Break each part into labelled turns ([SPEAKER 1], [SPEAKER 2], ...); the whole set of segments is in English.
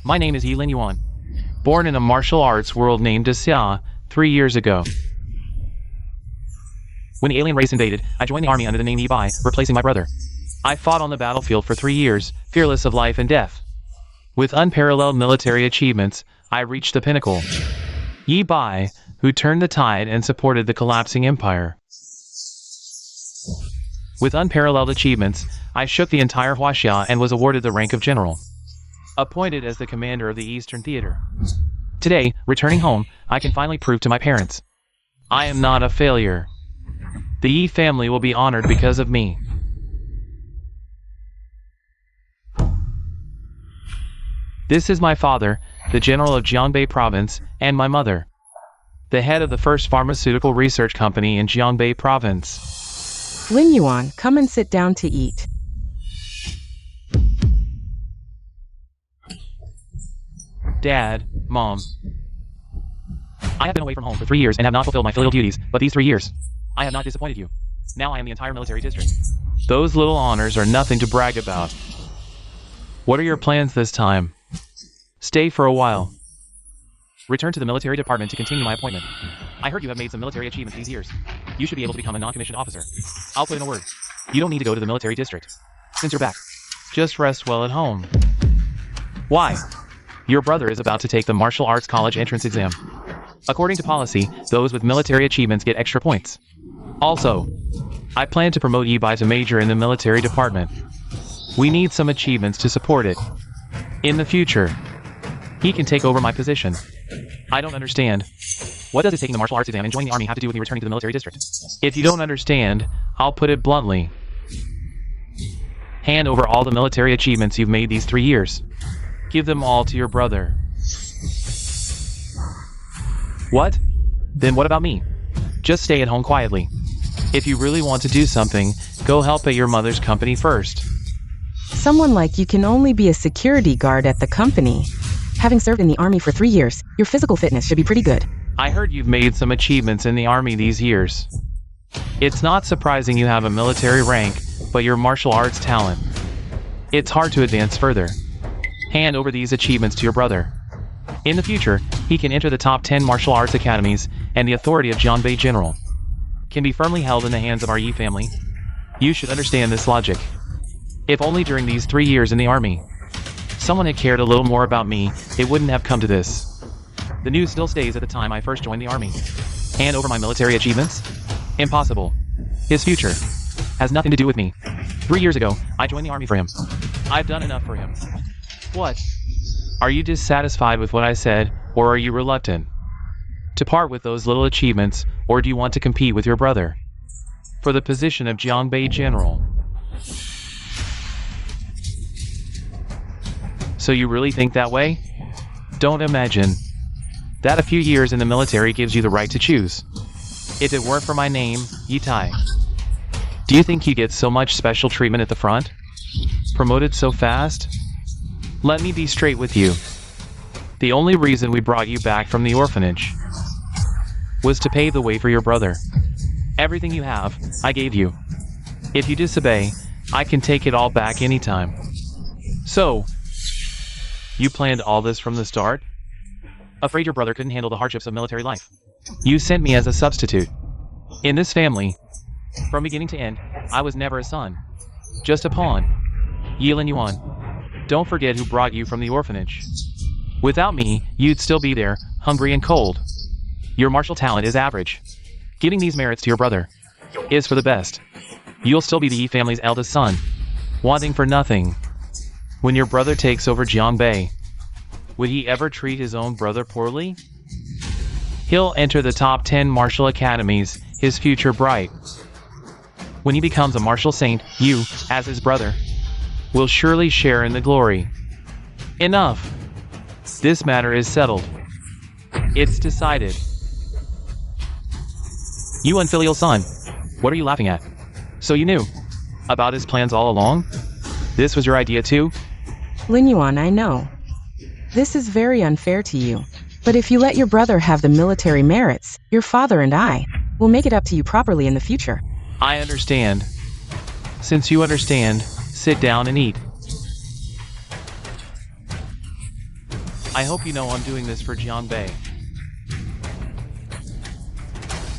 [SPEAKER 1] My name is Yilin Yuan. Born in a martial arts world named EDSA 3 years ago. When the alien race invaded, I joined the army under the name Yi, replacing my brother. I fought on the battlefield for 3 years, fearless of life and death. With unparalleled military achievements, I reached the pinnacle. Yi, who turned the tide and supported the collapsing empire. With unparalleled achievements, I shook the entire Huaxia and was awarded the rank of general. Appointed as the commander of the Eastern Theater. Today, returning home, I can finally prove to my parents, I am not a failure. The Yi family will be honored because of me. This is my father, the general of Jiangbei province, and my mother, the head of the first pharmaceutical research company in Jiangbei province.
[SPEAKER 2] Lin Yuan, come and sit down to eat.
[SPEAKER 1] Dad, Mom. I have been away from home for 3 years and have not fulfilled my filial duties, but these 3 years, I have not disappointed you. Now I am the entire military district. Those little honors are nothing to brag about. What are your plans this time? Stay for a while. Return to the military department to continue my appointment. I heard you have made some military achievements these years. You should be able to become a non-commissioned officer. I'll put in a word. You don't need to go to the military district. Since you're back, just rest well at home. Why? Your brother is about to take the martial arts college entrance exam. According to policy, those with military achievements get extra points. Also, I plan to promote Yi to major in the military department. We need some achievements to support it. In the future, he can take over my position. I don't understand. What does taking the martial arts exam and joining the army have to do with me returning to the military district? If you don't understand, I'll put it bluntly. Hand over all the military achievements you've made these 3 years. Give them all to your brother. What? Then what about me? Just stay at home quietly. If you really want to do something, go help at your mother's company first.
[SPEAKER 2] Someone like you can only be a security guard at the company. Having served in the army for 3 years, your physical fitness should be pretty good.
[SPEAKER 1] I heard you've made some achievements in the army these years. It's not surprising you have a military rank, but your martial arts talent. It's hard to advance further. Hand over these achievements to your brother. In the future, he can enter the top 10 martial arts academies, and the authority of Jiangbei General can be firmly held in the hands of our Yi family. You should understand this logic. If only during these 3 years in the army, someone had cared a little more about me, it wouldn't have come to this. The news still stays at the time I first joined the army. Hand over my military achievements? Impossible. His future has nothing to do with me. 3 years ago, I joined the army for him. I've done enough for him. What? Are you dissatisfied with what I said, or are you reluctant to part with those little achievements, or do you want to compete with your brother for the position of Jiangbei General? So you really think that way? Don't imagine that a few years in the military gives you the right to choose. If it weren't for my name, Yitai, do you think you get so much special treatment at the front? Promoted so fast? Let me be straight with you. The only reason we brought you back from the orphanage was to pave the way for your brother. Everything you have, I gave you. If you disobey, I can take it all back anytime. So, you planned all this from the start? Afraid your brother couldn't handle the hardships of military life. You sent me as a substitute. In this family, from beginning to end, I was never a son. Just a pawn. Yilin Yuan. Don't forget who brought you from the orphanage. Without me, you'd still be there, hungry and cold. Your martial talent is average. Giving these merits to your brother is for the best. You'll still be the Yi family's eldest son, wanting for nothing. When your brother takes over Jiangbei, would he ever treat his own brother poorly? He'll enter the top 10 martial academies, his future bright. When he becomes a martial saint, you, as his brother, will surely share in the glory. Enough. This matter is settled. It's decided. You unfilial son, what are you laughing at? So you knew about his plans all along? This was your idea too?
[SPEAKER 2] Lin Yuan, I know. This is very unfair to you. But if you let your brother have the military merits, your father and I will make it up to you properly in the future.
[SPEAKER 1] I understand. Since you understand, sit down and eat. I hope you know I'm doing this for Jianbei.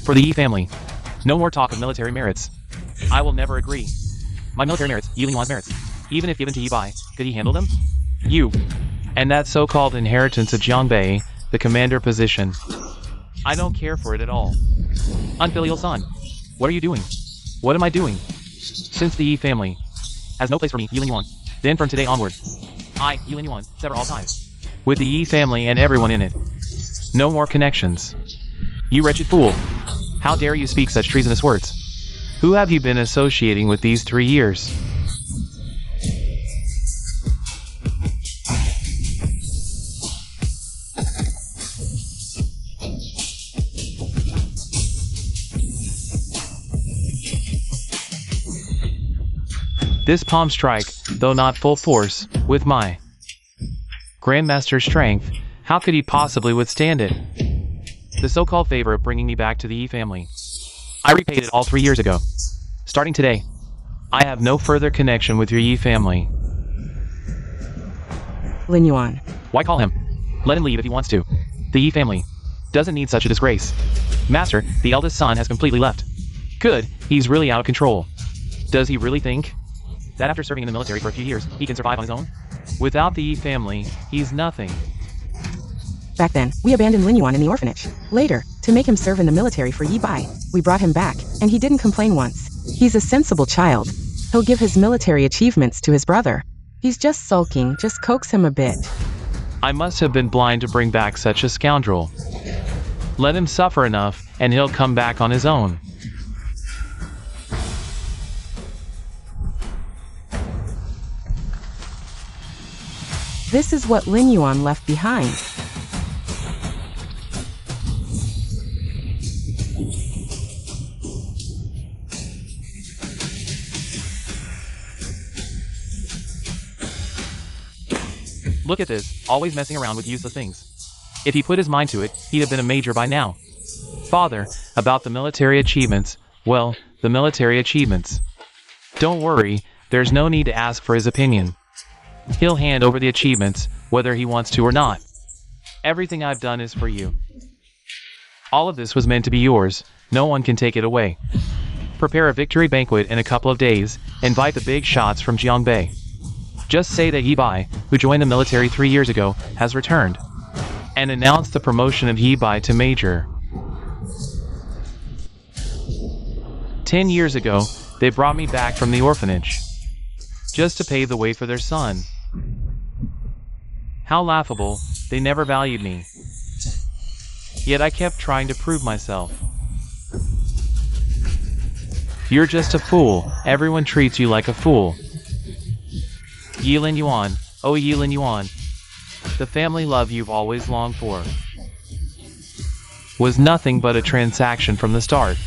[SPEAKER 1] For the Yi family. No more talk of military merits. I will never agree. My military merits, Yi Lingyuan's merits. Even if given to Yi Bai, could he handle them? You. And that so-called inheritance of Jianbei, the commander position. I don't care for it at all. Unfilial son. What are you doing? What am I doing? Since the Yi family has no place for me, Yi Lingyuan, then from today onward, I, Yi Lingyuan, sever all ties with the Yi family and everyone in it. No more connections. You wretched fool. How dare you speak such treasonous words? Who have you been associating with these 3 years? This palm strike, though not full force, with my Grandmaster's strength, how could he possibly withstand it? The so-called favor of bringing me back to the Yi family. I repaid it all 3 years ago. Starting today, I have no further connection with your Yi family.
[SPEAKER 2] Lingyuan.
[SPEAKER 1] Why call him? Let him leave if he wants to. The Yi family doesn't need such a disgrace. Master, the eldest son has completely left. Good, he's really out of control. Does he really think that after serving in the military for a few years, he can survive on his own? Without the Yi family, he's nothing.
[SPEAKER 2] Back then, we abandoned Lingyuan in the orphanage. Later, to make him serve in the military for Yi Bai, we brought him back, and he didn't complain once. He's a sensible child. He'll give his military achievements to his brother. He's just sulking, just coax him a bit.
[SPEAKER 1] I must have been blind to bring back such a scoundrel. Let him suffer enough, and he'll come back on his own.
[SPEAKER 2] This is what Lingyuan left behind.
[SPEAKER 1] Look at this, always messing around with useless things. If he put his mind to it, he'd have been a major by now. Father, about the military achievements, well, the military achievements. Don't worry, there's no need to ask for his opinion. He'll hand over the achievements, whether he wants to or not. Everything I've done is for you. All of this was meant to be yours, no one can take it away. Prepare a victory banquet in a couple of days, invite the big shots from Jianbei. Just say that Yi Bai, who joined the military 3 years ago, has returned. And announce the promotion of Yi Bai to major. 10 years ago, they brought me back from the orphanage. Just to pave the way for their son. How laughable, they never valued me. Yet I kept trying to prove myself. You're just a fool, everyone treats you like a fool. Yi Lingyuan, oh Yi Lingyuan, the family love you've always longed for was nothing but a transaction from the start.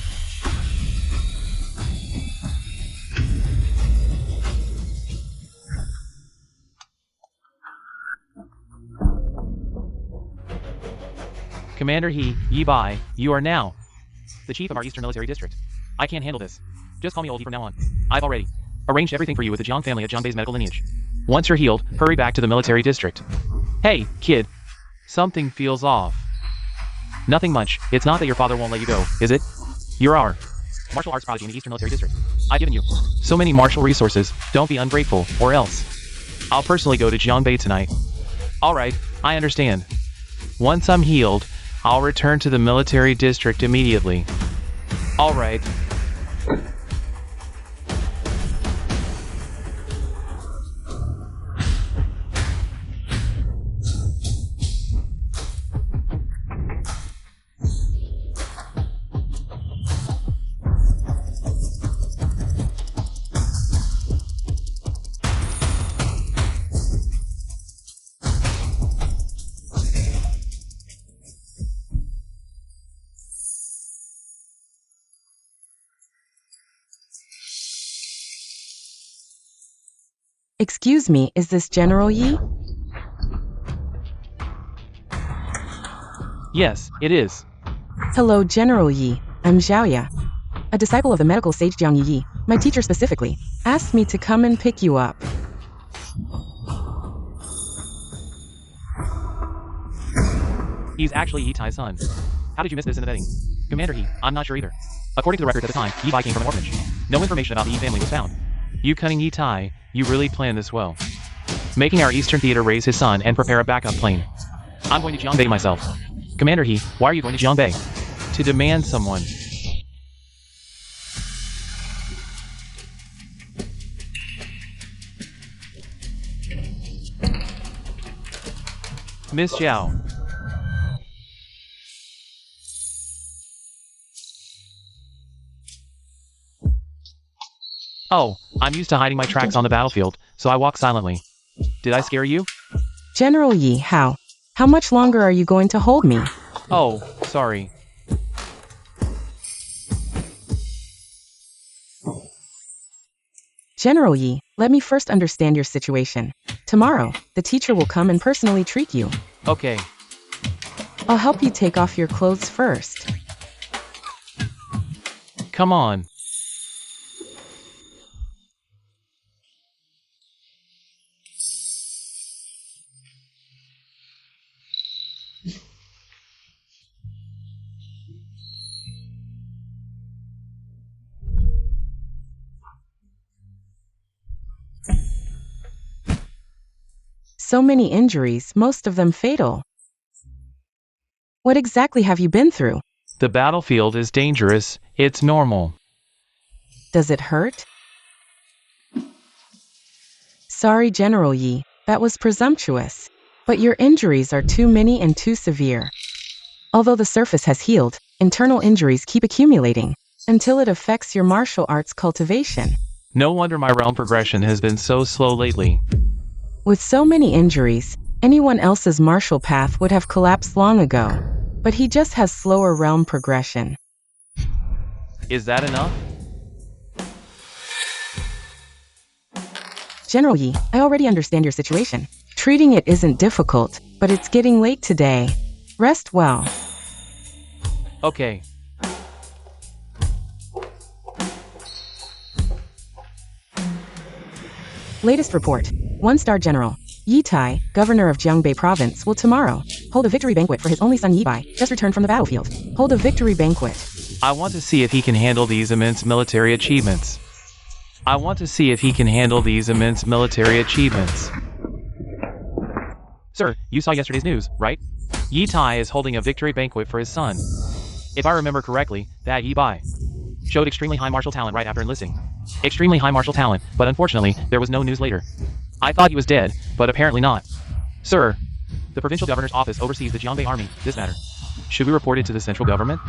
[SPEAKER 1] Commander Yi Bai, you are now the chief of our Eastern Military District. I can't handle this. Just call me Old Yi from now on. I've already arranged everything for you with the Jiang family at Jianbei's medical lineage. Once you're healed, hurry back to the military district. Hey, kid. Something feels off. Nothing much. It's not that your father won't let you go, is it? You're our martial arts prodigy in the Eastern Military District. I've given you so many martial resources. Don't be ungrateful, or else I'll personally go to Jianbei tonight. Alright, I understand. Once I'm healed, I'll return to the military district immediately. Alright.
[SPEAKER 2] Excuse me, is this General Yi?
[SPEAKER 1] Yes, it is.
[SPEAKER 2] Hello, General Yi. I'm Zhaoya, a disciple of the medical sage Jiang Yi. My teacher specifically asked me to come and pick you up.
[SPEAKER 1] He's actually Yitai's son. How did you miss this in the vetting? Commander I'm not sure either. According to the records at the time, Yibai came from an orphanage. No information about the Yi family was found. You cunning Yitai, you really planned this well. Making our Eastern Theater raise his son and prepare a backup plane. I'm going to Jiangbei myself. Commander why are you going to Jiangbei? To demand someone. Miss Zhao. Oh, I'm used to hiding my tracks on the battlefield, so I walk silently. Did I scare you?
[SPEAKER 2] General Yi, how much longer are you going to hold me?
[SPEAKER 1] Oh, sorry.
[SPEAKER 2] General Yi, let me first understand your situation. Tomorrow, the teacher will come and personally treat you.
[SPEAKER 1] Okay.
[SPEAKER 2] I'll help you take off your clothes first.
[SPEAKER 1] Come on.
[SPEAKER 2] So many injuries, most of them fatal. What exactly have you been through?
[SPEAKER 1] The battlefield is dangerous. It's normal.
[SPEAKER 2] Does it hurt? Sorry, General Yi, that was presumptuous. But your injuries are too many and too severe. Although the surface has healed, internal injuries keep accumulating until it affects your martial arts cultivation.
[SPEAKER 1] No wonder my realm progression has been so slow lately.
[SPEAKER 2] With so many injuries, anyone else's martial path would have collapsed long ago. But he just has slower realm progression.
[SPEAKER 1] Is that enough?
[SPEAKER 2] General Yi, I already understand your situation. Treating it isn't difficult, but it's getting late today. Rest well.
[SPEAKER 1] Okay.
[SPEAKER 2] Latest report. 1-star General. Yitai, governor of Jiangbei province, will tomorrow hold a victory banquet for his only son Yibai, just returned from the battlefield. Hold a victory banquet.
[SPEAKER 1] I want to see if he can handle these immense military achievements. Sir, you saw yesterday's news, right? Yitai is holding a victory banquet for his son. If I remember correctly, that Yibai showed extremely high martial talent right after enlisting. Extremely high martial talent, but unfortunately, there was no news later. I thought he was dead, but apparently not. Sir, the provincial governor's office oversees the Jiangbei army. This matter should we report it to the central government?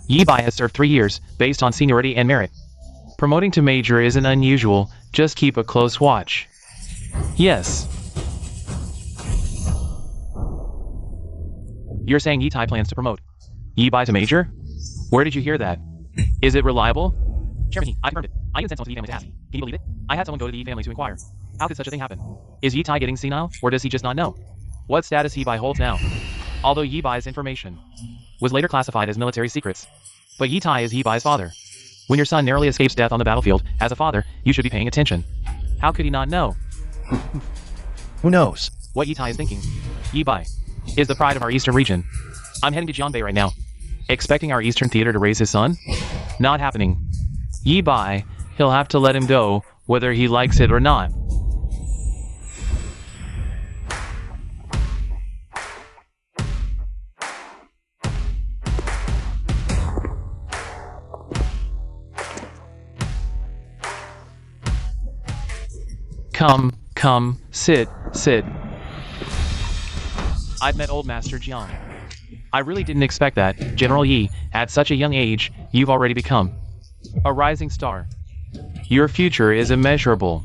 [SPEAKER 1] Yibai has served 3 years, based on seniority and merit. Promoting to major isn't unusual, just keep a close watch. Yes. You're saying Yitai plans to promote Yibai to major? Where did you hear that? Is it reliable? Chairman, I confirmed it. I even sent someone to the Yi family to ask. Can you believe it? I had someone go to the Yi family to inquire. How could such a thing happen? Is Yitai getting senile, or does he just not know what status Yibai holds now? Although Yibai's information was later classified as military secrets. But Yitai is Yibai's father. When your son narrowly escapes death on the battlefield, as a father, you should be paying attention. How could he not know?
[SPEAKER 3] Who knows?
[SPEAKER 1] What Yitai is thinking. Yibai is the pride of our eastern region. I'm heading to Jiangbei right now. Expecting our eastern theater to raise his son? Not happening. Yibai, he'll have to let him go, whether he likes it or not. Come, sit. I've met old Master Jiang. I really didn't expect that, General Yi, at such a young age, you've already become a rising star. Your future is immeasurable.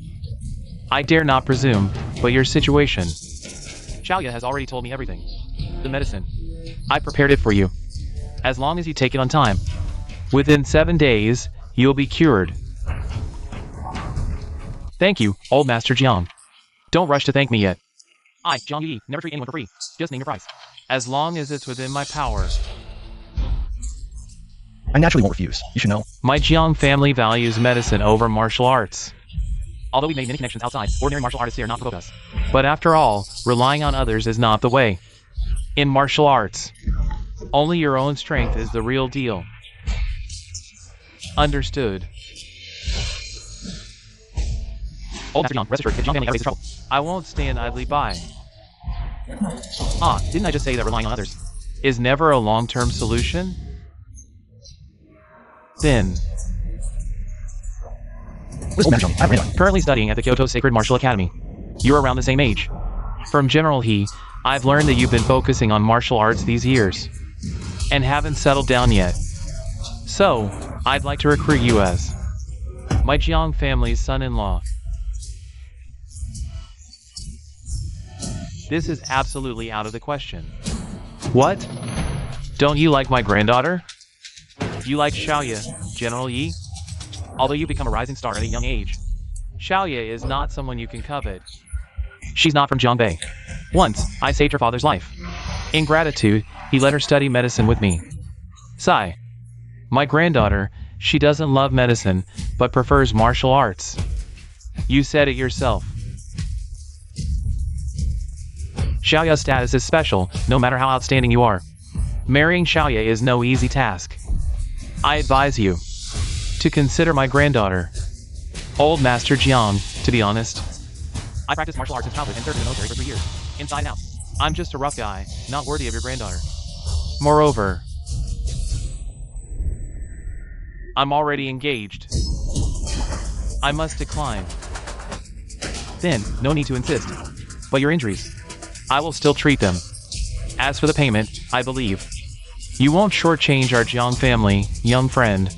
[SPEAKER 1] I dare not presume, but your situation. Xiaoya has already told me everything. The medicine. I prepared it for you. As long as you take it on time. Within 7 days, you'll be cured. Thank you, old Master Jiang. Don't rush to thank me yet. I, Jiang Yi, never treat anyone for free. Just name your price. As long as it's within my power.
[SPEAKER 3] I naturally won't refuse. You should know.
[SPEAKER 1] My Jiang family values medicine over martial arts. Although we've made many connections outside, ordinary martial artists here not provoke us. But after all, relying on others is not the way. In martial arts, only your own strength is the real deal. Understood. Old Master Young, rest assured, the Young family never raises trouble. I won't stand idly by. Didn't I just say that relying on others is never a long-term solution? Then,
[SPEAKER 3] Listen, Master Young, I have radar.
[SPEAKER 1] currently studying at the Kyoto Sacred Martial Academy. You're around the same age. From General He, I've learned that you've been focusing on martial arts these years, and haven't settled down yet. So, I'd like to recruit you as my Jiang family's son-in-law. This is absolutely out of the question. What? Don't you like my granddaughter? You like Xiaoya, General Yi? Although you become a rising star at a young age, Xiaoya is not someone you can covet. She's not from Jiangbei. Once, I saved her father's life. In gratitude, he let her study medicine with me. Sigh. My granddaughter, she doesn't love medicine, but prefers martial arts. You said it yourself. Xiaoya's status is special, no matter how outstanding you are. Marrying Xiaoya is no easy task. I advise you to consider my granddaughter, Old Master Jiang. To be honest, I practiced martial arts since childhood and served in the military for 3 years, inside and out. I'm just a rough guy, not worthy of your granddaughter. Moreover, I'm already engaged. I must decline. Then, no need to insist. But your injuries, I will still treat them. As for the payment, I believe you won't shortchange our Jiang family, young friend.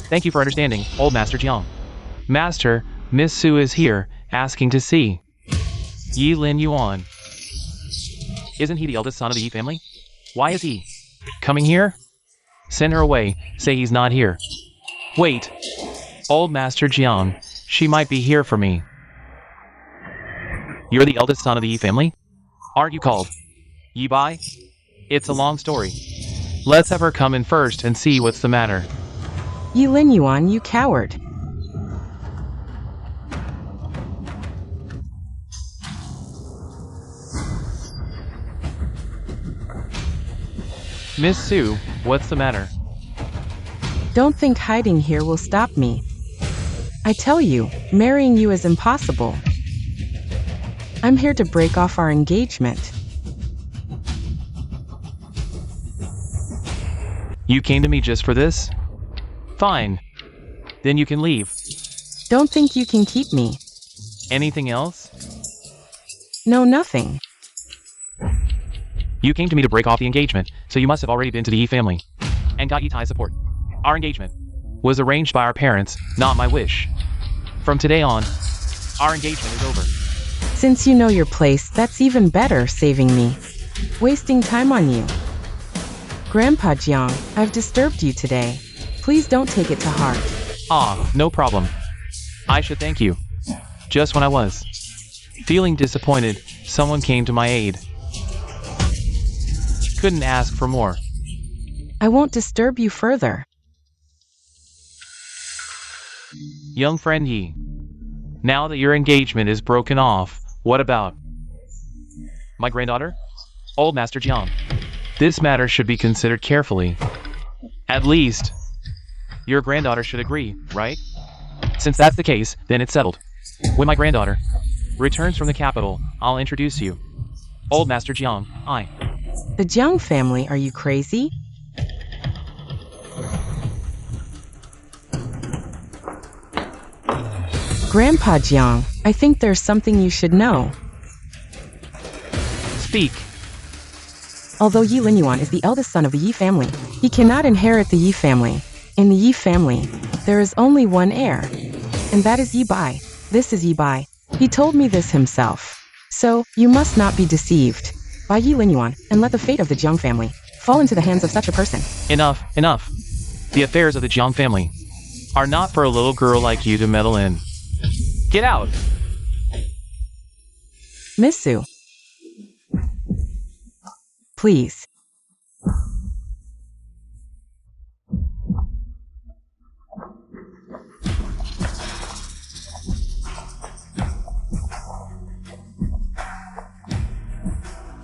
[SPEAKER 1] Thank you for understanding, Old Master Jiang. Master, Miss Su is here, asking to see Yi Lin Yuan. Isn't he the eldest son of the Yi family? Why is he coming here? Send her away, say he's not here. Wait, Old Master Jiang, she might be here for me. You're the eldest son of the Yi family? Aren't you called Yi Bai? It's a long story. Let's have her come in first and see what's the matter.
[SPEAKER 2] Yi Lin Yuan, you coward.
[SPEAKER 1] Miss Su, what's the matter?
[SPEAKER 2] Don't think hiding here will stop me. I tell you, marrying you is impossible. I'm here to break off our engagement.
[SPEAKER 1] You came to me just for this? Fine. Then you can leave.
[SPEAKER 2] Don't think you can keep me.
[SPEAKER 1] Anything else?
[SPEAKER 2] No, nothing.
[SPEAKER 1] You came to me to break off the engagement, so you must have already been to the Yi family and got Yi Tai's support. Our engagement was arranged by our parents, not my wish. From today on, our engagement is over.
[SPEAKER 2] Since you know your place, that's even better, saving me. Wasting time on you. Grandpa Jiang, I've disturbed you today. Please don't take it to heart.
[SPEAKER 1] No problem. I should thank you. Just when I was feeling disappointed, someone came to my aid. Couldn't ask for more.
[SPEAKER 2] I won't disturb you further.
[SPEAKER 1] Young friend Yi, now that your engagement is broken off, what about my granddaughter, Old Master Jiang? This matter should be considered carefully. At least, your granddaughter should agree, right? Since that's the case, then it's settled. When my granddaughter returns from the capital, I'll introduce you. Old Master Jiang, I.
[SPEAKER 2] The Jiang family, are you crazy? Grandpa Jiang, I think there's something you should know.
[SPEAKER 1] Speak.
[SPEAKER 2] Although Yi Lin Yuan is the eldest son of the Yi family, he cannot inherit the Yi family. In the Yi family, there is only one heir, and that is Yi Bai. This is Yi Bai. He told me this himself. So, you must not be deceived by Yi Lin Yuan, and let the fate of the Jiang family fall into the hands of such a person.
[SPEAKER 1] Enough, enough. The affairs of the Jiang family are not for a little girl like you to meddle in. Get out!
[SPEAKER 2] Miss Su. Please.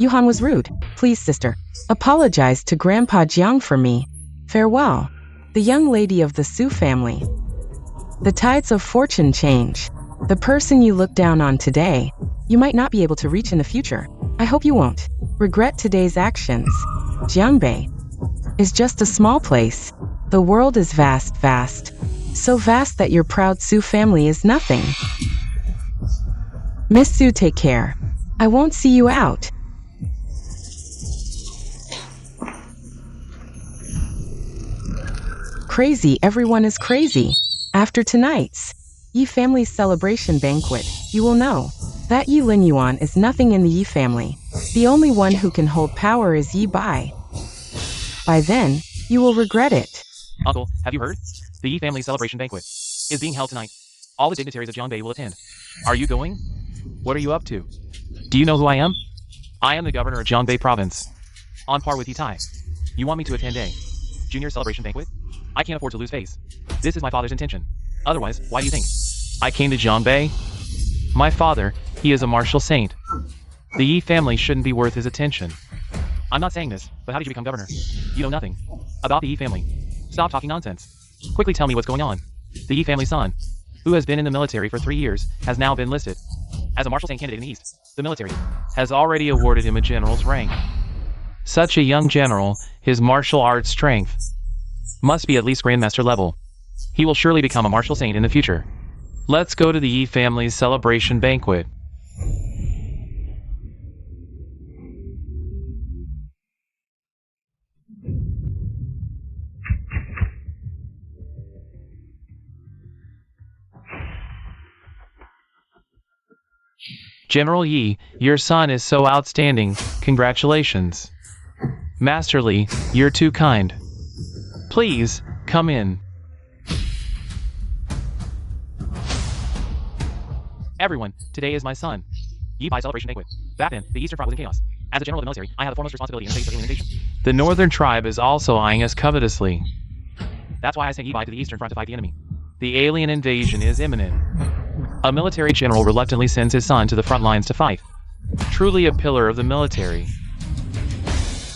[SPEAKER 2] Yuhan was rude. Please, sister. Apologize to Grandpa Jiang for me. Farewell. The young lady of the Su family. The tides of fortune change. The person you look down on today, you might not be able to reach in the future. I hope you won't regret today's actions. Jiangbei is just a small place. The world is vast, vast. So vast that your proud Su family is nothing. Miss Su, take care. I won't see you out. Crazy, everyone is crazy. After tonight's Yi family's celebration banquet, you will know that Yi Linyuan is nothing in the Yi family. The only one who can hold power is Yi Bai. By then, you will regret it.
[SPEAKER 1] Uncle, have you heard? The Yi family celebration banquet is being held tonight. All the dignitaries of Jiangbei will attend. Are you going? What are you up to? Do you know who I am? I am the governor of Jiangbei province. On par with Yi Tai. You want me to attend a junior celebration banquet? I can't afford to lose face. This is my father's intention. Otherwise, why do you think I came to Jiangbei? My father, he is a martial saint. The Yi family shouldn't be worth his attention. I'm not saying this, but how did you become governor? You know nothing about the Yi family. Stop talking nonsense. Quickly tell me what's going on. The Yi family's son, who has been in the military for 3 years, has now been listed as a martial saint candidate in the East. The military has already awarded him a general's rank. Such a young general, his martial arts strength must be at least grandmaster level. He will surely become a martial saint in the future. Let's go to the Yi family's celebration banquet. General Yi, your son is so outstanding. Congratulations. Master Li, you're too kind. Please, come in. Everyone, today is my son. Yi Bai celebration banquet. Back then, the Eastern Front was in chaos. As a general of the military, I have the foremost responsibility in the face of alien invasion. The Northern tribe is also eyeing us covetously. That's why I sent Yi Bai to the Eastern Front to fight the enemy. The alien invasion is imminent. A military general reluctantly sends his son to the front lines to fight. Truly a pillar of the military.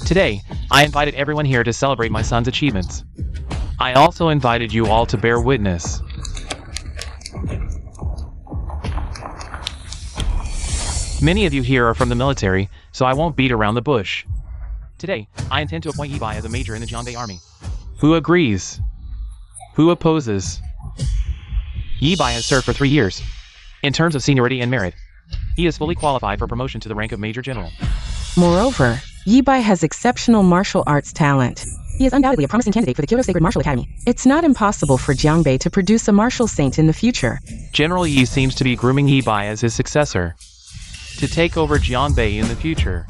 [SPEAKER 1] Today, I invited everyone here to celebrate my son's achievements. I also invited you all to bear witness. Many of you here are from the military, so I won't beat around the bush. Today, I intend to appoint Yi Bai as a major in the Jiangbei army. Who agrees? Who opposes? Yi Bai has served for 3 years. In terms of seniority and merit, he is fully qualified for promotion to the rank of Major General.
[SPEAKER 2] Moreover, Yi Bai has exceptional martial arts talent. He is undoubtedly a promising candidate for the Kyoto Sacred Martial Academy. It's not impossible for Jiangbei to produce a martial saint in the future.
[SPEAKER 1] General Yi seems to be grooming Yi Bai as his successor to take over Jiangbei in the future.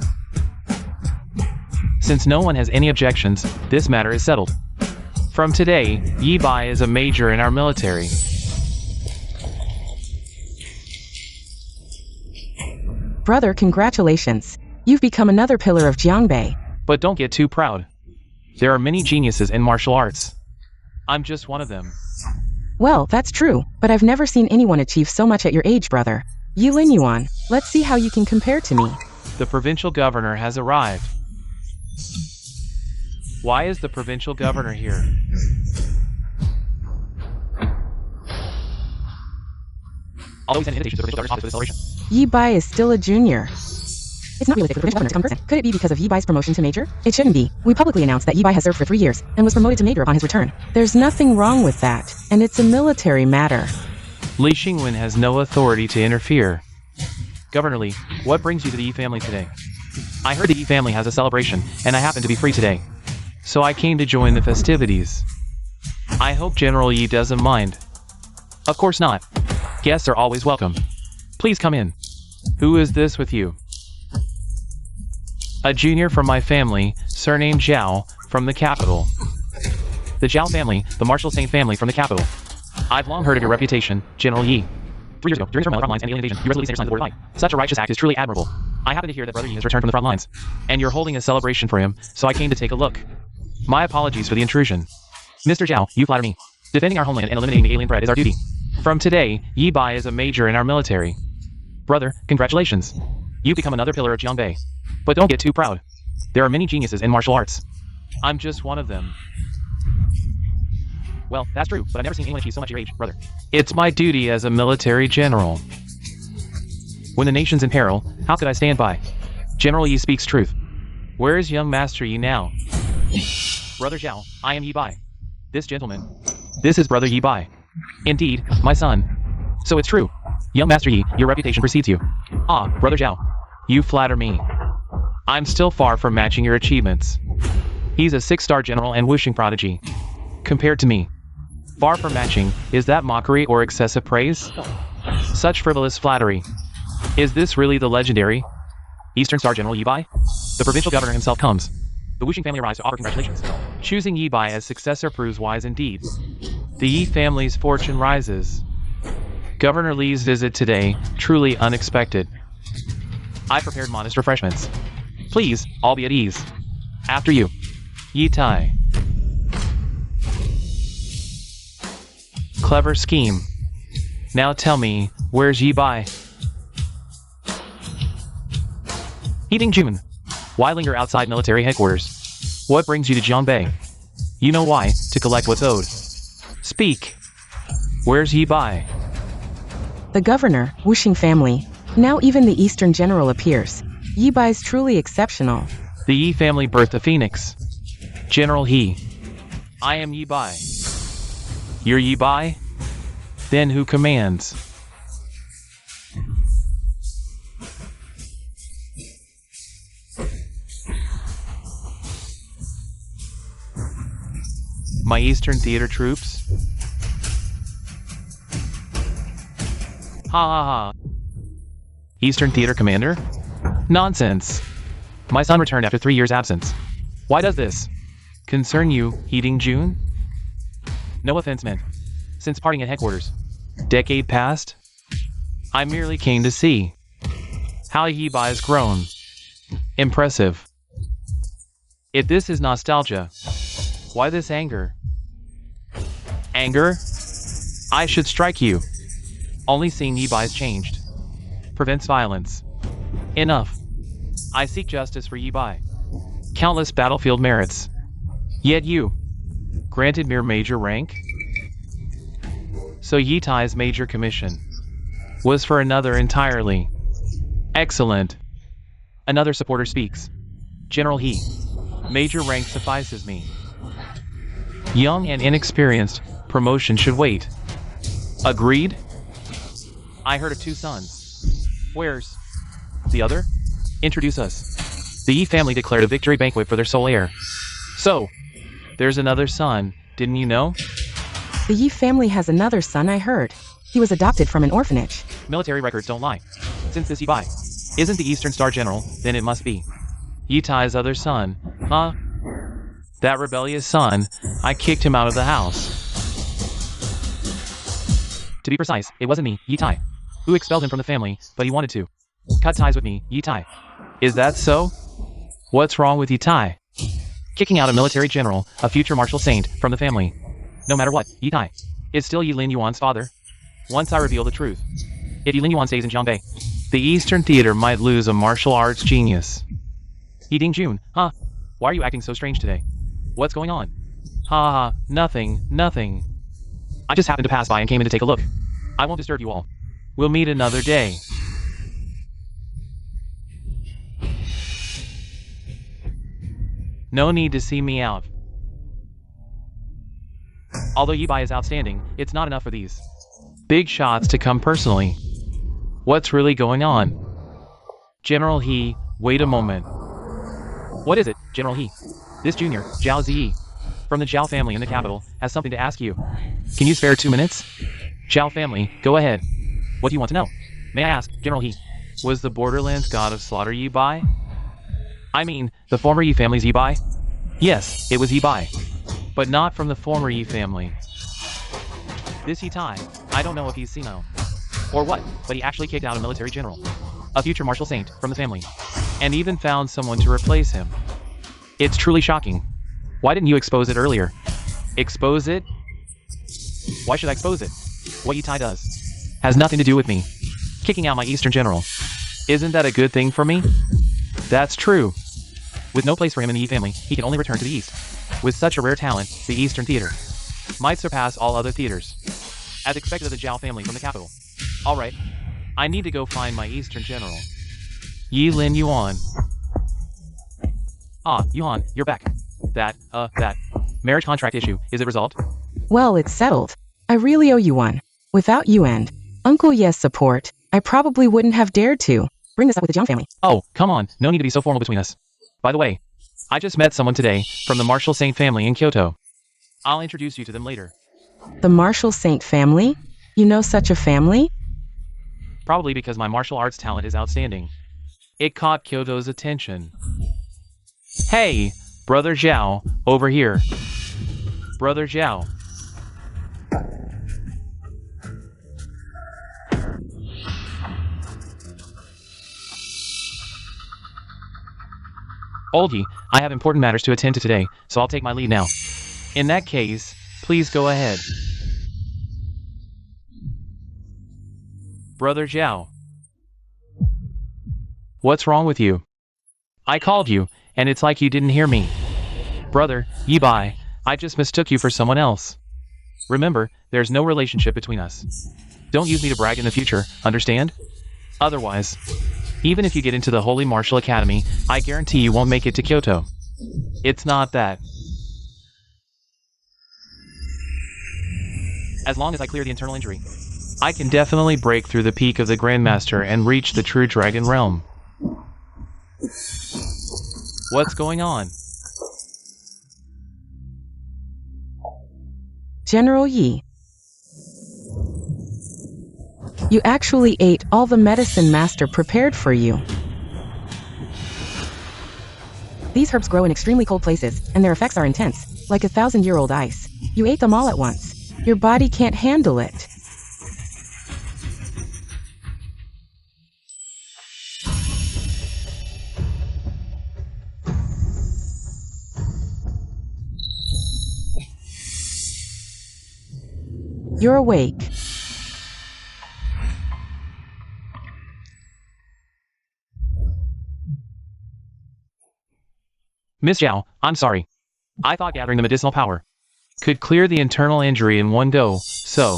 [SPEAKER 1] Since no one has any objections, this matter is settled. From today, Yi Bai is a major in our military.
[SPEAKER 2] Brother, congratulations. You've become another pillar of Jiangbei.
[SPEAKER 1] But don't get too proud. There are many geniuses in martial arts. I'm just one of them.
[SPEAKER 2] Well, that's true, but I've never seen anyone achieve so much at your age, brother. Yi Linyuan, let's see how you can compare to me.
[SPEAKER 1] The provincial governor has arrived. Why is the provincial governor here? Although we sent an invitation to the provincial governor's office for this celebration.
[SPEAKER 2] Yi Bai is still a junior. It's not realistic for the provincial governor to come in person. Could it be because of Yi Bai's promotion to major? It shouldn't be. We publicly announced that Yi Bai has served for 3 years and was promoted to major upon his return. There's nothing wrong with that, and it's a military matter.
[SPEAKER 1] Li Xingwen has no authority to interfere. Governor Li, what brings you to the Yi family today? I heard the Yi family has a celebration, and I happen to be free today. So I came to join the festivities. I hope General Yi doesn't mind. Of course not. Guests are always welcome. Please come in. Who is this with you? A junior from my family, surnamed Zhao, from the capital. The Zhao family, the martial saint family from the capital. I've long heard of your reputation, General Yi. 3 years ago, during your turmoil on the front lines and alien invasion, you resolutely sent your son to the border fight. Such a righteous act is truly admirable. I happen to hear that Brother Yi has returned from the front lines, and you're holding a celebration for him, so I came to take a look. My apologies for the intrusion. Mr. Zhao, you flatter me. Defending our homeland and eliminating the alien threat is our duty. From today, Yi Bai is a major in our military. Brother, congratulations. You've become another pillar of Jiangbei. But don't get too proud. There are many geniuses in martial arts. I'm just one of them. Well, that's true, but I've never seen anyone achieve so much your age, brother. It's my duty as a military general. When the nation's in peril, how could I stand by? General Yi speaks truth. Where is young Master Yi now? Brother Zhao, I am Yi Bai. This gentleman. This is Brother Yi Bai. Indeed, my son. So it's true. Young Master Yi, your reputation precedes you. Ah, Brother Zhao. You flatter me. I'm still far from matching your achievements. He's a 6-star general and wishing prodigy. Compared to me. Far from matching, is that mockery or excessive praise? Such frivolous flattery. Is this really the legendary Eastern Star General Yi Bai? The provincial governor himself comes. The Wuxing family arrives to offer congratulations. Choosing Yi Bai as successor proves wise indeed. The Yi family's fortune rises. Governor Li's visit today, truly unexpected. I prepared modest refreshments. Please, all be at ease. After you. Yi Tai. Clever scheme. Now tell me, where's Yi Bai? Heating June. Why linger outside military headquarters? What brings you to Jiangbei? You know why, to collect what's owed. Speak. Where's Yi Bai?
[SPEAKER 2] The governor, Wuxing family. Now even the Eastern general appears. Yi Bai's truly exceptional.
[SPEAKER 1] The Yi family birthed a phoenix. General He. I am Yi Bai. You're Yi Bai? Then who commands? My Eastern Theater troops? Ha ha ha. Eastern Theater Commander? Nonsense. My son returned after 3 years' absence. Why does this concern you, Heating June? No offense meant. Since parting at headquarters. Decade past? I merely came to see how Yi Bai has grown. Impressive. If this is nostalgia, why this anger? Anger? I should strike you. Only seeing Yi Bai's changed. Prevents violence. Enough. I seek justice for Yi Bai. Countless battlefield merits. Yet you, granted mere major rank? So Yi Tai's major commission was for another entirely. Excellent. Another supporter speaks. General He. Major rank suffices me. Young and inexperienced, promotion should wait. Agreed? I heard of 2 sons. Where's the other? Introduce us. The Yi family declared a victory banquet for their sole heir. So, there's another son, didn't you know?
[SPEAKER 2] The Yi family has another son, I heard. He was adopted from an orphanage.
[SPEAKER 1] Military records don't lie. Since this Yi Bai isn't the Eastern Star General, then it must be Yi Tai's other son, huh? That rebellious son, I kicked him out of the house. To be precise, it wasn't me, Yi Tai, who expelled him from the family, but he wanted to cut ties with me, Yi Tai. Is that so? What's wrong with Yi Tai? Kicking out a military general, a future martial saint, from the family. No matter what, Yi Tai is still Yi Lin Yuan's father. Once I reveal the truth, if Yi Lin Yuan stays in Jiangbei, the Eastern Theater might lose a martial arts genius. Yi Ding Jun, huh? Why are you acting so strange today? What's going on? Ha ha, nothing. I just happened to pass by and came in to take a look. I won't disturb you all. We'll meet another day. No need to see me out. Although Yi Bai is outstanding, it's not enough for these big shots to come personally. What's really going on? General He, wait a moment. What is it, General He? This junior, Zhao Ziyi, from the Zhao family in the capital, has something to ask you. Can you spare 2 minutes? Zhao family, go ahead. What do you want to know? May I ask, General He, was the Borderlands god of slaughter Yi Bai? I mean, the former Yi family's Yi Bai? Yes, it was Yi Bai. But not from the former Yi family. This Yi Tai, I don't know if he's senile or what, but he actually kicked out a military general, a future martial saint, from the family, and even found someone to replace him. It's truly shocking. Why didn't you expose it earlier? Expose it? Why should I expose it? What Yi Tai does has nothing to do with me. Kicking out my Eastern general. Isn't that a good thing for me? That's true. With no place for him in the Yi family, he can only return to the East. With such a rare talent, the Eastern Theater might surpass all other theaters, as expected of the Zhao family from the capital. Alright, I need to go find my Eastern general. Yi Lin Yuan. Ah, Yuan, you're back. That marriage contract issue, is it resolved?
[SPEAKER 2] Well, it's settled. I really owe you one. Without you and Uncle Ye's support, I probably wouldn't have dared to bring this up with the Jiang family.
[SPEAKER 1] Oh, come on, no need to be so formal between us. By the way, I just met someone today from the Marshall Saint family in Kyoto. I'll introduce you to them later.
[SPEAKER 2] The Marshall Saint family? You know such a family?
[SPEAKER 1] Probably because my martial arts talent is outstanding. It caught Kyoto's attention. Hey, Brother Zhao, over here. Brother Zhao. Oldie, I have important matters to attend to today, so I'll take my leave now. In that case, please go ahead. Brother Zhao. What's wrong with you? I called you, and it's like you didn't hear me. Brother, Yi Bai, I just mistook you for someone else. Remember, there's no relationship between us. Don't use me to brag in the future, understand? Otherwise, even if you get into the Holy Martial Academy, I guarantee you won't make it to Kyoto. It's not that. As long as I clear the internal injury, I can definitely break through the peak of the Grandmaster and reach the true Dragon Realm. What's going on?
[SPEAKER 2] General Yi. You actually ate all the medicine Master prepared for you. These herbs grow in extremely cold places, and their effects are intense, like 1,000-year-old ice. You ate them all at once. Your body can't handle it. You're awake.
[SPEAKER 1] Miss Zhao, I'm sorry. I thought gathering the medicinal power could clear the internal injury in one go, so...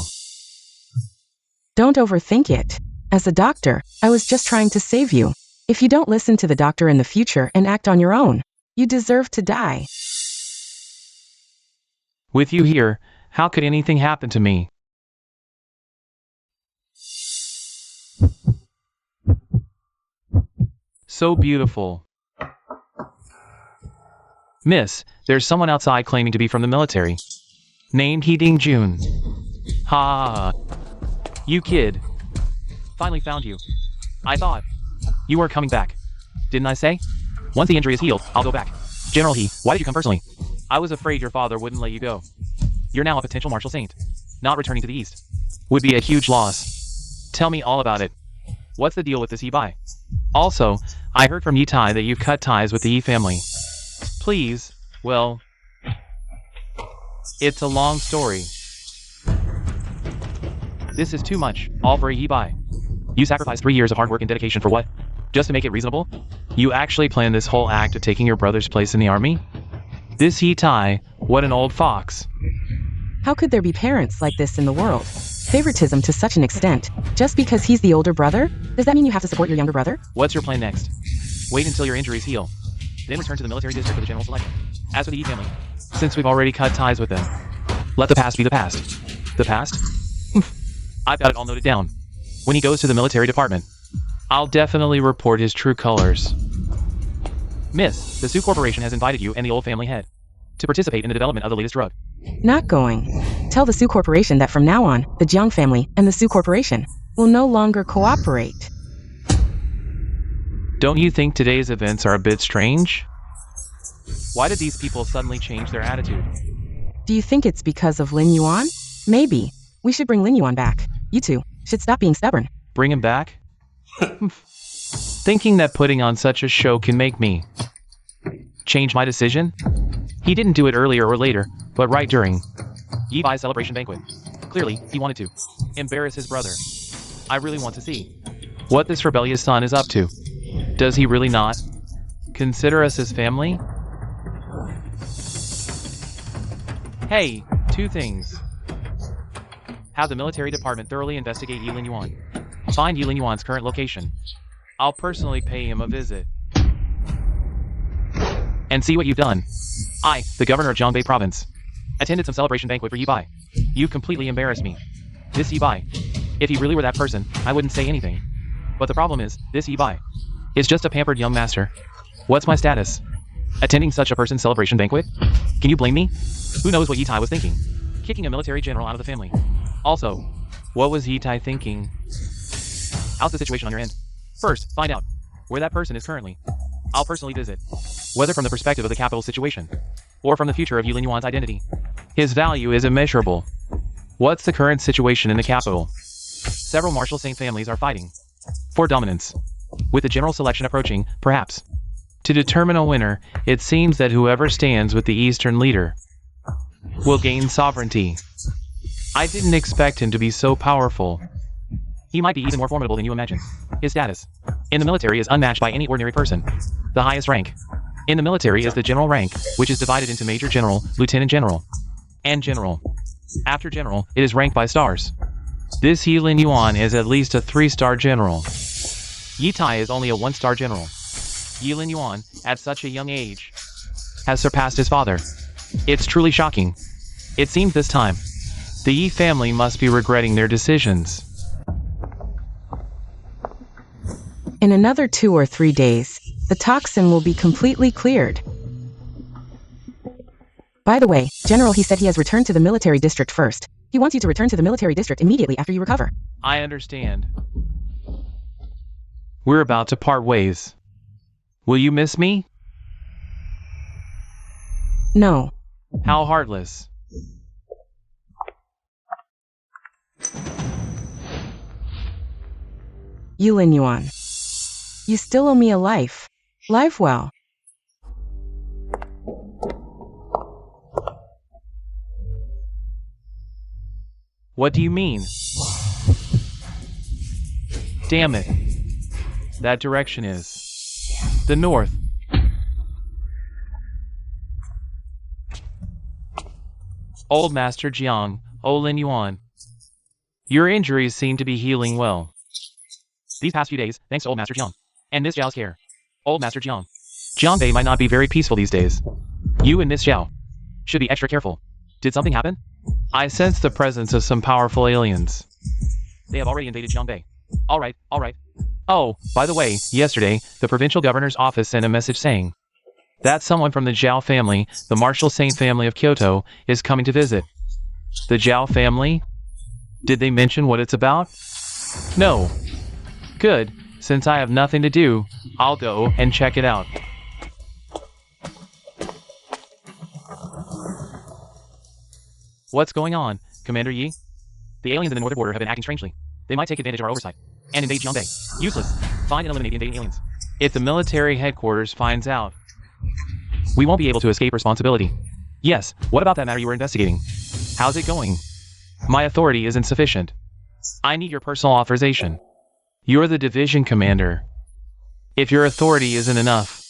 [SPEAKER 2] Don't overthink it. As a doctor, I was just trying to save you. If you don't listen to the doctor in the future and act on your own, you deserve to die.
[SPEAKER 1] With you here, how could anything happen to me? So beautiful. Miss, there's someone outside claiming to be from the military. Named Heeding Jun. Ha! You kid. Finally found you. I thought you were coming back. Didn't I say? Once the injury is healed, I'll go back. General He, why did you come personally? I was afraid your father wouldn't let you go. You're now a potential martial saint. Not returning to the East would be a huge loss. Tell me all about it. What's the deal with this Yi Bai? Also, I heard from Yi Tai that you've cut ties with the Yi family. Please, well, it's a long story. This is too much, all for a Yi Bai. You sacrificed 3 years of hard work and dedication for what? Just to make it reasonable? You actually planned this whole act of taking your brother's place in the army? This Yi Tai, what an old fox.
[SPEAKER 2] How could there be parents like this in the world? Favoritism to such an extent. Just because he's the older brother? Does that mean you have to support your younger brother?
[SPEAKER 1] What's your plan next? Wait until your injuries heal. Then return to the military district for the general selection. As for the Yi family, since we've already cut ties with them, let the past be the past. The past? I've got it all noted down. When he goes to the military department, I'll definitely report his true colors. Miss, the Sioux Corporation has invited you and the old family head to participate in the development of the latest drug.
[SPEAKER 2] Not going. Tell the Sioux Corporation that from now on, the Jiang family and the Sioux Corporation will no longer cooperate.
[SPEAKER 1] Don't you think today's events are a bit strange? Why did these people suddenly change their attitude?
[SPEAKER 2] Do you think it's because of Lin Yuan? Maybe. We should bring Lin Yuan back. You two should stop being stubborn.
[SPEAKER 1] Bring him back? Thinking that putting on such a show can make me change my decision? He didn't do it earlier or later, but right during Yi Bai's celebration banquet. Clearly, he wanted to embarrass his brother. I really want to see what this rebellious son is up to. Does he really not consider us as family? Hey, two things. Have the military department thoroughly investigate Yi Lin Yuan. Find Yi Lin Yuan's current location. I'll personally pay him a visit. And see what you've done. I, the governor of Jiangbei province, attended some celebration banquet for Yi Bai. You've completely embarrassed me. This Yi Bai. If he really were that person, I wouldn't say anything. But the problem is, this Yi Bai is just a pampered young master. What's my status? Attending such a person's celebration banquet? Can you blame me? Who knows what Yi Tai was thinking? Kicking a military general out of the family. Also, what was Yi Tai thinking? How's the situation on your end? First, find out where that person is currently. I'll personally visit. Whether from the perspective of the capital situation, or from the future of Yi Lin Yuan's identity. His value is immeasurable. What's the current situation in the capital? Several martial saint families are fighting for dominance. With the general selection approaching, perhaps, to determine a winner, it seems that whoever stands with the Eastern leader will gain sovereignty. I didn't expect him to be so powerful. He might be even more formidable than you imagine. His status in the military is unmatched by any ordinary person. The highest rank in the military is the general rank, which is divided into Major General, Lieutenant General, and General. After General, it is ranked by stars. This Yi Lin Yuan is at least a 3-star general. Yi Tai is only a 1-star general. Yi Lin Yuan, at such a young age, has surpassed his father. It's truly shocking. It seems this time, the Yi family must be regretting their decisions.
[SPEAKER 2] In another 2 or 3 days, the toxin will be completely cleared. By the way, General, he said he has returned to the military district first. He wants you to return to the military district immediately after you recover.
[SPEAKER 1] I understand. We're about to part ways. Will you miss me?
[SPEAKER 2] No.
[SPEAKER 1] How heartless.
[SPEAKER 2] Yi Lin Yuan. You still owe me a life. Live well.
[SPEAKER 1] What do you mean? Damn it. That direction is the north. Old Master Jiang, Lin Yuan. Your injuries seem to be healing well. These past few days, thanks to Old Master Jiang. And Miss Zhao's care. Old Master Jiang. Jiangbei might not be very peaceful these days. You and Miss Zhao should be extra careful. Did something happen? I sense the presence of some powerful aliens. They have already invaded Jiangbei. Alright. Oh, by the way, yesterday, the provincial governor's office sent a message saying that someone from the Zhao family, the martial saint family of Kyoto, is coming to visit. The Zhao family? Did they mention what it's about? No. Good. Since I have nothing to do, I'll go and check it out. What's going on, Commander Yi? The aliens in the northern border have been acting strangely. They might take advantage of our oversight and invade Jiangbei. Useless. Find and eliminate the invading aliens. If the military headquarters finds out, we won't be able to escape responsibility. Yes, what about that matter you were investigating? How's it going? My authority is insufficient. I need your personal authorization. You're the division commander. If your authority isn't enough.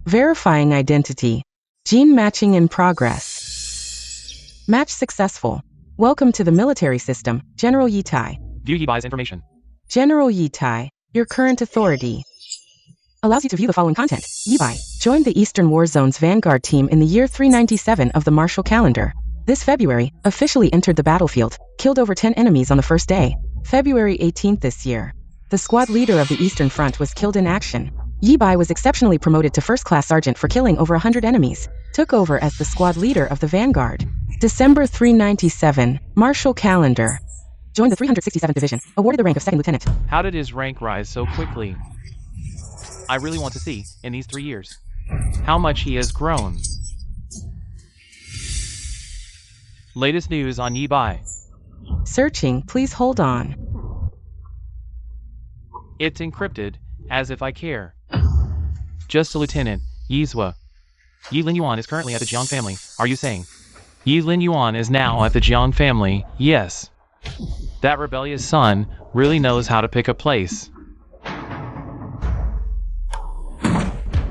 [SPEAKER 2] Verifying identity. Gene matching in progress. Match successful. Welcome to the military system, General Yi Tai.
[SPEAKER 1] View Yi Bai's information.
[SPEAKER 2] General Yi Tai, your current authority allows you to view the following content. Yi Bai joined the Eastern War Zone's Vanguard team in the year 397 of the martial calendar. This February, officially entered the battlefield, killed over 10 enemies on the first day. February 18th this year. The squad leader of the Eastern Front was killed in action. Yi Bai was exceptionally promoted to first-class sergeant for killing over 100 enemies. Took over as the squad leader of the Vanguard. December 397, martial calendar. Joined the 367th Division, awarded the rank of second lieutenant.
[SPEAKER 1] How did his rank rise so quickly? I really want to see, in these 3 years, how much he has grown. Latest news on Yi Bai.
[SPEAKER 2] Searching, please hold on.
[SPEAKER 1] It's encrypted, as if I care. Just a lieutenant, Yizhua. Yi Lin Yuan is currently at the Jiang family, are you saying? Yi Lin Yuan is now at the Jiang family, yes. That rebellious son really knows how to pick a place.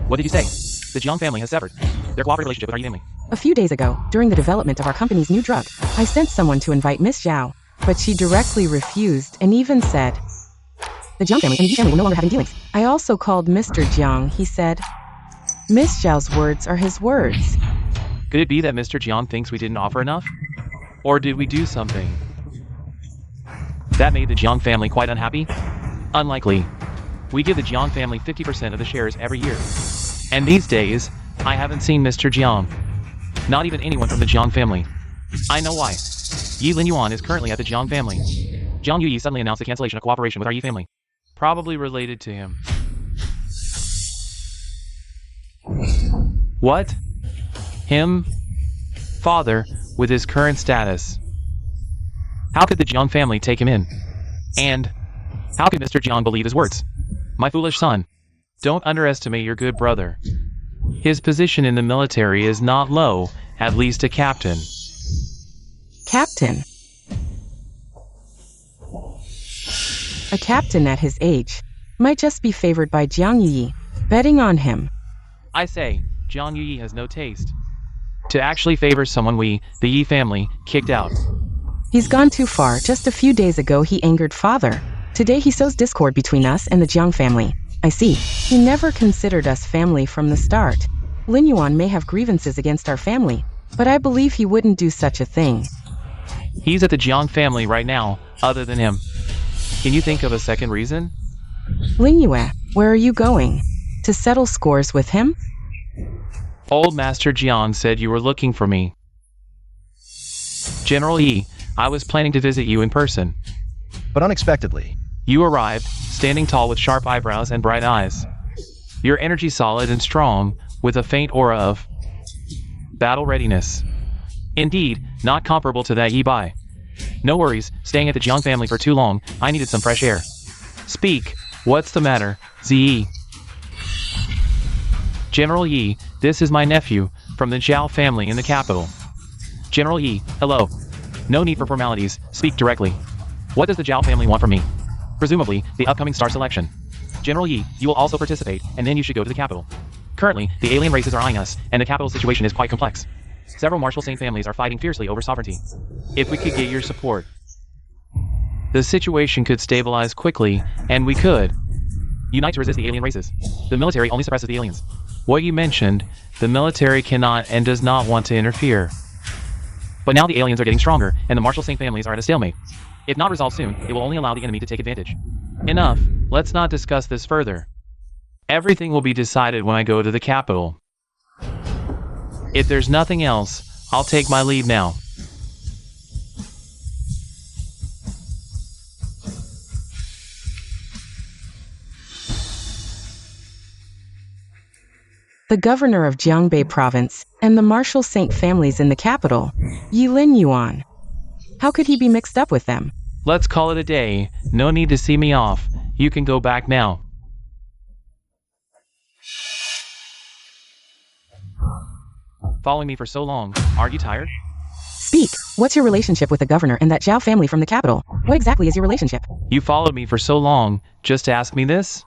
[SPEAKER 1] What did you say? The Jiang family has severed their cooperative relationship with our Yi family.
[SPEAKER 2] A few days ago, during the development of our company's new drug, I sent someone to invite Miss Zhao, but she directly refused and even said, the Jiang family and the Yi family will no longer having dealings. I also called Mr. Jiang. He said, Miss Zhao's words are his words.
[SPEAKER 1] Could it be that Mr. Jiang thinks we didn't offer enough? Or did we do something that made the Jiang family quite unhappy? Unlikely. We give the Jiang family 50% of the shares every year. And these days, I haven't seen Mr. Jiang. Not even anyone from the Jiang family. I know why. Yi Linyuan is currently at the Jiang family. Jiang Yuyi suddenly announced the cancellation of cooperation with our Yi family. Probably related to him. What? Him? Father, with his current status. How could the Jiang family take him in? And how could Mr. Jiang believe his words? My foolish son, don't underestimate your good brother. His position in the military is not low, at least a captain.
[SPEAKER 2] Captain. A captain at his age might just be favored by Jiang Yi, betting on him.
[SPEAKER 1] I say, Jiang Yi has no taste to actually favor someone we, the Yi family, kicked out.
[SPEAKER 2] He's gone too far. Just a few days ago he angered father. Today he sows discord between us and the Jiang family. I see. He never considered us family from the start. Lin Yuan may have grievances against our family, but I believe he wouldn't do such a thing.
[SPEAKER 1] He's at the Jiang family right now, other than him. Can you think of a second reason?
[SPEAKER 2] Lin Yue, where are you going? To settle scores with him?
[SPEAKER 1] Old Master Jiang said you were looking for me. General Yi, I was planning to visit you in person.
[SPEAKER 3] But unexpectedly.
[SPEAKER 1] You arrived, standing tall with sharp eyebrows and bright eyes. Your energy solid and strong, with a faint aura of battle readiness. Indeed, not comparable to that Yi Bai. No worries, staying at the Jiang family for too long, I needed some fresh air. Speak, what's the matter, Ziyi? General Yi, this is my nephew, from the Zhao family in the capital. General Yi, hello. No need for formalities, speak directly. What does the Zhao family want from me? Presumably, the upcoming star selection. General Yi, you will also participate, and then you should go to the capital. Currently, the alien races are eyeing us, and the capital situation is quite complex. Several martial saint families are fighting fiercely over sovereignty. If we could get your support, the situation could stabilize quickly, and we could unite to resist the alien races. The military only suppresses the aliens. What you mentioned, the military cannot and does not want to interfere. But now the aliens are getting stronger, and the martial saint families are at a stalemate. If not resolved soon, it will only allow the enemy to take advantage. Enough, let's not discuss this further. Everything will be decided when I go to the capital. If there's nothing else, I'll take my leave now.
[SPEAKER 2] The governor of Jiangbei province and the martial saint families in the capital, Yi Linyuan. How could he be mixed up with them?
[SPEAKER 1] Let's call it a day. No need to see me off. You can go back now. Following me for so long, aren't you tired?
[SPEAKER 2] Speak. What's your relationship with the governor and that Zhao family from the capital? What exactly is your relationship?
[SPEAKER 1] You followed me for so long, just to ask me this?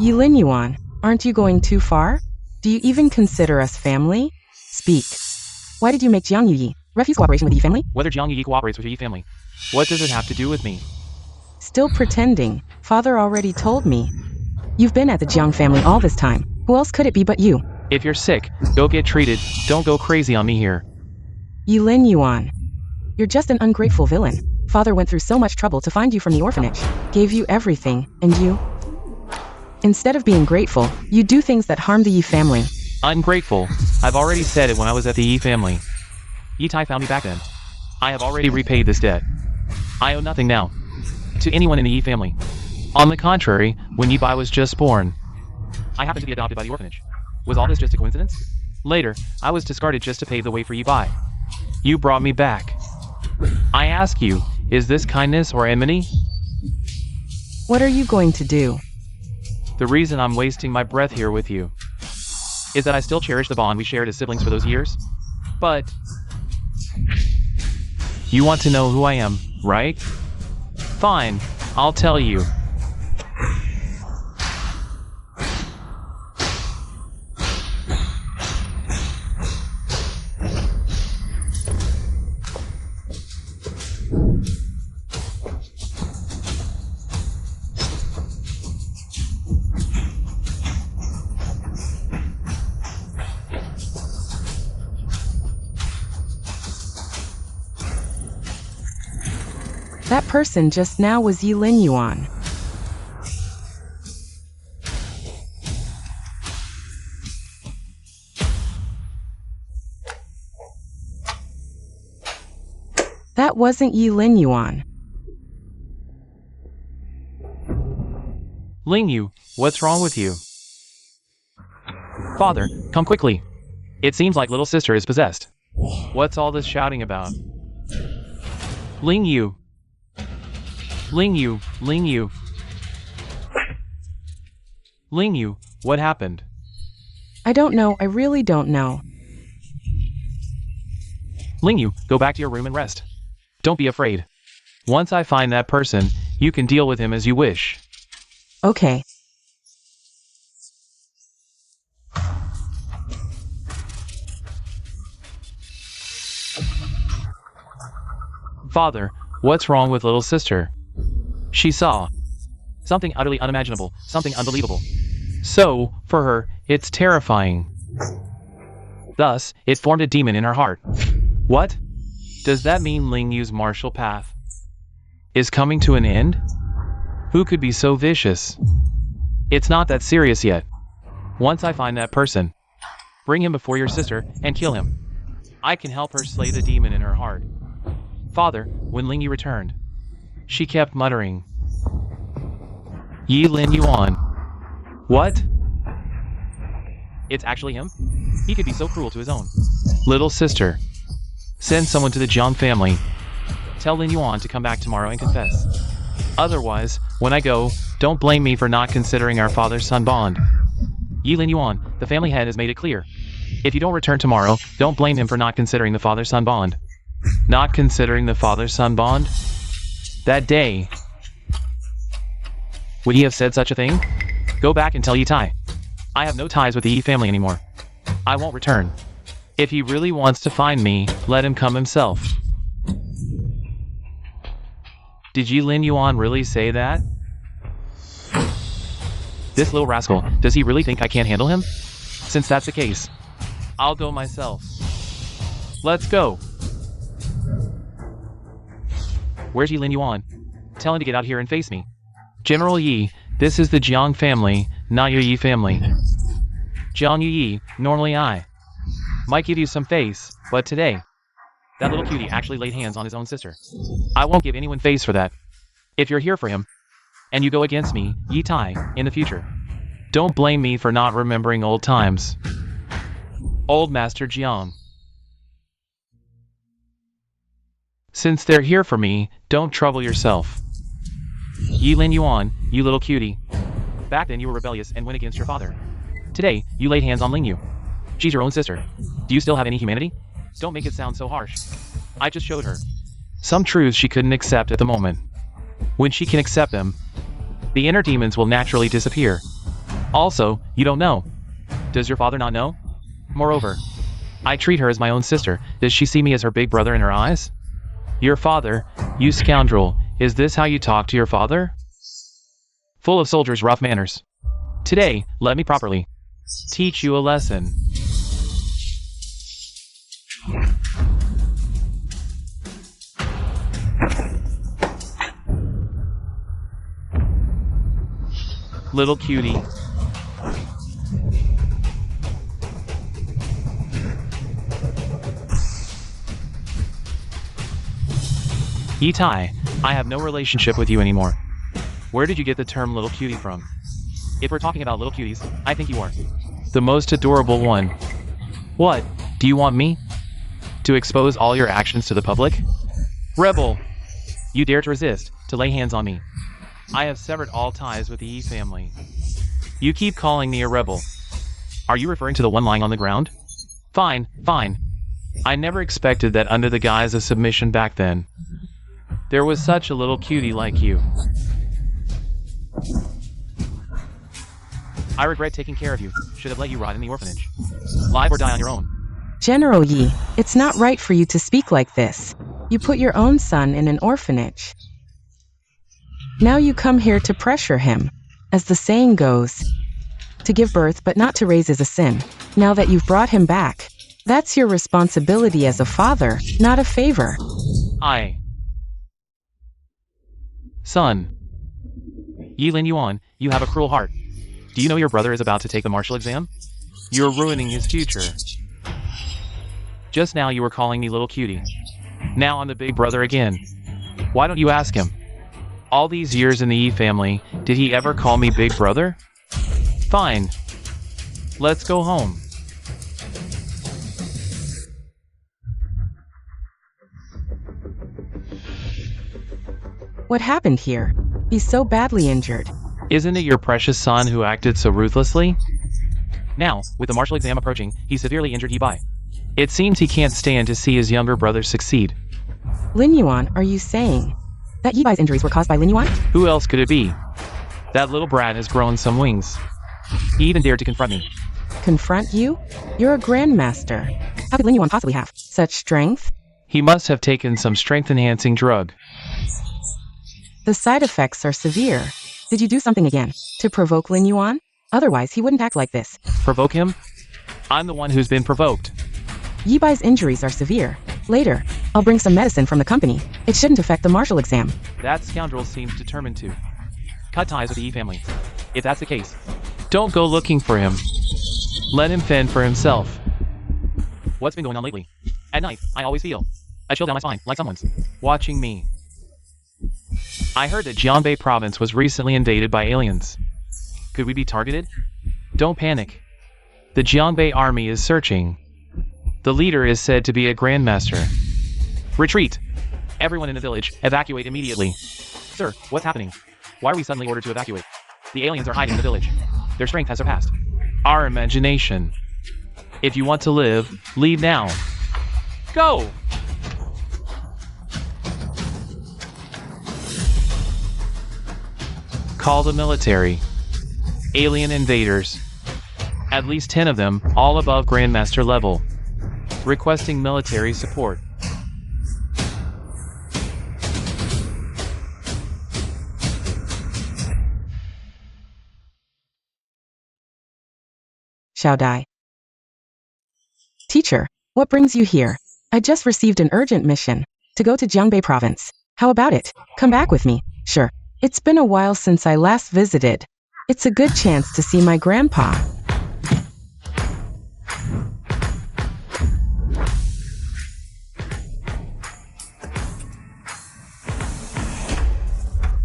[SPEAKER 2] Yi Linyuan, aren't you going too far? Do you even consider us family? Speak. Why did you make Jiang Yuyi refuse cooperation with the Yi family?
[SPEAKER 1] Whether Jiang Yi cooperates with the Yi family, what does it have to do with me?
[SPEAKER 2] Still pretending. Father already told me. You've been at the Jiang family all this time. Who else could it be but you?
[SPEAKER 1] If you're sick, go get treated. Don't go crazy on me here.
[SPEAKER 2] Yi Linyuan. You're just an ungrateful villain. Father went through so much trouble to find you from the orphanage. Gave you everything, and you? Instead of being grateful, you do things that harm the Yi family.
[SPEAKER 1] Ungrateful. I've already said it when I was at the Yi family. Yi Tai found me back then. I have already repaid this debt. I owe nothing now to anyone in the Yi family. On the contrary, when Yi Bai was just born, I happened to be adopted by the orphanage. Was all this just a coincidence? Later, I was discarded just to pave the way for Yi Bai. You brought me back. I ask you, is this kindness or enmity?
[SPEAKER 2] What are you going to do?
[SPEAKER 1] The reason I'm wasting my breath here with you is that I still cherish the bond we shared as siblings for those years. But you want to know who I am, right? Fine, I'll tell you.
[SPEAKER 2] That person just now was Yi Lin Yuan. That wasn't Yi Lin Yuan.
[SPEAKER 1] Ling Yu, what's wrong with you? Father, come quickly. It seems like little sister is possessed. What's all this shouting about? Ling Yu. Ling Yu, Ling Yu. Ling Yu, what happened?
[SPEAKER 2] I don't know, I really don't know.
[SPEAKER 1] Ling Yu, go back to your room and rest. Don't be afraid. Once I find that person, you can deal with him as you wish.
[SPEAKER 2] Okay.
[SPEAKER 1] Father, what's wrong with little sister? She saw something utterly unimaginable, something unbelievable. So, for her, it's terrifying. Thus, it formed a demon in her heart. What? Does that mean Ling Yu's martial path is coming to an end? Who could be so vicious? It's not that serious yet. Once I find that person, bring him before your sister and kill him. I can help her slay the demon in her heart. Father, when Ling Yu returned, she kept muttering, Yi Lin Yuan. What? It's actually him? He could be so cruel to his own little sister. Send someone to the Jiang family. Tell Lin Yuan to come back tomorrow and confess. Otherwise, when I go, don't blame me for not considering our father-son bond. Yi Lin Yuan, the family head has made it clear. If you don't return tomorrow, don't blame him for not considering the father-son bond. Not considering the father-son bond? That day, would he have said such a thing? Go back and tell Yi Tai. I have no ties with the Yi family anymore. I won't return. If he really wants to find me, let him come himself. Did Yi Lin Yuan really say that? This little rascal, does he really think I can't handle him? Since that's the case, I'll go myself. Let's go. Where's Yi Lin Yuan? Tell him to get out here and face me. General Yi, this is the Jiang family, not your Yi family. Jiang Yi, normally I might give you some face, but today, that little cutie actually laid hands on his own sister. I won't give anyone face for that. If you're here for him, and you go against me, Yi Tai, in the future, don't blame me for not remembering old times. Old Master Jiang. Since they're here for me, don't trouble yourself. Yi Lin Yuan, you little cutie. Back then you were rebellious and went against your father. Today, you laid hands on Ling Yu. She's your own sister. Do you still have any humanity? Don't make it sound so harsh. I just showed her some truths she couldn't accept at the moment. When she can accept them, the inner demons will naturally disappear. Also, you don't know. Does your father not know? Moreover, I treat her as my own sister. Does she see me as her big brother in her eyes? Your father, you scoundrel, is this how you talk to your father? Full of soldiers' rough manners. Today, let me properly teach you a lesson. Little cutie. Yi Tai, I have no relationship with you anymore. Where did you get the term little cutie from? If we're talking about little cuties, I think you are the most adorable one. What, do you want me to expose all your actions to the public? Rebel! You dare to resist, to lay hands on me. I have severed all ties with the Yi family. You keep calling me a rebel. Are you referring to the one lying on the ground? Fine, fine. I never expected that under the guise of submission back then. There was such a little cutie like you. I regret taking care of you. Should have let you rot in the orphanage. Live or die on your own.
[SPEAKER 2] General Yi, it's not right for you to speak like this. You put your own son in an orphanage. Now you come here to pressure him. As the saying goes, to give birth but not to raise is a sin. Now that you've brought him back, that's your responsibility as a father, not a favor.
[SPEAKER 1] Son. Yi Lin Yuan, you have a cruel heart. Do you know your brother is about to take the martial exam? You're ruining his future. Just now you were calling me little cutie. Now I'm the big brother again. Why don't you ask him? All these years in the Yi family, did he ever call me big brother? Fine. Let's go home.
[SPEAKER 2] What happened here? He's so badly injured.
[SPEAKER 1] Isn't it your precious son who acted so ruthlessly? Now, with the martial exam approaching, he's severely injured Yi Bai. It seems he can't stand to see his younger brother succeed.
[SPEAKER 2] Lin Yuan, are you saying that Yi Bai's injuries were caused by Lin Yuan?
[SPEAKER 1] Who else could it be? That little brat has grown some wings. He even dared to confront me.
[SPEAKER 2] Confront you? You're a grandmaster. How could Lin Yuan possibly have such strength?
[SPEAKER 1] He must have taken some strength-enhancing drug.
[SPEAKER 2] The side effects are severe. Did you do something again to provoke Lin Yuan? Otherwise, he wouldn't act like this.
[SPEAKER 1] Provoke him? I'm the one who's been provoked.
[SPEAKER 2] Yi Bai's injuries are severe. Later, I'll bring some medicine from the company. It shouldn't affect the martial exam.
[SPEAKER 1] That scoundrel seems determined to cut ties with the Yi family. If that's the case, don't go looking for him. Let him fend for himself. What's been going on lately? At night, I always feel a chill down my spine, like someone's watching me. I heard that Jiangbei province was recently invaded by aliens. Could we be targeted? Don't panic. The Jiangbei army is searching. The leader is said to be a grandmaster. Retreat! Everyone in the village, evacuate immediately. Sir, what's happening? Why are we suddenly ordered to evacuate? The aliens are hiding in the village. Their strength has surpassed our imagination. If you want to live, leave now. Go! Call the military. Alien invaders. At least 10 of them, all above Grandmaster level. Requesting military support.
[SPEAKER 2] Shall die. Teacher, what brings you here? I just received an urgent mission to go to Jiangbei province. How about it? Come back with me. Sure. It's been a while since I last visited. It's a good chance to see my grandpa.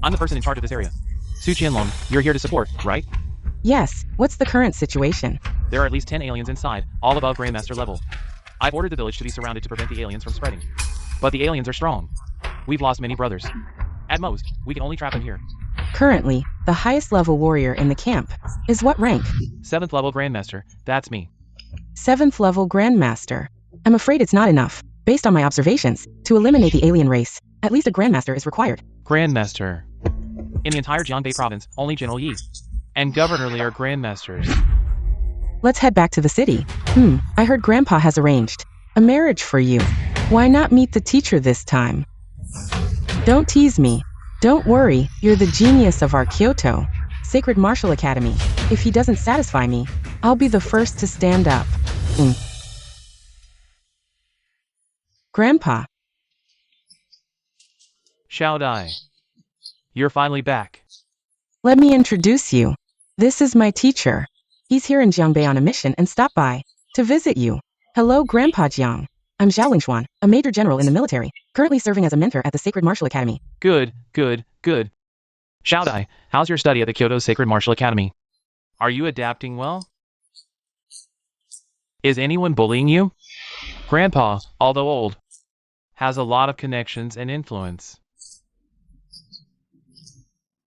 [SPEAKER 1] I'm the person in charge of this area. Su Qianlong, you're here to support, right?
[SPEAKER 2] Yes, what's the current situation?
[SPEAKER 1] There are at least 10 aliens inside, all above Grandmaster level. I've ordered the village to be surrounded to prevent the aliens from spreading. But the aliens are strong. We've lost many brothers. At most, we can only trap them here.
[SPEAKER 2] Currently, the highest level warrior in the camp is what rank?
[SPEAKER 1] 7th level Grandmaster, that's me.
[SPEAKER 2] 7th level Grandmaster. I'm afraid it's not enough. Based on my observations, to eliminate the alien race, at least a Grandmaster is required.
[SPEAKER 1] Grandmaster. In the entire Jiangbei province, only General Yi and Governor Li are Grandmasters.
[SPEAKER 2] Let's head back to the city. I heard Grandpa has arranged a marriage for you. Why not meet the teacher this time? Don't tease me. Don't worry, you're the genius of our Kyoto Sacred Martial Academy. If he doesn't satisfy me, I'll be the first to stand up. Grandpa.
[SPEAKER 1] Shao Dai. You're finally back.
[SPEAKER 2] Let me introduce you. This is my teacher. He's here in Jiangbei on a mission and stopped by to visit you. Hello, Grandpa Jiang. I'm Zhao Lingshuan, a major general in the military, currently serving as a mentor at the Sacred Martial Academy.
[SPEAKER 1] Good. Shao Dai, how's your study at the Kyoto Sacred Martial Academy? Are you adapting well? Is anyone bullying you? Grandpa, although old, has a lot of connections and influence.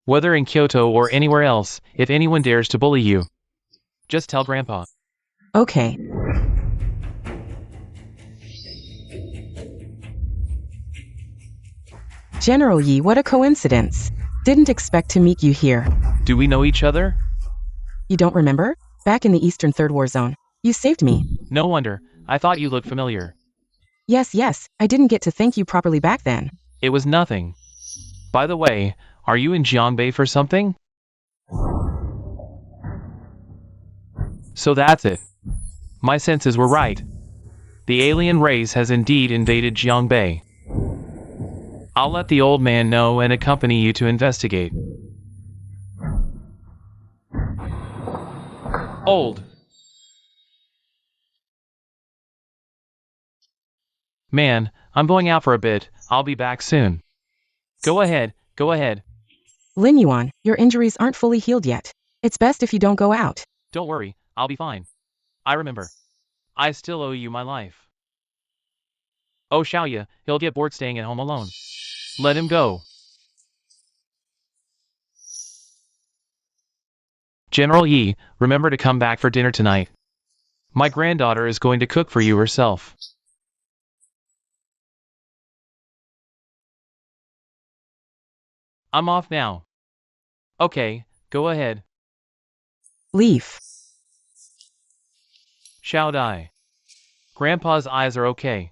[SPEAKER 1] Whether in Kyoto or anywhere else, if anyone dares to bully you, just tell Grandpa.
[SPEAKER 2] Okay. General Yi, what a coincidence. Didn't expect to meet you here.
[SPEAKER 1] Do we know each other?
[SPEAKER 2] You don't remember? Back in the Eastern Third War Zone, you saved me.
[SPEAKER 1] No wonder. I thought you looked familiar.
[SPEAKER 2] Yes, I didn't get to thank you properly back then.
[SPEAKER 1] It was nothing. By the way, are you in Jiangbei for something? So that's it. My senses were right. The alien race has indeed invaded Jiangbei. I'll let the old man know and accompany you to investigate. Old. Man, I'm going out for a bit. I'll be back soon. Go ahead, go ahead.
[SPEAKER 2] Lin Yuan, your injuries aren't fully healed yet. It's best if you don't go out.
[SPEAKER 1] Don't worry, I'll be fine. I remember. I still owe you my life. Oh, Xiaoya, he'll get bored staying at home alone. Let him go. General Yi, remember to come back for dinner tonight. My granddaughter is going to cook for you herself. I'm off now. Okay, go ahead.
[SPEAKER 2] Leaf.
[SPEAKER 1] Xiao Dai. Grandpa's eyes are okay.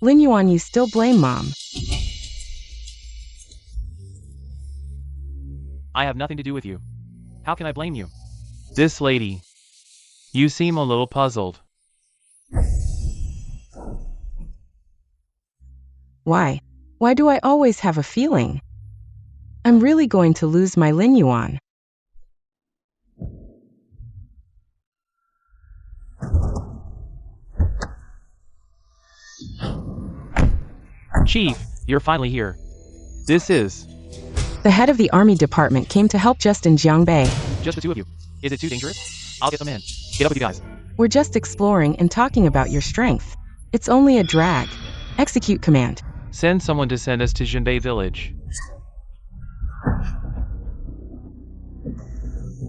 [SPEAKER 2] Lin Yuan, you still blame Mom.
[SPEAKER 1] I have nothing to do with you. How can I blame you? This lady. You seem a little puzzled.
[SPEAKER 2] Why? Why do I always have a feeling I'm really going to lose my Lin Yuan?
[SPEAKER 1] Chief, you're finally here. This is
[SPEAKER 2] The head of the army department came to help just in Jiangbei.
[SPEAKER 1] just the two of you. Is it too dangerous? I'll get some in. Get up with you guys.
[SPEAKER 2] We're just exploring and talking about your strength. It's only a drag. Execute command.
[SPEAKER 1] Send someone to send us to Jinbei village.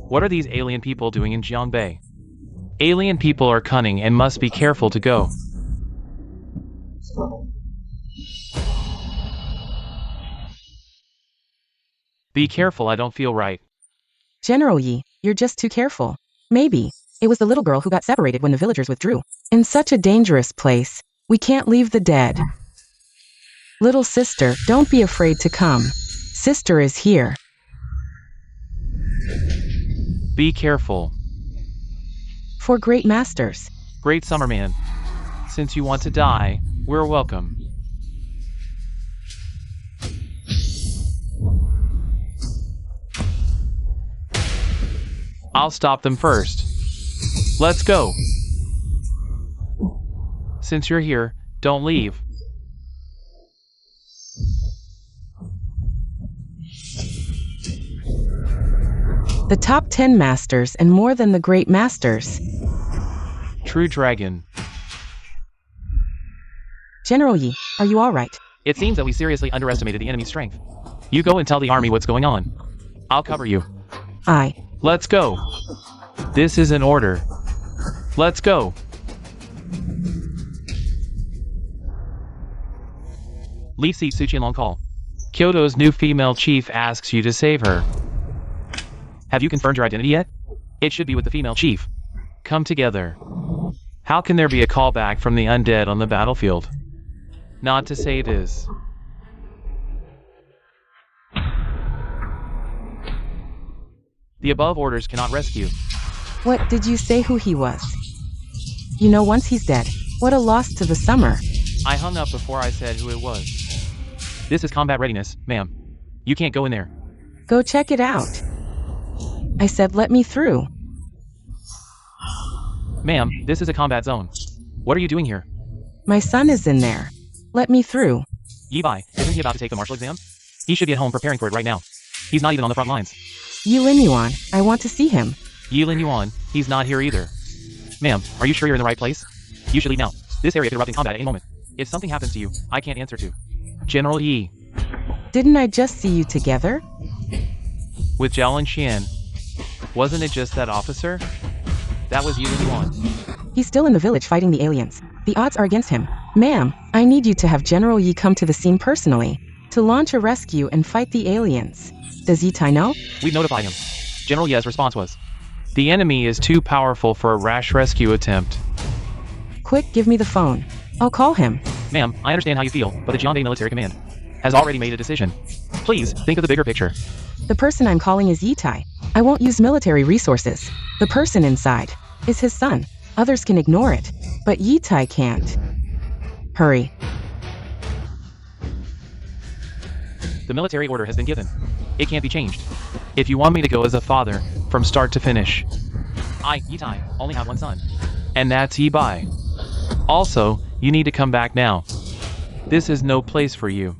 [SPEAKER 1] What are these alien people doing in Jiangbei? Alien people are cunning and must be careful to go. Be careful, I don't feel right.
[SPEAKER 2] General Yi, you're just too careful. Maybe it was the little girl who got separated when the villagers withdrew. In such a dangerous place, we can't leave the dead. Little sister, don't be afraid to come. Sister is here.
[SPEAKER 1] Be careful.
[SPEAKER 2] For great masters.
[SPEAKER 1] Great Summerman. Since you want to die, we're welcome. I'll stop them first. Let's go. Since you're here, don't leave.
[SPEAKER 2] The top 10 masters and more than the great masters.
[SPEAKER 1] True dragon.
[SPEAKER 2] General Yi, are you alright?
[SPEAKER 1] It seems that we seriously underestimated the enemy's strength. You go and tell the army what's going on. I'll cover you. Let's go. This is an order. Let's go. Leaf Seat Suqianlong call. Kyoto's new female chief asks you to save her. Have you confirmed your identity yet? It should be with the female chief. Come together. How can there be a callback from the undead on the battlefield? Not to say it is. The above orders cannot rescue.
[SPEAKER 2] What did you say who he was? You know, once he's dead, what a loss to the summer.
[SPEAKER 1] I hung up before I said who it was. This is combat readiness, ma'am. You can't go in there.
[SPEAKER 2] Go check it out. I said let me through.
[SPEAKER 1] Ma'am, this is a combat zone. What are you doing here?
[SPEAKER 2] My son is in there. Let me through.
[SPEAKER 1] Yibai, isn't he about to take the martial exam? He should be at home preparing for it right now. He's not even on the front lines.
[SPEAKER 2] Yi Lin Yuan, I want to see him.
[SPEAKER 1] Yi Lin Yuan, he's not here either. Ma'am, are you sure you're in the right place? You should leave now. This area could erupt in combat at any moment. If something happens to you, I can't answer to. General Yi.
[SPEAKER 2] Didn't I just see you together?
[SPEAKER 1] With Zhao and Xian. Wasn't it just that officer? That was Yi Lin Yuan.
[SPEAKER 2] He's still in the village fighting the aliens. The odds are against him. Ma'am, I need you to have General Yi come to the scene personally, to launch a rescue and fight the aliens. Does Yi Tai know?
[SPEAKER 1] We've notified him. General Ye's response was, the enemy is too powerful for a rash rescue attempt.
[SPEAKER 2] Quick, give me the phone. I'll call him.
[SPEAKER 1] Ma'am, I understand how you feel, but the Jianbei military command has already made a decision. Please, think of the bigger picture.
[SPEAKER 2] The person I'm calling is Yitai. I won't use military resources. The person inside is his son. Others can ignore it, but Yitai can't. Hurry.
[SPEAKER 1] The military order has been given. It can't be changed. If you want me to go as a father, from start to finish, I, Yitai, only have one son. And that's Yibai. Also, you need to come back now. This is no place for you.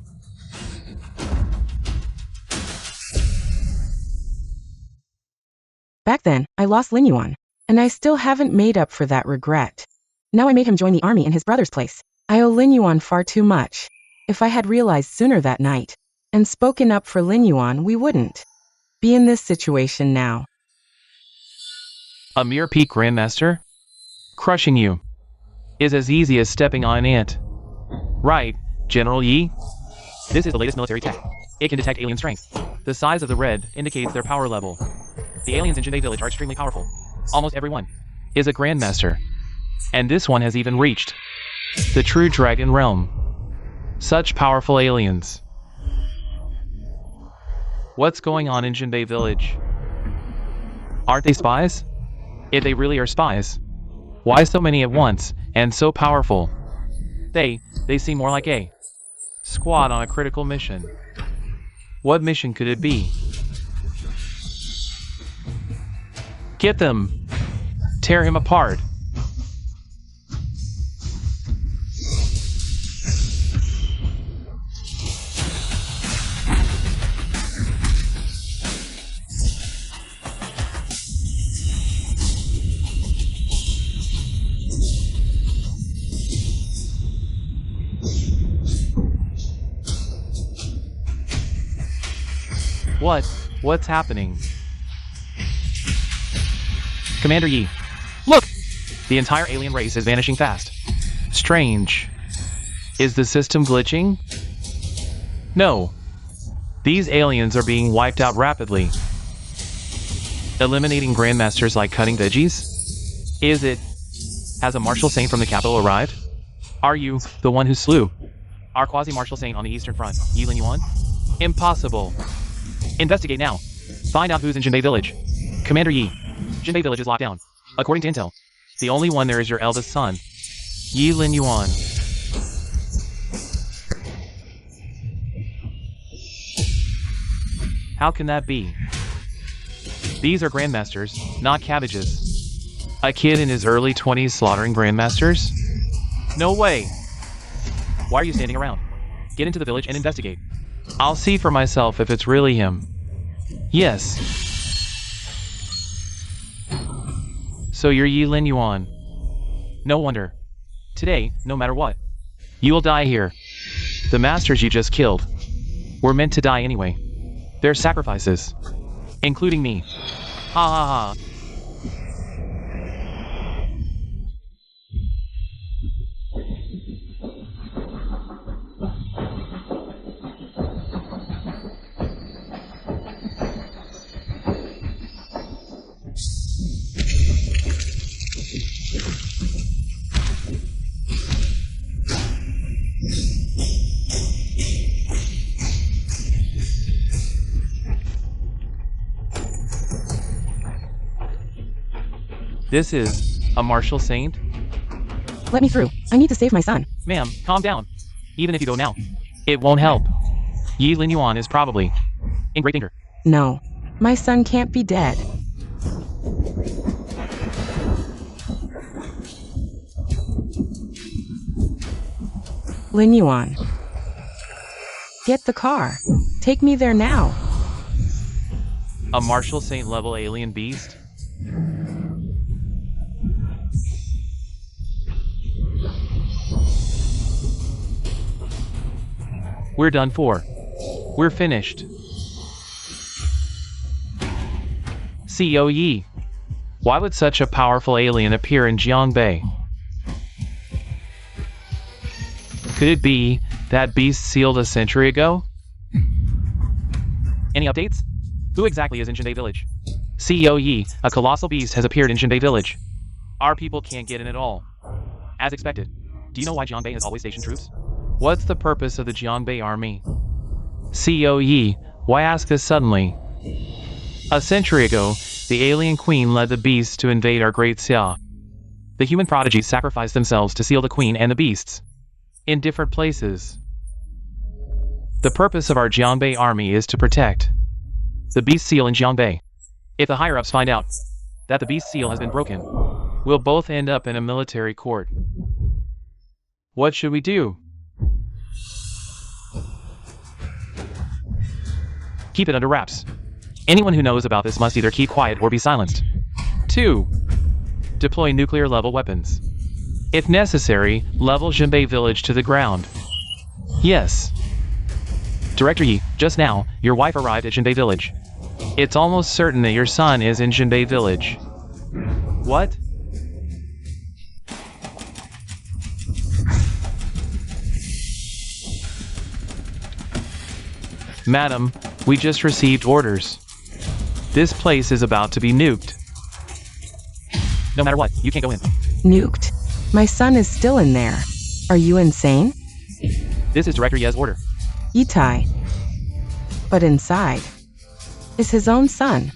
[SPEAKER 2] Back then, I lost Lin Yuan, and I still haven't made up for that regret. Now I made him join the army in his brother's place. I owe Lin Yuan far too much. If I had realized sooner that night, and spoken up for Lin Yuan, we wouldn't be in this situation now.
[SPEAKER 1] A mere peak grandmaster? Crushing you is as easy as stepping on an ant. Right, General Yi? This is the latest military tech. It can detect alien strength. The size of the red indicates their power level. The aliens in Jinbei village are extremely powerful. Almost everyone is a grandmaster. And this one has even reached the true dragon realm. Such powerful aliens. What's going on in Jinbei village? Aren't they spies? If they really are spies, why so many at once, and so powerful? They seem more like a squad on a critical mission. What mission could it be? Get them! Tear him apart! What's happening? Commander Yi, look! The entire alien race is vanishing fast. Strange. Is the system glitching? No. These aliens are being wiped out rapidly. Eliminating grandmasters like cutting veggies? Is it? Has a martial saint from the capital arrived? Are you the one who slew our quasi-martial saint on the Eastern Front, Yi Lin Yuan? Impossible. Investigate now. Find out who's in Jinbei village. Commander Yi, Jinbei village is locked down. According to intel, the only one there is your eldest son, Yi Lin Yuan. How can that be? These are grandmasters, not cabbages. A kid in his early 20s slaughtering grandmasters? No way. Why are you standing around? Get into the village and investigate. I'll see for myself if it's really him. Yes. So you're Yi Lin Yuan. No wonder. Today, no matter what, you will die here. The masters you just killed were meant to die anyway. They're sacrifices. Including me. Ha ha ha. This is a martial saint?
[SPEAKER 2] Let me through. I need to save my son.
[SPEAKER 1] Ma'am, calm down. Even if you go now, it won't help. Yi Lin Yuan is probably in great danger.
[SPEAKER 2] No. My son can't be dead. Lin Yuan. Get the car. Take me there now.
[SPEAKER 1] A martial saint level alien beast? We're done for. We're finished. CEO Yi. Why would such a powerful alien appear in Jiangbei? Could it be that beast sealed a century ago? Any updates? Who exactly is in Jinbei village? CEO Yi, a colossal beast has appeared in Jinbei village. Our people can't get in at all. As expected. Do you know why Jianbei has always stationed troops What's the purpose of the Jianbei army? COE, why ask this suddenly? A century ago, the alien queen led the beasts to invade our great Xia. The human prodigies sacrificed themselves to seal the queen and the beasts. In different places. The purpose of our Jianbei army is to protect the beast seal in Jianbei. If the higher-ups find out that the beast seal has been broken, we'll both end up in a military court. What should we do? Keep it under wraps. Anyone who knows about this must either keep quiet or be silenced. 2. Deploy nuclear-level weapons. If necessary, level Jinbei village to the ground. Yes. Director Yi, just now, your wife arrived at Jinbei village. It's almost certain that your son is in Jinbei village. What? Madam, we just received orders. This place is about to be nuked. No matter what, you can't go in.
[SPEAKER 2] Nuked? My son is still in there. Are you insane?
[SPEAKER 1] This is Director Ye's order.
[SPEAKER 2] Yitai. But inside is his own son.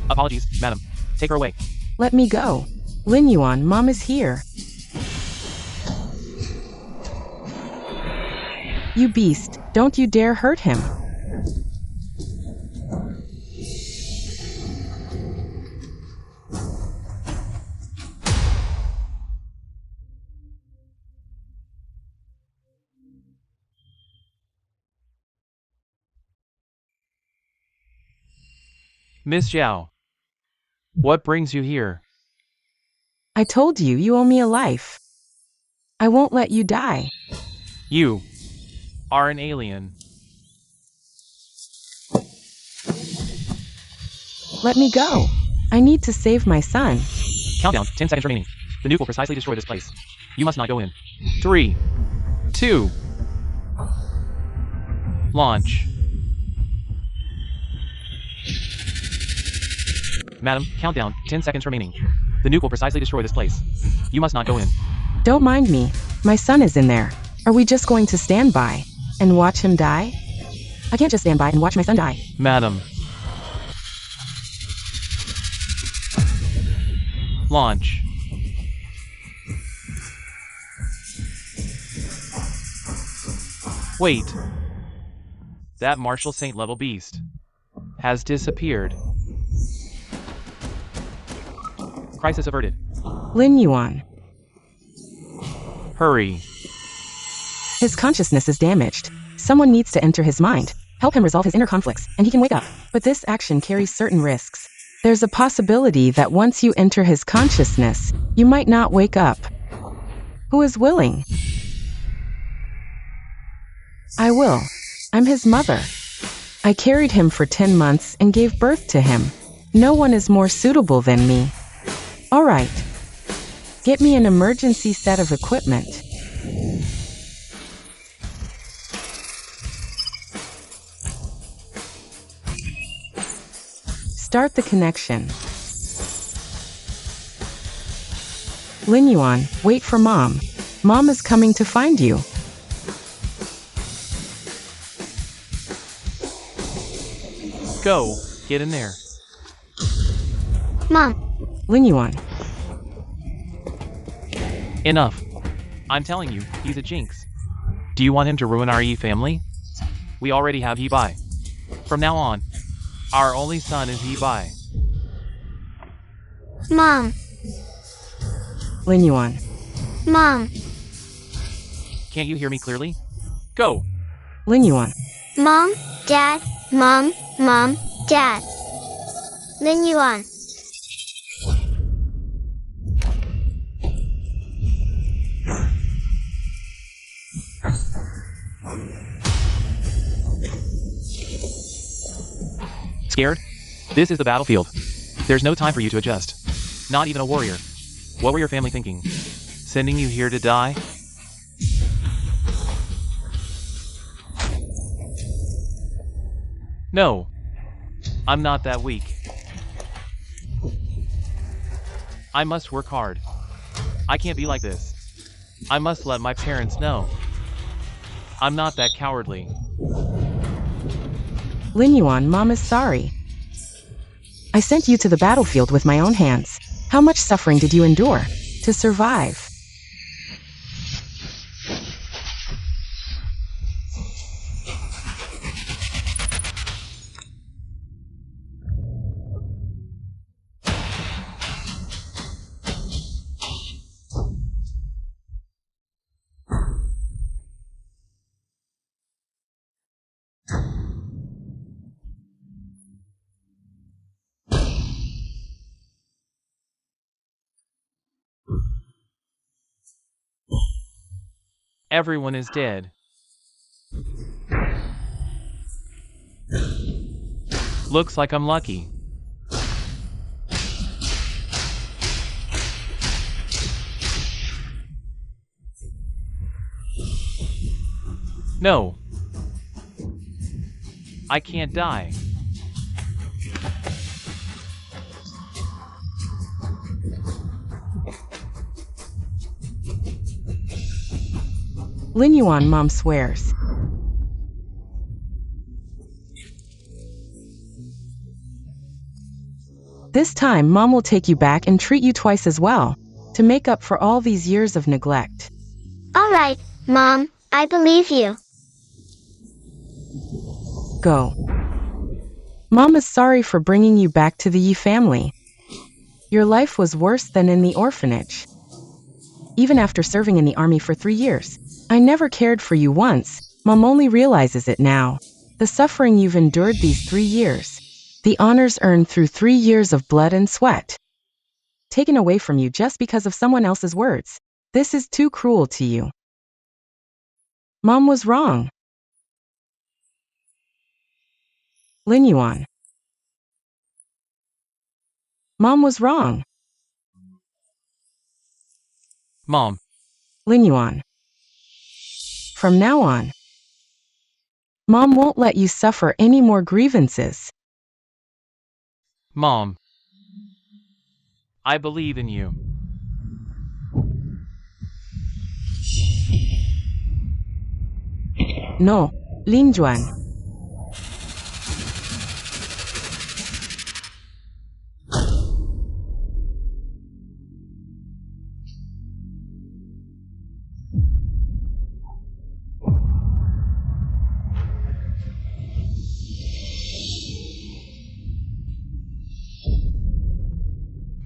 [SPEAKER 1] Apologies, madam. Take her away.
[SPEAKER 2] Let me go. Lin Yuan, Mom is here. You beast, don't you dare hurt him.
[SPEAKER 1] Miss Zhao, what brings you here?
[SPEAKER 2] I told you, you owe me a life. I won't let you die.
[SPEAKER 1] You are an alien.
[SPEAKER 2] Let me go. I need to save my son.
[SPEAKER 1] Countdown, 10 seconds remaining. The nuke will precisely destroy this place. You must not go in. 3, 2, launch. Madam, countdown, 10 seconds remaining. The nuke will precisely destroy this place. You must not go in.
[SPEAKER 2] Don't mind me. My son is in there. Are we just going to stand by and watch him die? I can't just stand by and watch my son die.
[SPEAKER 1] Madam. Launch. Wait. That Marshal Saint level beast has disappeared. Crisis averted.
[SPEAKER 2] Lin Yuan.
[SPEAKER 1] Hurry.
[SPEAKER 2] His consciousness is damaged. Someone needs to enter his mind, help him resolve his inner conflicts, and he can wake up. But this action carries certain risks. There's a possibility that once you enter his consciousness, you might not wake up. Who is willing? I will. I'm his mother. I carried him for 10 months and gave birth to him. No one is more suitable than me. All right. Get me an emergency set of equipment. Start the connection. Lin Yuan, wait for Mom. Mom is coming to find you.
[SPEAKER 1] Go. Get in there.
[SPEAKER 4] Mom.
[SPEAKER 2] Lin Yuan.
[SPEAKER 1] Enough. I'm telling you, he's a jinx. Do you want him to ruin our Yi family? We already have Yi Bai. From now on, our only son is Yi Bai.
[SPEAKER 4] Mom.
[SPEAKER 2] Lin Yuan.
[SPEAKER 4] Mom.
[SPEAKER 1] Can't you hear me clearly? Go.
[SPEAKER 2] Lin Yuan.
[SPEAKER 4] Mom. Dad. Mom. Mom. Dad. Lin Yuan.
[SPEAKER 1] Scared? This is the battlefield. There's no time for you to adjust. Not even a warrior. What were your family thinking? Sending you here to die? No. I'm not that weak. I must work hard. I can't be like this. I must let my parents know. I'm not that cowardly.
[SPEAKER 2] Lin Yuan, Mom is sorry. I sent you to the battlefield with my own hands. How much suffering did you endure to survive?
[SPEAKER 1] Everyone is dead. Looks like I'm lucky. No. I can't die.
[SPEAKER 2] Lin Yuan, Mom swears. This time, Mom will take you back and treat you twice as well, to make up for all these years of neglect.
[SPEAKER 4] All right, Mom, I believe you.
[SPEAKER 2] Go. Mom is sorry for bringing you back to the Yi family. Your life was worse than in the orphanage. Even after serving in the army for 3 years, I never cared for you once. Mom only realizes it now. The suffering you've endured these 3 years. The honors earned through 3 years of blood and sweat. Taken away from you just because of someone else's words. This is too cruel to you. Mom was wrong. Lin Yuan. Mom was wrong.
[SPEAKER 1] Mom.
[SPEAKER 2] Lin Yuan. From now on, Mom won't let you suffer any more grievances.
[SPEAKER 1] Mom. I believe in you.
[SPEAKER 2] No, Lin Yuan.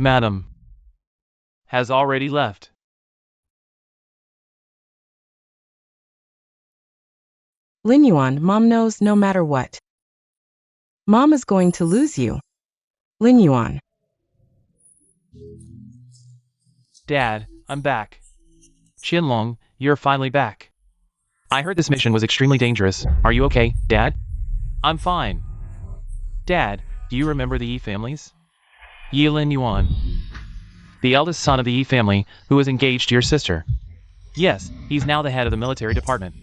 [SPEAKER 1] Madam. Has already left.
[SPEAKER 2] Lin Yuan, Mom knows no matter what. Mom is going to lose you. Lin Yuan.
[SPEAKER 1] Dad, I'm back. Qinlong, you're finally back. I heard this mission was extremely dangerous. Are you okay, Dad? I'm fine. Dad, do you remember the Yi families? Yi Lin Yuan. The eldest son of the Yi family, who was engaged to your sister. Yes, he's now the head of the military department.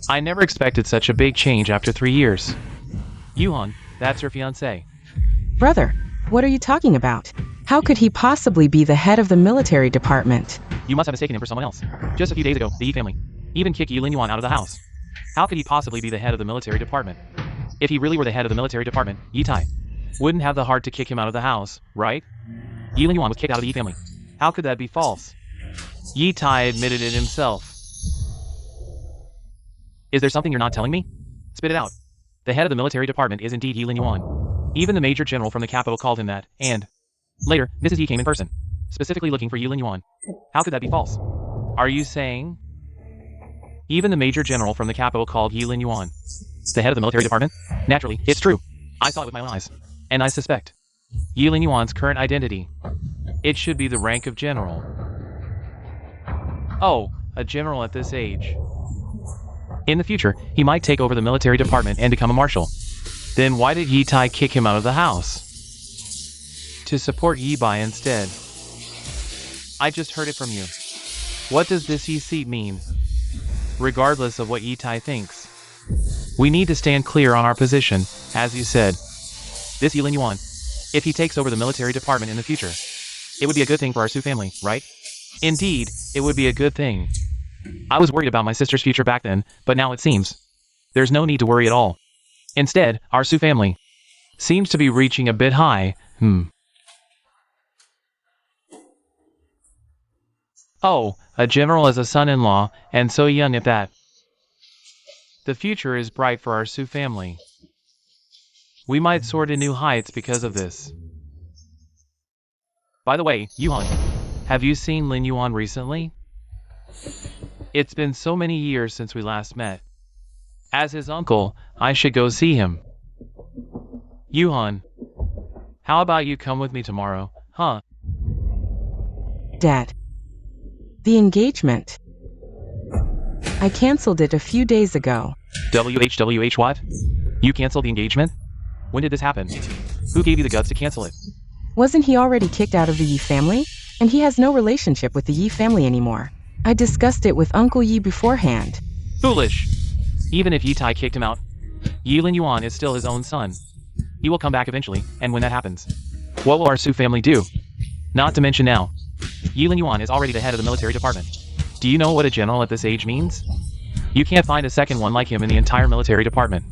[SPEAKER 1] I never expected such a big change after 3 years. Yuhan, that's her fiancé.
[SPEAKER 2] Brother, what are you talking about? How could he possibly be the head of the military department?
[SPEAKER 1] You must have mistaken him for someone else. Just a few days ago, the Yi family even kicked Yi Lin Yuan out of the house. How could he possibly be the head of the military department? If he really were the head of the military department, Yi Tai wouldn't have the heart to kick him out of the house, right? Yi Lin Yuan was kicked out of the Yi family. How could that be false? Yi Tai admitted it himself. Is there something you're not telling me? Spit it out. The head of the military department is indeed Yi Lin Yuan. Even the major general from the capital called him that, and later, Mrs. Yi came in person, specifically looking for Yi Lin Yuan. How could that be false? Are you saying? Even the major general from the capital called Yi Lin Yuan the head of the military department? Naturally, it's true. I saw it with my own eyes. And I suspect Yi Lin Yuan's current identity. It should be the rank of general. Oh, a general at this age. In the future, he might take over the military department and become a marshal. Then why did Yi Tai kick him out of the house? To support Yi Bai instead. I just heard it from you. What does this Yi seat mean? Regardless of what Yi Tai thinks, we need to stand clear on our position, as you said. This Yi Lin Yuan, if he takes over the military department in the future, it would be a good thing for our Su family, right? Indeed, it would be a good thing. I was worried about my sister's future back then, but now it seems there's no need to worry at all. Instead, our Su family seems to be reaching a bit high. Oh, a general as a son-in-law, and so young at that. The future is bright for our Su family. We might soar to new heights because of this. By the way, Yuan, have you seen Lin Yuan recently? It's been so many years since we last met. As his uncle, I should go see him. Yuan, how about you come with me tomorrow, huh?
[SPEAKER 2] Dad. The engagement. I canceled it a few days ago.
[SPEAKER 1] WH what? You canceled the engagement? When did this happen? Who gave you the guts to cancel it?
[SPEAKER 2] Wasn't he already kicked out of the Yi family? And he has no relationship with the Yi family anymore. I discussed it with Uncle Yi beforehand.
[SPEAKER 1] Foolish! Even if Yi Tai kicked him out, Yi Lin Yuan is still his own son. He will come back eventually, and when that happens, what will our Su family do? Not to mention now, Yi Lin Yuan is already the head of the military department. Do you know what a general at this age means? You can't find a second one like him in the entire military department.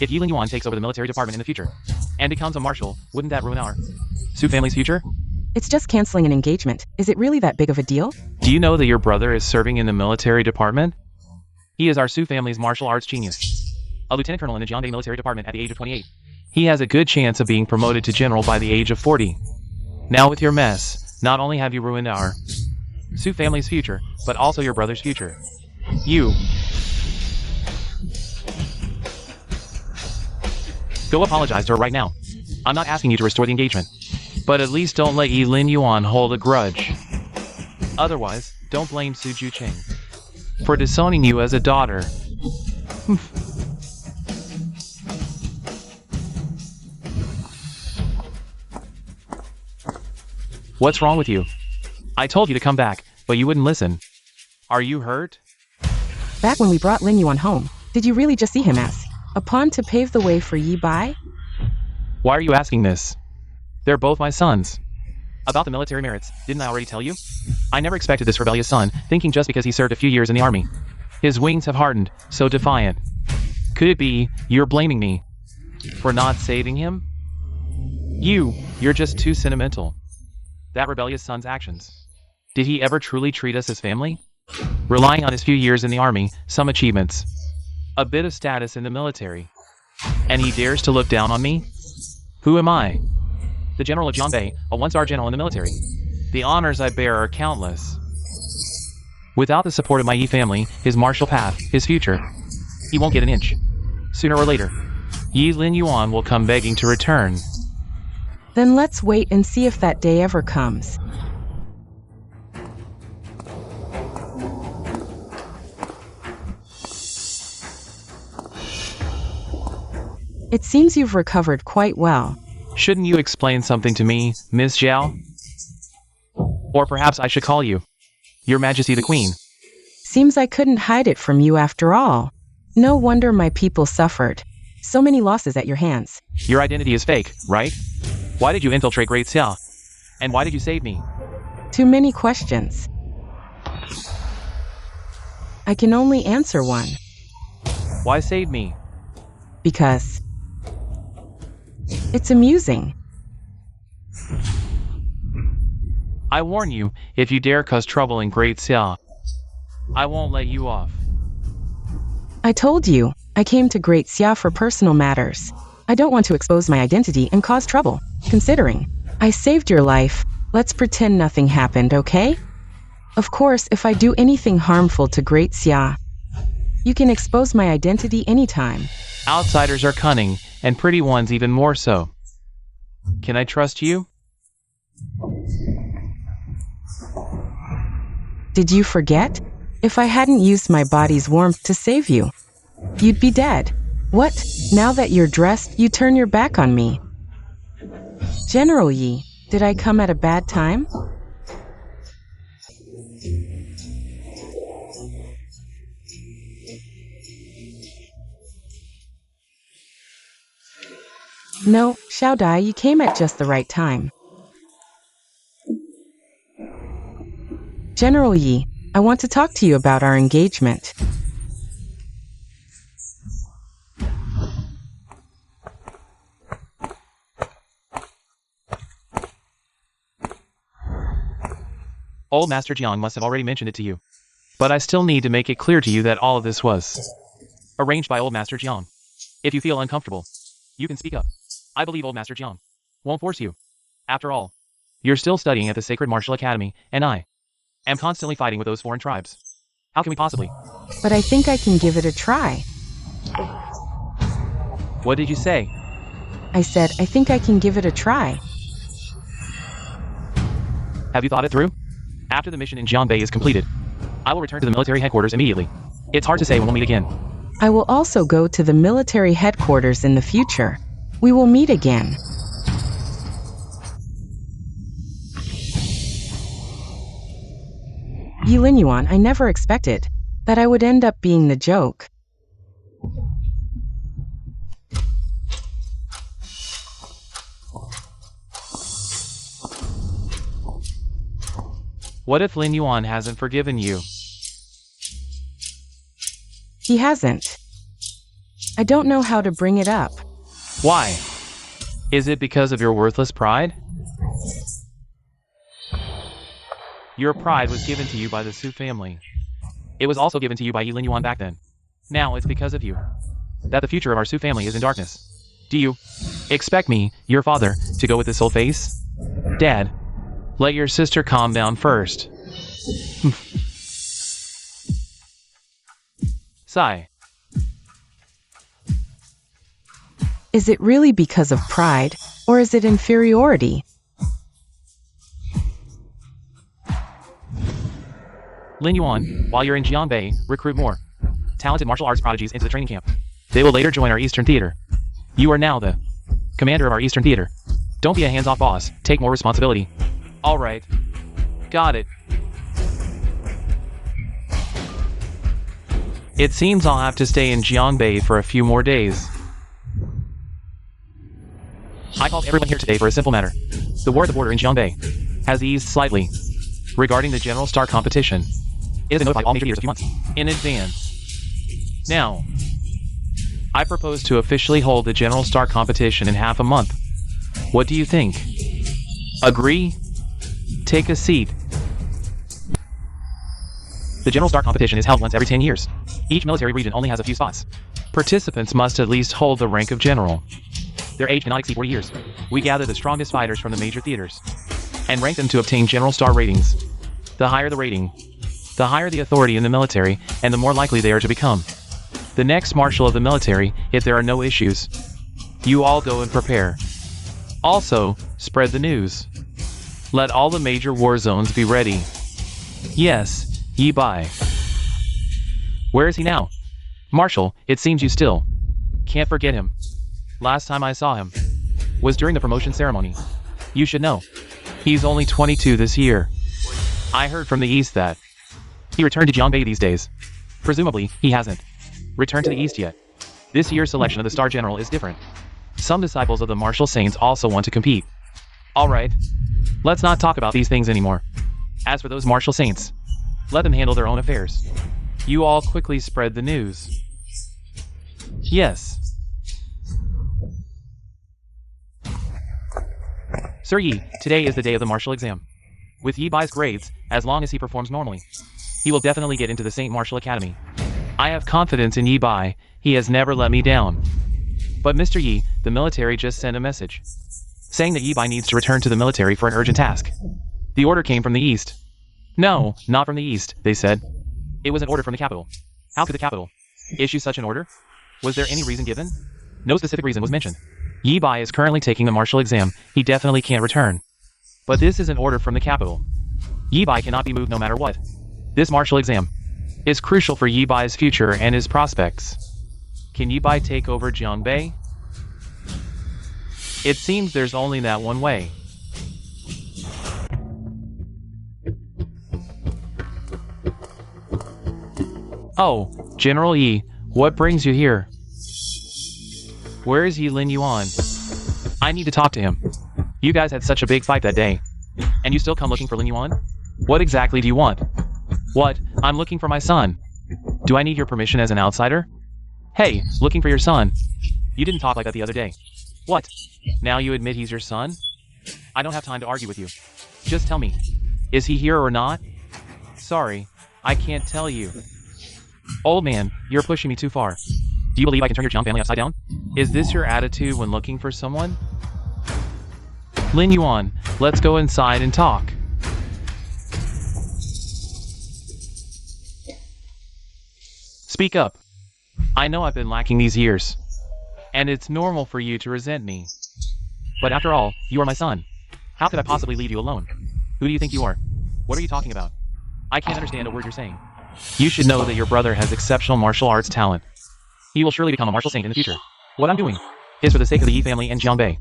[SPEAKER 1] If Yi Lin Yuan takes over the military department in the future, and becomes a marshal, wouldn't that ruin our Su family's future?
[SPEAKER 2] It's just canceling an engagement. Is it really that big of a deal?
[SPEAKER 1] Do you know that your brother is serving in the military department? He is our Su family's martial arts genius. A lieutenant colonel in the Jiangdai military department at the age of 28. He has a good chance of being promoted to general by the age of 40. Now with your mess, not only have you ruined our Su family's future, but also your brother's future. You. Go apologize to her right now. I'm not asking you to restore the engagement. But at least don't let Yi Lin Yuan hold a grudge. Otherwise, don't blame Su Ju Cheng for disowning you as a daughter. What's wrong with you? I told you to come back, but you wouldn't listen. Are you hurt?
[SPEAKER 2] Back when we brought Lin Yuan home, did you really just see him as a pawn to pave the way for Yi Bai?
[SPEAKER 1] Why are you asking this? They're both my sons. About the military merits, didn't I already tell you? I never expected this rebellious son, thinking just because he served a few years in the army. His wings have hardened, so defiant. Could it be, you're blaming me for not saving him? You're just too sentimental. That rebellious son's actions. Did he ever truly treat us as family? Relying on his few years in the army, some achievements, a bit of status in the military, and he dares to look down on me? Who am I? The general of Jianbei, a one-star general in the military. The honors I bear are countless. Without the support of my Yi family, his martial path, his future, he won't get an inch. Sooner or later, Yi Lin Yuan will come begging to return.
[SPEAKER 2] Then let's wait and see if that day ever comes. It seems you've recovered quite well.
[SPEAKER 1] Shouldn't you explain something to me, Miss Zhao? Or perhaps I should call you Your Majesty the Queen.
[SPEAKER 2] Seems I couldn't hide it from you after all. No wonder my people suffered. So many losses at your hands.
[SPEAKER 1] Your identity is fake, right? Why did you infiltrate Great Xia? And why did you save me?
[SPEAKER 2] Too many questions. I can only answer one.
[SPEAKER 1] Why save me?
[SPEAKER 2] Because it's amusing.
[SPEAKER 1] I warn you, if you dare cause trouble in Great Xia, I won't let you off.
[SPEAKER 2] I told you, I came to Great Xia for personal matters. I don't want to expose my identity and cause trouble. Considering I saved your life, let's pretend nothing happened, okay? Of course, if I do anything harmful to Great Xia, you can expose my identity anytime.
[SPEAKER 1] Outsiders are cunning, and pretty ones even more so. Can I trust you?
[SPEAKER 2] Did you forget? If I hadn't used my body's warmth to save you, you'd be dead. What? Now that you're dressed, you turn your back on me. General Yi, did I come at a bad time? No, Xiao Dai, you came at just the right time. General Yi, I want to talk to you about our engagement.
[SPEAKER 1] Old Master Jiang must have already mentioned it to you. But I still need to make it clear to you that all of this was arranged by Old Master Jiang. If you feel uncomfortable, you can speak up. I believe Old Master Jiang won't force you. After all, you're still studying at the Sacred Martial Academy, and I am constantly fighting with those foreign tribes. How can we possibly?
[SPEAKER 2] But I think I can give it a try.
[SPEAKER 1] What did you say?
[SPEAKER 2] I said, I think I can give it a try.
[SPEAKER 1] Have you thought it through? After the mission in Jianbei is completed, I will return to the military headquarters immediately. It's hard to say when we'll meet again.
[SPEAKER 2] I will also go to the military headquarters in the future. We will meet again. Yi Linyuan, I never expected that I would end up being the joke.
[SPEAKER 1] What if Lin Yuan hasn't forgiven you?
[SPEAKER 2] He hasn't. I don't know how to bring it up.
[SPEAKER 1] Why? Is it because of your worthless pride? Your pride was given to you by the Su family. It was also given to you by Yi Lin Yuan back then. Now it's because of you that the future of our Su family is in darkness. Do you expect me, your father, to go with this old face? Dad, let your sister calm down first. Sigh.
[SPEAKER 2] Is it really because of pride, or is it inferiority?
[SPEAKER 1] Lin Yuan, while you're in Jianbei, recruit more talented martial arts prodigies into the training camp. They will later join our Eastern Theater. You are now the commander of our Eastern Theater. Don't be a hands-off boss. Take more responsibility. All right. Got it. It seems I'll have to stay in Jianbei for a few more days. I called everyone here today for a simple matter. The war at the border in Jianbei has eased slightly. Regarding the General Star competition, it has been notified all major leaders a few months in advance. Now, I propose to officially hold the General Star competition in half a month. What do you think? Agree? Take a seat. The General Star competition is held once every 10 years. Each military region only has a few spots. Participants must at least hold the rank of general. Their age cannot exceed 40 years. We gather the strongest fighters from the major theaters and rank them to obtain General Star ratings. The higher the rating, the higher the authority in the military, and the more likely they are to become the next marshal of the military if there are no issues. You all go and prepare. Also, spread the news. Let all the major war zones be ready. Yes, Yi Bai. Where is he now? Marshal, it seems you still can't forget him. Last time I saw him was during the promotion ceremony. You should know, he's only 22 this year. I heard from the East that he returned to Jianbei these days. Presumably, he hasn't returned to the East yet. This year's selection of the Star General is different. Some disciples of the martial saints also want to compete. Alright, let's not talk about these things anymore. As for those martial saints, let them handle their own affairs. You all quickly spread the news. Yes. Sir Yi, today is the day of the martial exam. With Yi Bai's grades, as long as he performs normally, he will definitely get into the Saint Martial Academy. I have confidence in Yi Bai. He has never let me down. But Mr. Yi, the military just sent a message saying that Yi Bai needs to return to the military for an urgent task. The order came from the East. No, not from the East, they said. It was an order from the capital. How could the capital issue such an order? Was there any reason given? No specific reason was mentioned. Yi Bai is currently taking the martial exam. He definitely can't return. But this is an order from the capital. Yi Bai cannot be moved no matter what. This martial exam is crucial for Yi Bai's future and his prospects. Can Yi Bai take over Jianbei? It seems there's only that one way. Oh, General Yi, what brings you here? Where is Yi Lin Yuan? I need to talk to him. You guys had such a big fight that day, and you still come looking for Lin Yuan? What exactly do you want? What? I'm looking for my son. Do I need your permission as an outsider? Hey, looking for your son. You didn't talk like that the other day. What? Now you admit he's your son? I don't have time to argue with you. Just tell me. Is he here or not? Sorry, I can't tell you. Old man, you're pushing me too far. Do you believe I can turn your Jiang family upside down? Is this your attitude when looking for someone? Lin Yuan, let's go inside and talk. Speak up. I know I've been lacking these years. And it's normal for you to resent me. But after all, you are my son. How could I possibly leave you alone? Who do you think you are? What are you talking about? I can't understand a word you're saying. You should know that your brother has exceptional martial arts talent. He will surely become a martial saint in the future. What I'm doing is for the sake of the Yi family and Jiangbei.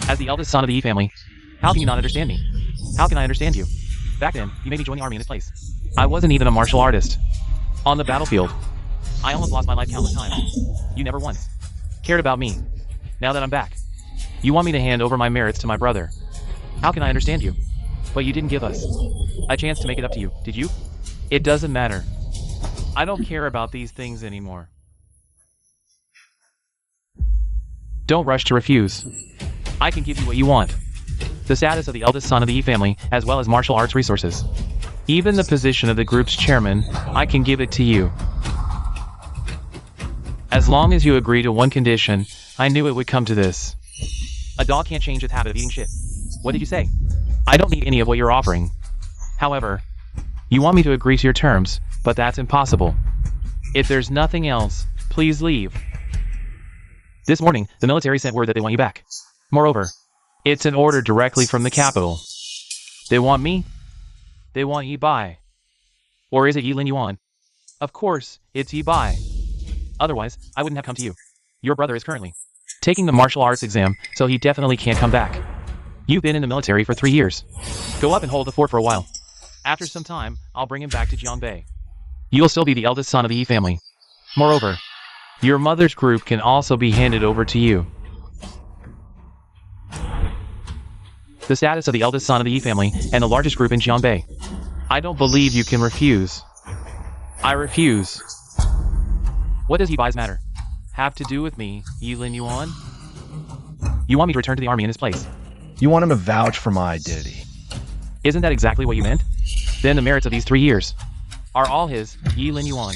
[SPEAKER 1] As the eldest son of the Yi family, how can you not understand me? How can I understand you? Back then, you made me join the army in this place. I wasn't even a martial artist. On the battlefield, I almost lost my life countless times. You never once cared about me. Now that I'm back, you want me to hand over my merits to my brother. How can I understand you? But you didn't give us a chance to make it up to you, did you? It doesn't matter. I don't care about these things anymore. Don't rush to refuse. I can give you what you want. The status of the eldest son of the Yi family, as well as martial arts resources. Even the position of the group's chairman, I can give it to you. As long as you agree to one condition, I knew it would come to this. A dog can't change its habit of eating shit. What did you say? I don't need any of what you're offering. However, you want me to agree to your terms, but that's impossible. If there's nothing else, please leave. This morning, the military sent word that they want you back. Moreover, it's an order directly from the capital. They want me? They want Yi Bai. Or is it Yi Lin Yuan? Of course, it's Yi Bai. Otherwise, I wouldn't have come to you. Your brother is currently taking the martial arts exam, so he definitely can't come back. You've been in the military for 3 years. Go up and hold the fort for a while. After some time, I'll bring him back to Jiangbei. You'll still be the eldest son of the Yi family. Moreover, your mother's group can also be handed over to you. The status of the eldest son of the Yi family and the largest group in Jiangbei. I don't believe you can refuse. I refuse. What does Yi Bai's matter have to do with me, Yi Lin Yuan? You want me to return to the army in his place?
[SPEAKER 3] You want him to vouch for my identity.
[SPEAKER 1] Isn't that exactly what you meant? Then the merits of these 3 years are all his, Yi Lin Yuan.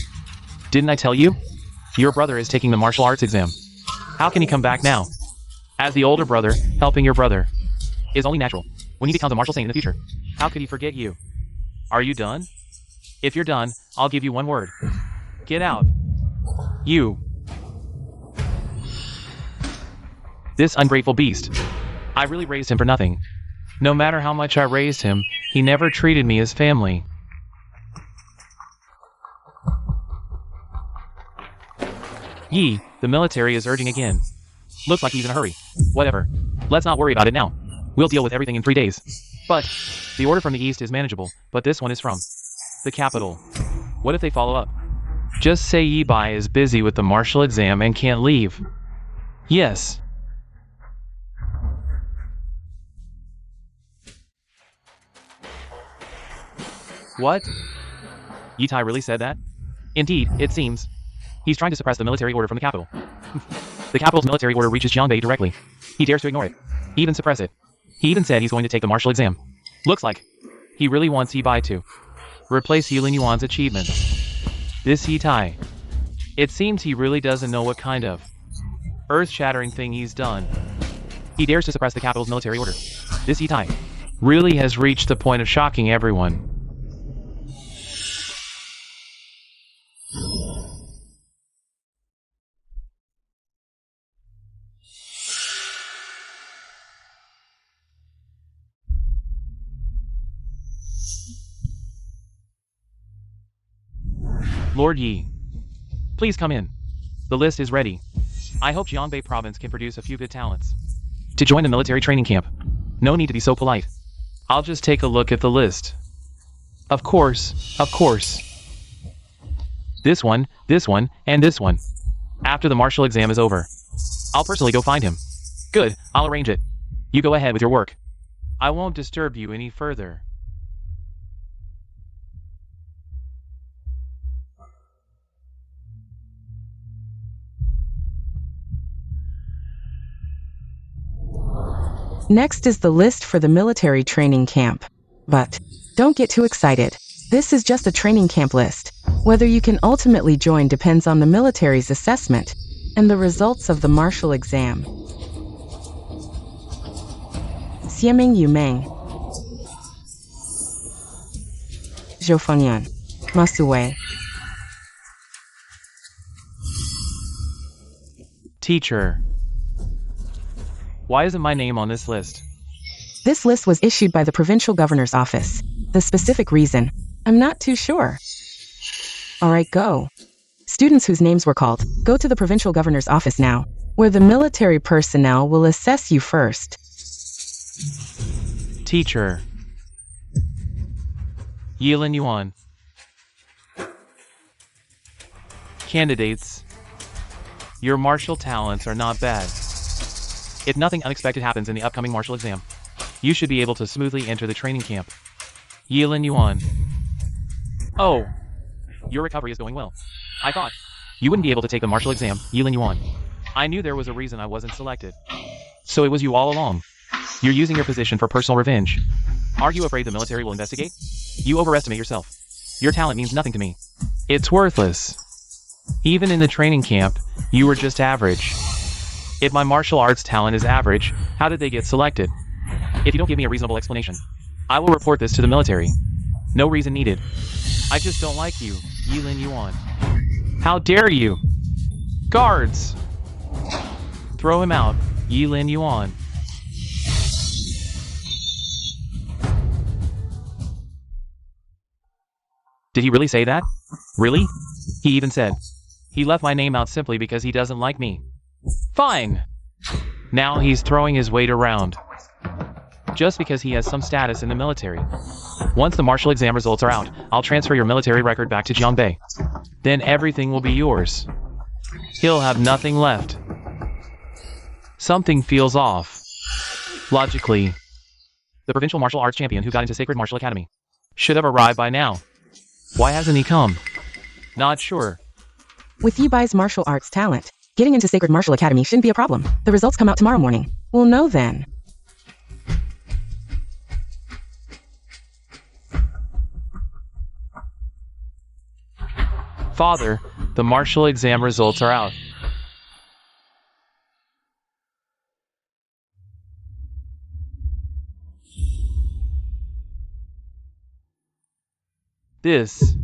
[SPEAKER 1] Didn't I tell you? Your brother is taking the martial arts exam. How can he come back now? As the older brother, helping your brother is only natural. When he becomes a martial saint in the future, how could he forget you? Are you done? If you're done, I'll give you one word. Get out. You. This ungrateful beast. I really raised him for nothing. No matter how much I raised him, he never treated me as family. Yi, the military is urging again. Looks like he's in a hurry. Whatever. Let's not worry about it now. We'll deal with everything in 3 days. But, the order from the east is manageable, but this one is from the capital. What if they follow up? Just say Yi Bai is busy with the martial exam and can't leave. Yes. What? Yi Tai really said that? Indeed, it seems. He's trying to suppress the military order from the capital. The capital's military order reaches Jiangbei directly. He dares to ignore it. Even suppress it. He even said he's going to take the martial exam. Looks like he really wants Yi Bai to replace Yi Lin Yuan's achievement. This Yi Tai. It seems he really doesn't know what kind of earth-shattering thing he's done. He dares to suppress the capital's military order. This Yi Tai really has reached the point of shocking everyone. Lord Yi, please come in. The list is ready. I hope Jiangbei province can produce a few good talents to join the military training camp. No need to be so polite. I'll just take a look at the list. Of course, of course. This one, and this one. After the martial exam is over, I'll personally go find him. Good, I'll arrange it. You go ahead with your work. I won't disturb you any further.
[SPEAKER 2] Next is the list for the military training camp. But don't get too excited. This is just a training camp list. Whether you can ultimately join depends on the military's assessment and the results of the martial exam. Sieming Yumeng. Jofonyan. Masuwe.
[SPEAKER 1] Teacher. Why isn't my name on this list?
[SPEAKER 2] This list was issued by the provincial governor's office. The specific reason, I'm not too sure. Alright, go. Students whose names were called, go to the provincial governor's office now, where the military personnel will assess you first.
[SPEAKER 1] Teacher. Yilin Yuan. Candidates. Your martial talents are not bad. If nothing unexpected happens in the upcoming martial exam, you should be able to smoothly enter the training camp. Yilin Yuan. Oh, your recovery is going well. I thought you wouldn't be able to take the martial exam, Yilin Yuan. I knew there was a reason I wasn't selected. So it was you all along. You're using your position for personal revenge. Are you afraid the military will investigate? You overestimate yourself. Your talent means nothing to me. It's worthless. Even in the training camp, you were just average. If my martial arts talent is average, how did they get selected? If you don't give me a reasonable explanation, I will report this to the military. No reason needed. I just don't like you, Yilin Yuan. How dare you? Guards! Throw him out, Yilin Yuan. Did he really say that? Really? He even said, he left my name out simply because he doesn't like me. Fine! Now he's throwing his weight around. Just because he has some status in the military. Once the martial exam results are out, I'll transfer your military record back to Jiangbei. Then everything will be yours. He'll have nothing left. Something feels off. Logically, the provincial martial arts champion who got into Sacred Martial Academy should have arrived by now. Why hasn't he come? Not sure.
[SPEAKER 2] With Yibai's martial arts talent, getting into Sacred Martial Academy shouldn't be a problem. The results come out tomorrow morning. We'll know then.
[SPEAKER 1] Father, the martial exam results are out. This.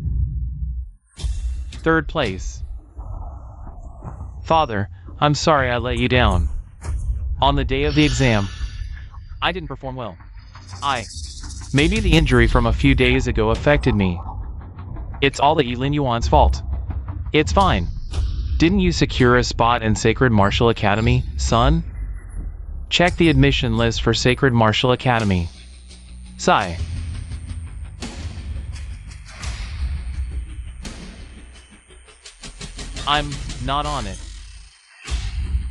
[SPEAKER 1] Third place. Father, I'm sorry I let you down. On the day of the exam, I didn't perform well. Maybe the injury from a few days ago affected me. It's all the Yilin Yuan's fault. It's fine. Didn't you secure a spot in Sacred Martial Academy, son? Check the admission list for Sacred Martial Academy. Sigh. I'm not on it.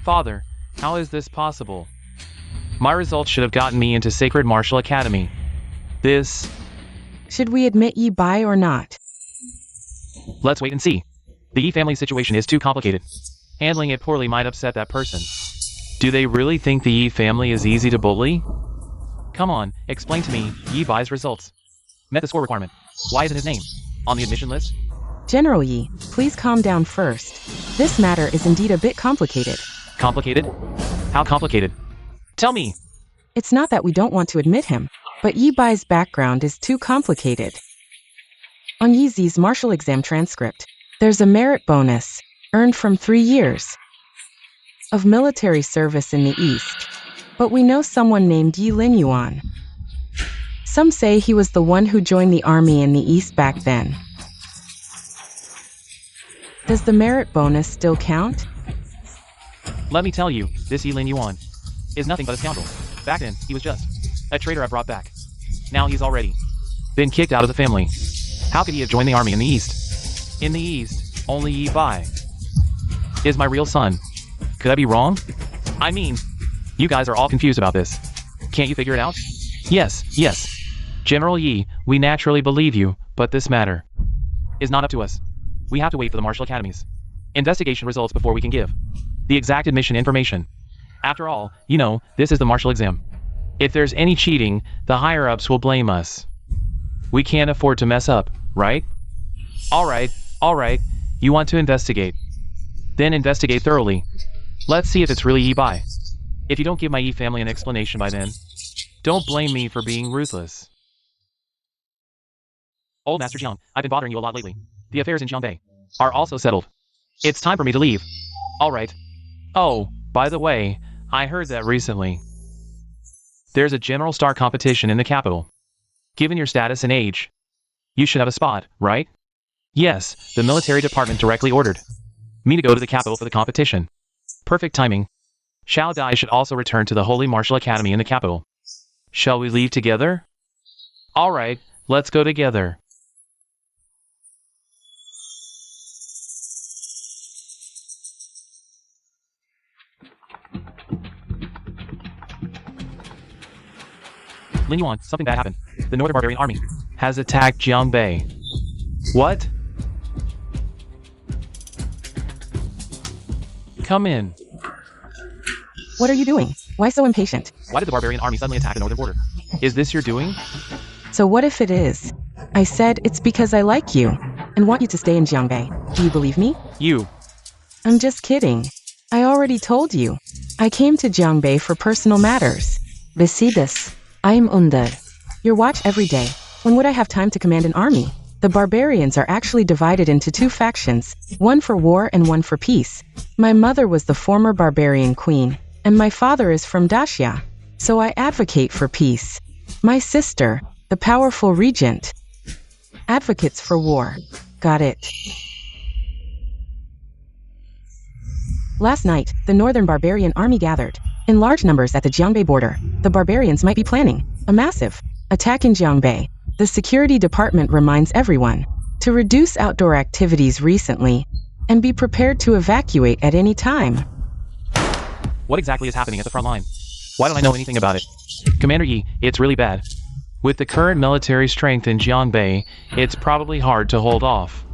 [SPEAKER 1] Father, how is this possible? My results should have gotten me into Sacred Martial Academy. This...
[SPEAKER 2] Should we admit Yibai or not?
[SPEAKER 1] Let's wait and see. The Yi family situation is too complicated. Handling it poorly might upset that person. Do they really think the Yi family is easy to bully? Come on, explain to me Yibai's results. Met the score requirement. Why isn't his name on the admission list?
[SPEAKER 2] General Yi, please calm down first. This matter is indeed a bit complicated.
[SPEAKER 1] Complicated? How complicated? Tell me!
[SPEAKER 2] It's not that we don't want to admit him, but Yibai's background is too complicated. On Yizi's martial exam transcript, there's a merit bonus, earned from 3 years of military service in the East. But we know someone named Yilin Yuan. Some say he was the one who joined the army in the East back then. Does the merit bonus still count?
[SPEAKER 1] Let me tell you, this Yilin Yuan is nothing but a scoundrel. Back then, he was just a traitor I brought back. Now he's already been kicked out of the family. How could he have joined the army in the East? In the East, only Yi Bai is my real son. Could I be wrong? I mean, you guys are all confused about this. Can't you figure it out? Yes. General Yi, we naturally believe you, but this matter is not up to us. We have to wait for the Martial Academy's investigation results before we can give the exact admission information. After all, you know, this is the martial exam. If there's any cheating, the higher-ups will blame us. We can't afford to mess up, right? Alright, you want to investigate. Then investigate thoroughly. Let's see if it's really E-Bai. If you don't give my E family an explanation by then, don't blame me for being ruthless. Old Master Jiang, I've been bothering you a lot lately. The affairs in Jiangbei are also settled. It's time for me to leave. Alright. Oh, by the way, I heard that recently. There's a general star competition in the capital. Given your status and age, you should have a spot, right? Yes, the military department directly ordered me to go to the capital for the competition. Perfect timing. Xiao Dai should also return to the Holy Martial Academy in the capital. Shall we leave together? Alright, let's go together. Lin Yuan, something bad happened. The Northern Barbarian Army has attacked Jiangbei. What? Come in.
[SPEAKER 2] What are you doing? Why so impatient?
[SPEAKER 1] Why did the Barbarian Army suddenly attack the northern border? Is this your doing?
[SPEAKER 2] So what if it is? I said it's because I like you and want you to stay in Jiangbei. Do you believe me?
[SPEAKER 1] You.
[SPEAKER 2] I'm just kidding. I already told you. I came to Jiangbei for personal matters. Besides, I am under your watch every day. When would I have time to command an army? The barbarians are actually divided into two factions, one for war and one for peace. My mother was the former barbarian queen, and my father is from Daxia, so I advocate for peace. My sister, the powerful regent, advocates for war. Got it. Last night, the Northern Barbarian Army gathered in large numbers at the Jiangbei border. The barbarians might be planning a massive attack in Jiangbei. The security department reminds everyone to reduce outdoor activities recently and be prepared to evacuate at any time.
[SPEAKER 1] What exactly is happening at the front line? Why don't I know anything about it? Commander Yi, it's really bad. With the current military strength in Jiangbei, it's probably hard to hold off.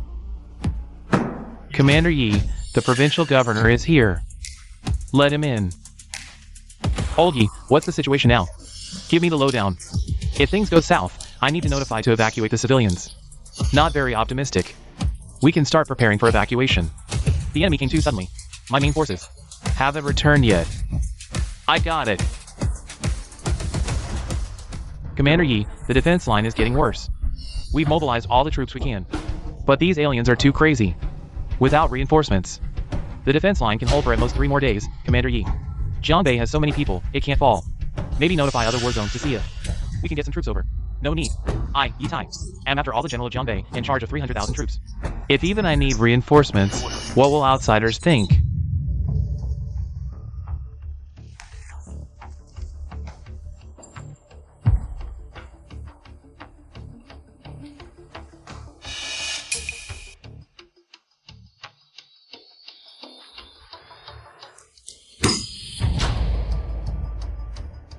[SPEAKER 1] Commander Yi, the provincial governor is here. Let him in. Old Yi, what's the situation now? Give me the lowdown. If things go south, I need to notify to evacuate the civilians. Not very optimistic. We can start preparing for evacuation. The enemy came too suddenly. My main forces haven't returned yet. I got it. Commander Yi, the defense line is getting worse. We've mobilized all the troops we can. But these aliens are too crazy. Without reinforcements, the defense line can hold for at most 3 more days, Commander Yi. Jiangbei has so many people, it can't fall. Maybe notify other war zones to see if we can get some troops over. No need. I, Yi Tai, am after all the general of Jiangbei, in charge of 300,000 troops. If even I need reinforcements, what will outsiders think?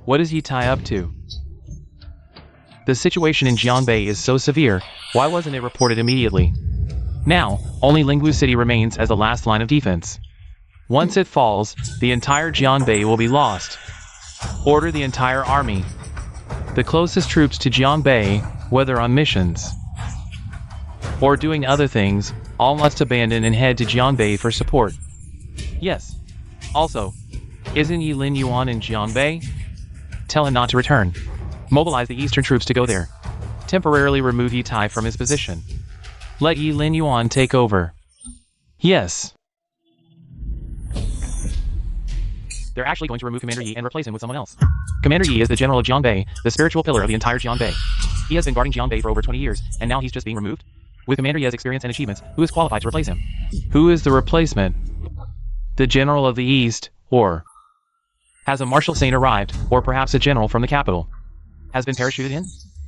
[SPEAKER 1] What is Yi Tai up to? The situation in Jiangbei is so severe, why wasn't it reported immediately? Now, only Lingwu City remains as the last line of defense. Once it falls, the entire Jiangbei will be lost. Order the entire army. The closest troops to Jiangbei, whether on missions or doing other things, all must abandon and head to Jiangbei for support. Yes. Also, isn't Yi Lin Yuan in Jiangbei? Tell him not to return. Mobilize the eastern troops to go there. Temporarily remove Yi Tai from his position. Let Yi Lin Yuan take over. Yes. They're actually going to remove Commander Yi and replace him with someone else. Commander Yi is the general of Jiangbei, the spiritual pillar of the entire Jiangbei. He has been guarding Jiangbei for over 20 years, and now he's just being removed? With Commander Yi's experience and achievements, who is qualified to replace him? Who is the replacement? The general of the East, or has a martial saint arrived, or perhaps a general from the capital has been parachuted in?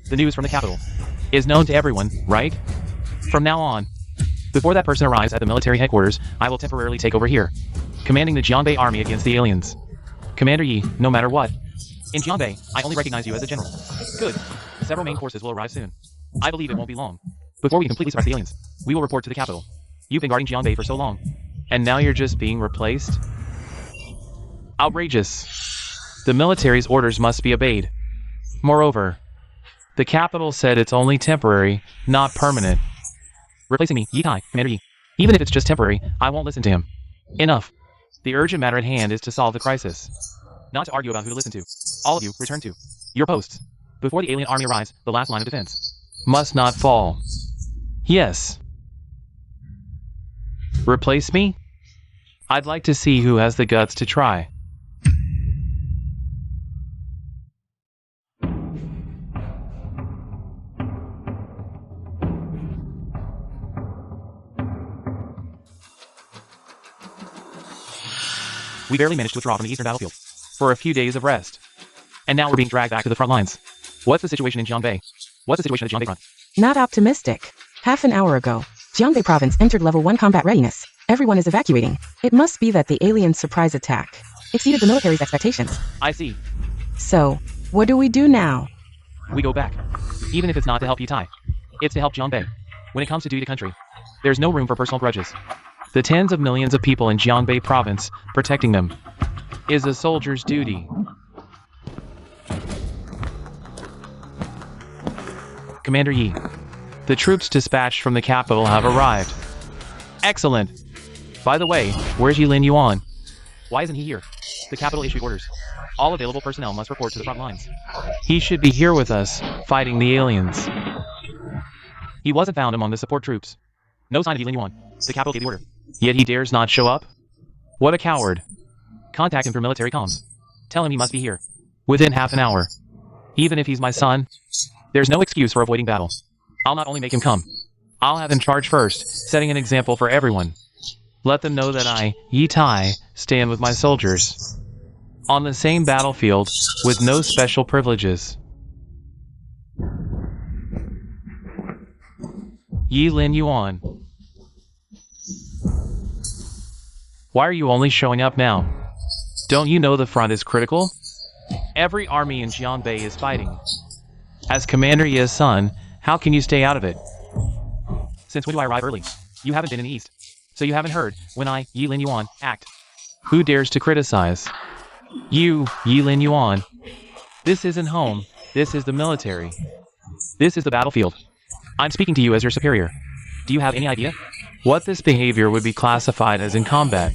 [SPEAKER 1] The news from the capital is known to everyone, right? From now on, before that person arrives at the military headquarters, I will temporarily take over here, commanding the Jiangbei army against the aliens. Commander Yi, no matter what. In Jiangbei, I only recognize you as a general. Good. Several main forces will arrive soon. I believe it won't be long before we completely suppress the aliens. We will report to the capital. You've been guarding Jiangbei for so long, and now you're just being replaced? Outrageous. The military's orders must be obeyed. Moreover, the capital said it's only temporary, not permanent. Replacing me, Yi Tai, Commander Yi. Even if it's just temporary, I won't listen to him. Enough. The urgent matter at hand is to solve the crisis. Not to argue about who to listen to. All of you, return to your posts. Before the alien army arrives, the last line of defense must not fall. Yes. Replace me? I'd like to see who has the guts to try. We barely managed to withdraw from the eastern battlefield for a few days of rest. And now we're being dragged back to the front lines. What's the situation in Jiangbei? What's the situation at Jiangbei front?
[SPEAKER 2] Not optimistic. Half an hour ago, Jiangbei province entered level 1 combat readiness. Everyone is evacuating. It must be that the alien surprise attack exceeded the military's expectations.
[SPEAKER 1] I see.
[SPEAKER 2] So, what do we do now?
[SPEAKER 1] We go back. Even if it's not to help Yitai. It's to help Jiangbei. When it comes to duty to country, there's no room for personal grudges. The tens of millions of people in Jiangbei province, protecting them, is a soldier's duty. Commander Yi, the troops dispatched from the capital have arrived. Excellent. By the way, where's Yilin Yuan? Why isn't he here? The capital issued orders. All available personnel must report to the front lines. He should be here with us, fighting the aliens. He wasn't found among the support troops. No sign of Yilin Yuan. The capital gave the order. Yet he dares not show up? What a coward. Contact him through military comms. Tell him he must be here. Within half an hour. Even if he's my son, there's no excuse for avoiding battle. I'll not only make him come, I'll have him charge first, setting an example for everyone. Let them know that I, Yi Tai, stand with my soldiers. On the same battlefield, with no special privileges. Yilin Yuan. Why are you only showing up now? Don't you know the front is critical? Every army in Jiangbei is fighting. As Commander Yi's son, how can you stay out of it? Since when do I arrive early? You haven't been in the east. So you haven't heard when I, Yilin Yuan, act. Who dares to criticize? You, Yilin Yuan. This isn't home. This is the military. This is the battlefield. I'm speaking to you as your superior. Do you have any idea what this behavior would be classified as in combat?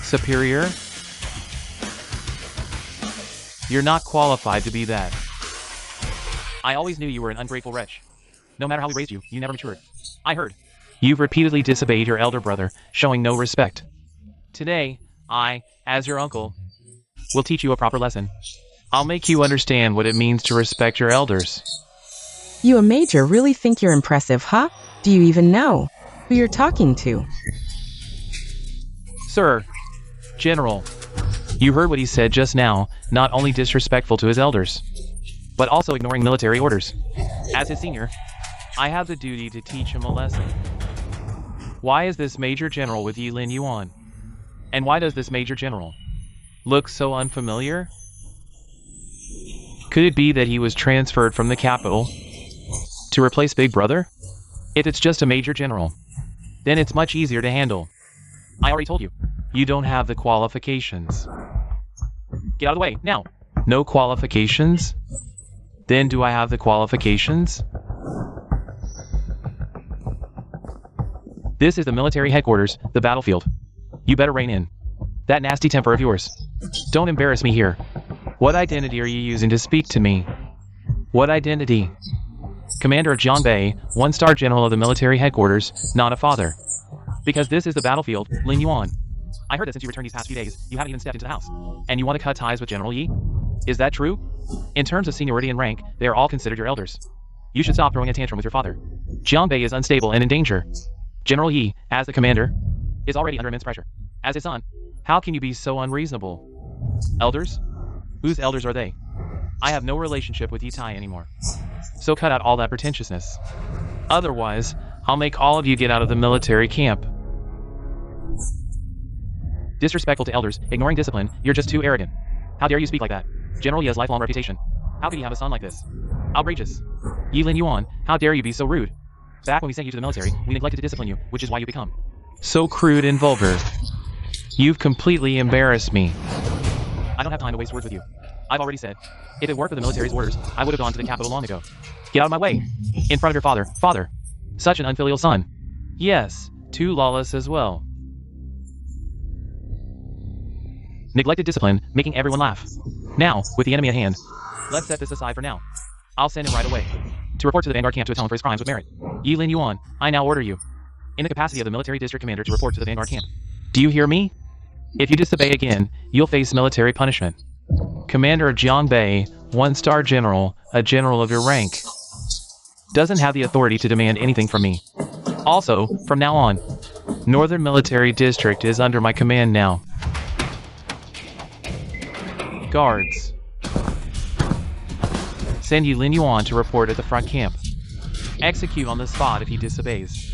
[SPEAKER 1] Superior? You're not qualified to be that. I always knew you were an ungrateful wretch. No matter how we raised you, you never matured. I heard. You've repeatedly disobeyed your elder brother, showing no respect. Today, I, as your uncle, will teach you a proper lesson. I'll make you understand what it means to respect your elders.
[SPEAKER 2] You a major really think you're impressive, huh? Do you even know who you're talking to?
[SPEAKER 1] Sir, General, you heard what he said just now, not only disrespectful to his elders, but also ignoring military orders. As his senior, I have the duty to teach him a lesson. Why is this Major General with Yilin Yuan? And why does this Major General look so unfamiliar? Could it be that he was transferred from the capital to replace Big Brother? If it's just a Major General, then it's much easier to handle. I already told you, you don't have the qualifications. Get out of the way, now. No qualifications? Then do I have the qualifications? This is the military headquarters, the battlefield. You better rein in that nasty temper of yours. Don't embarrass me here. What identity are you using to speak to me? What identity? Commander of Jiangbei, 1-star general of the military headquarters, not a father. Because this is the battlefield, Lin Yuan. I heard that since you returned these past few days, you haven't even stepped into the house. And you want to cut ties with General Yi? Is that true? In terms of seniority and rank, they are all considered your elders. You should stop throwing a tantrum with your father. Jiangbei is unstable and in danger. General Yi, as the commander, is already under immense pressure. As his son, how can you be so unreasonable? Elders? Whose elders are they? I have no relationship with Yi Tai anymore. So cut out all that pretentiousness. Otherwise, I'll make all of you get out of the military camp. Disrespectful to elders, ignoring discipline, you're just too arrogant. How dare you speak like that? General Yi's lifelong reputation. How could he have a son like this? Outrageous. Yilin Yuan, how dare you be so rude? Back when we sent you to the military, we neglected to discipline you, which is why you become so crude and vulgar. You've completely embarrassed me. I don't have time to waste words with you. I've already said. If it weren't for the military's orders, I would have gone to the capital long ago. Get out of my way. In front of your father. Father. Such an unfilial son. Yes, too lawless as well. Neglected discipline, making everyone laugh. Now, with the enemy at hand, let's set this aside for now. I'll send him right away. To report to the Vanguard camp to atone for his crimes with merit. Yi Lin Yuan, I now order you, in the capacity of the military district commander, to report to the Vanguard camp. Do you hear me? If you disobey again, you'll face military punishment. Commander Jiangbei, 1-star general, a general of your rank, doesn't have the authority to demand anything from me. Also, from now on, Northern Military District is under my command now. Guards. Send Yi Lin Yuan to report at the front camp. Execute on the spot if he disobeys.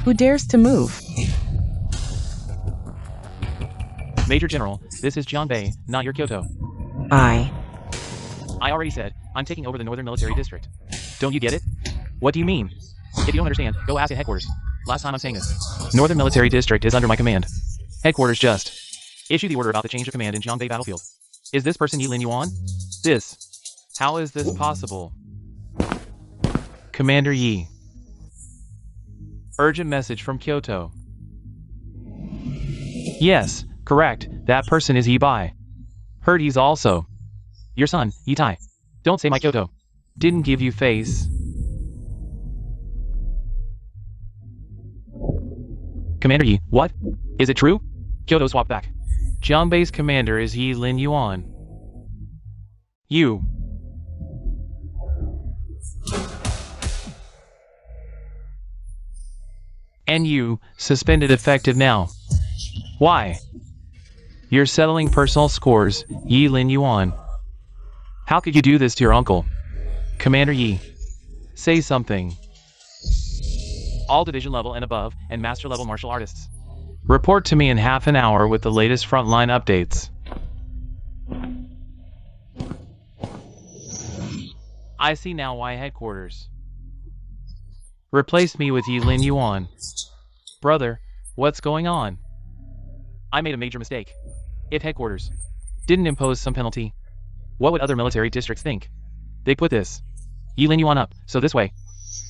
[SPEAKER 2] Who dares to move?
[SPEAKER 1] Major General, this is Jiangbei, not your Kyoto.
[SPEAKER 2] I
[SPEAKER 1] already said, I'm taking over the Northern Military District. Don't you get it? What do you mean? If you don't understand, go ask at headquarters. Last time I'm saying this. Northern Military District is under my command. Headquarters just issue the order about the change of command in Jiangbei battlefield. Is this person Yi Lin Yuan? This. How is this possible? Commander Yi. Urgent message from Kyoto. Yes, correct. That person is Yi Bai. Heard he's also your son, Yi Tai. Don't say my Kyoto didn't give you face. Commander Yi, what? Is it true? Kyoto swapped back. Jiangbei's commander is Yi Lin Yuan. You. And you, suspended effective now. Why? You're settling personal scores, Yi Lin Yuan. How could you do this to your uncle? Commander Yi. Say something. All division level and above, and master level martial artists. Report to me in half an hour with the latest frontline updates. I see now why headquarters. Replace me with Yi Lin Yuan. Brother, what's going on? I made a major mistake. If headquarters didn't impose some penalty, what would other military districts think? They put this Yi Lin Yuan up, so this way,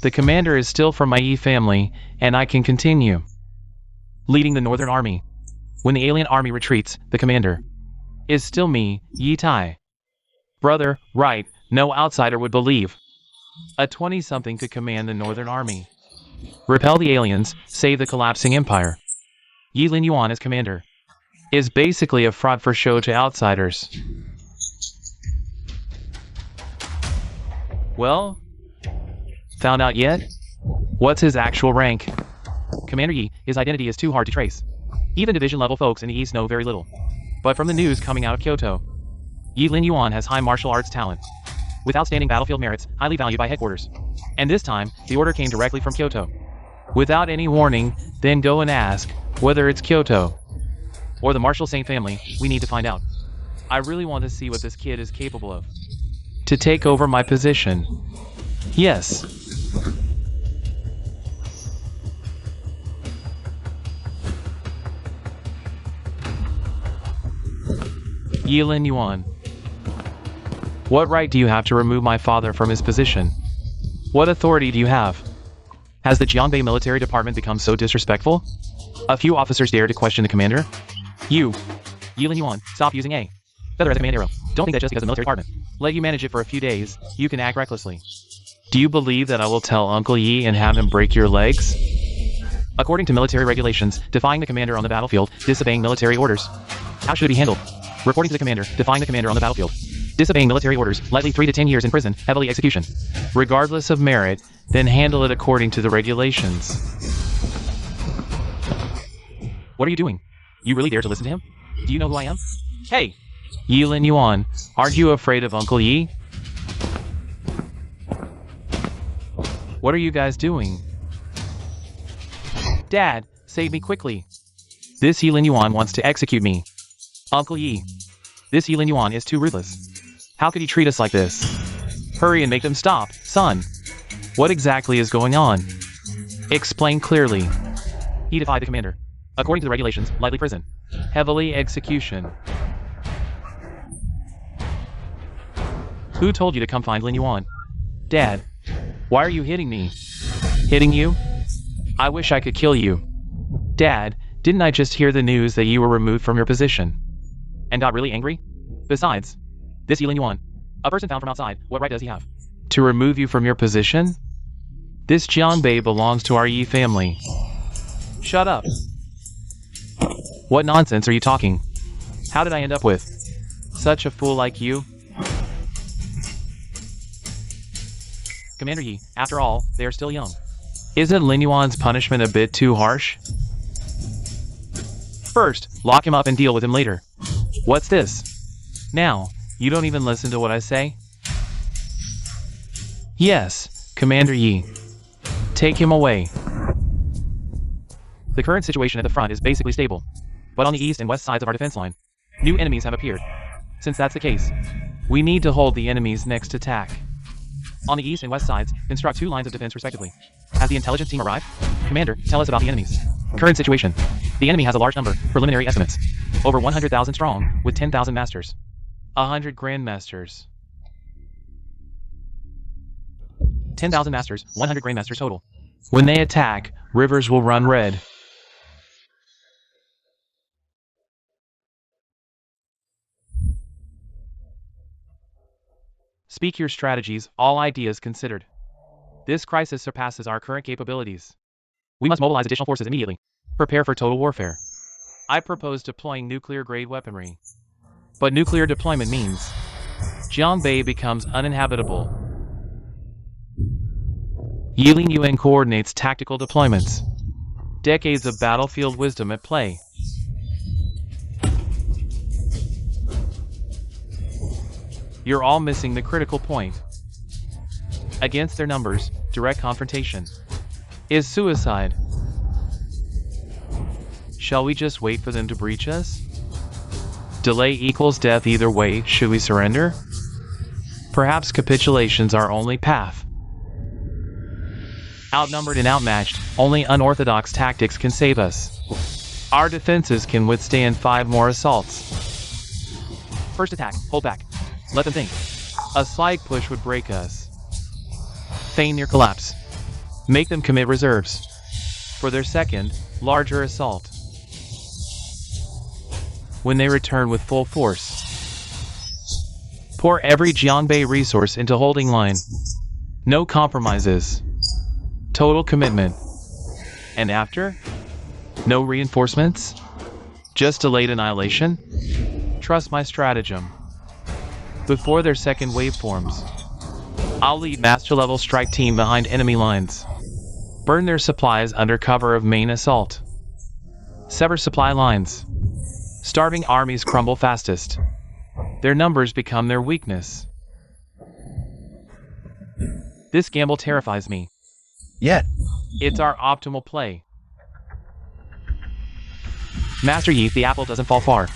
[SPEAKER 1] the commander is still from my Yi family, and I can continue leading the Northern Army. When the alien army retreats, the commander is still me, Yi Tai. Brother, right, no outsider would believe. A 20-something could command the Northern Army. Repel the aliens, save the collapsing empire. Yi Lin Yuan as commander is basically a fraud for show to outsiders. Well, found out yet? What's his actual rank? Commander Yi, his identity is too hard to trace. Even division-level folks in the East know very little. But from the news coming out of Kyoto, Yi Lin Yuan has high martial arts talent, with outstanding battlefield merits, highly valued by headquarters. And this time, the order came directly from Kyoto. Without any warning, then go and ask whether it's Kyoto or the Marshall Saint family. We need to find out. I really want to see what this kid is capable of. To take over my position. Yes. Yi Lin Yuan. What right do you have to remove my father from his position? What authority do you have? Has the Jiangbei military department become so disrespectful? A few officers dare to question the commander? You, Yi Lin Yuan, stop using a feather as a command arrow. Don't think that just because the military department let you manage it for a few days, you can act recklessly. Do you believe that I will tell Uncle Yi and have him break your legs? According to military regulations, defying the commander on the battlefield, disobeying military orders. How should it be handled? Reporting to the commander, defying the commander on the battlefield. Disobeying military orders, lightly 3 to 10 years in prison, heavily execution. Regardless of merit, then handle it according to the regulations. What are you doing? You really dare to listen to him? Do you know who I am? Hey! Yi Lin Yuan, aren't you afraid of Uncle Yi? What are you guys doing? Dad, save me quickly. This Yi Lin Yuan wants to execute me. Uncle Yi. This Yi Lin Yuan is too ruthless. How could he treat us like this? Hurry and make them stop, son. What exactly is going on? Explain clearly. He defied the commander. According to the regulations, lightly prison. Heavily execution. Who told you to come find Lin Yuan? Dad, why are you hitting me? Hitting you? I wish I could kill you. Dad, didn't I just hear the news that you were removed from your position? And got really angry? Besides, this Lin Yuan, a person found from outside, what right does he have? To remove you from your position? This Jianbei belongs to our Yi family. Shut up. What nonsense are you talking? How did I end up with such a fool like you? Commander Yi, after all, they are still young. Isn't Lin Yuan's punishment a bit too harsh? First, lock him up and deal with him later. What's this? Now, you don't even listen to what I say? Yes, Commander Yi. Take him away. The current situation at the front is basically stable, but on the east and west sides of our defense line, new enemies have appeared. Since that's the case, we need to hold the enemy's next attack. On the east and west sides, construct 2 lines of defense respectively. Has the intelligence team arrived? Commander, tell us about the enemies. Current situation. The enemy has a large number, preliminary estimates. Over 100,000 strong, with 10,000 masters. 100 grandmasters. 10,000 masters, 100 grandmasters total. When they attack, rivers will run red. Speak your strategies, all ideas considered. This crisis surpasses our current capabilities. We must mobilize additional forces immediately. Prepare for total warfare. I propose deploying nuclear-grade weaponry. But nuclear deployment means Jianbei becomes uninhabitable. Yilin Yuan coordinates tactical deployments. Decades of battlefield wisdom at play. You're all missing the critical point. Against their numbers, direct confrontation is suicide. Shall we just wait for them to breach us? Delay equals death either way. Should we surrender? Perhaps capitulation's our only path. Outnumbered and outmatched, only unorthodox tactics can save us. Our defenses can withstand 5 more assaults. First attack, hold back. Let them think. A slight push would break us. Feign near collapse. Make them commit reserves. For their second, larger assault. When they return with full force, pour every Jianbei resource into holding line. No compromises. Total commitment. And after? No reinforcements? Just delayed annihilation? Trust my stratagem. Before their second wave forms, I'll lead master-level strike team behind enemy lines. Burn their supplies under cover of main assault. Sever supply lines. Starving armies crumble fastest. Their numbers become their weakness. This gamble terrifies me.
[SPEAKER 3] Yet,
[SPEAKER 1] It's our optimal play. Master Yi, the apple doesn't fall far.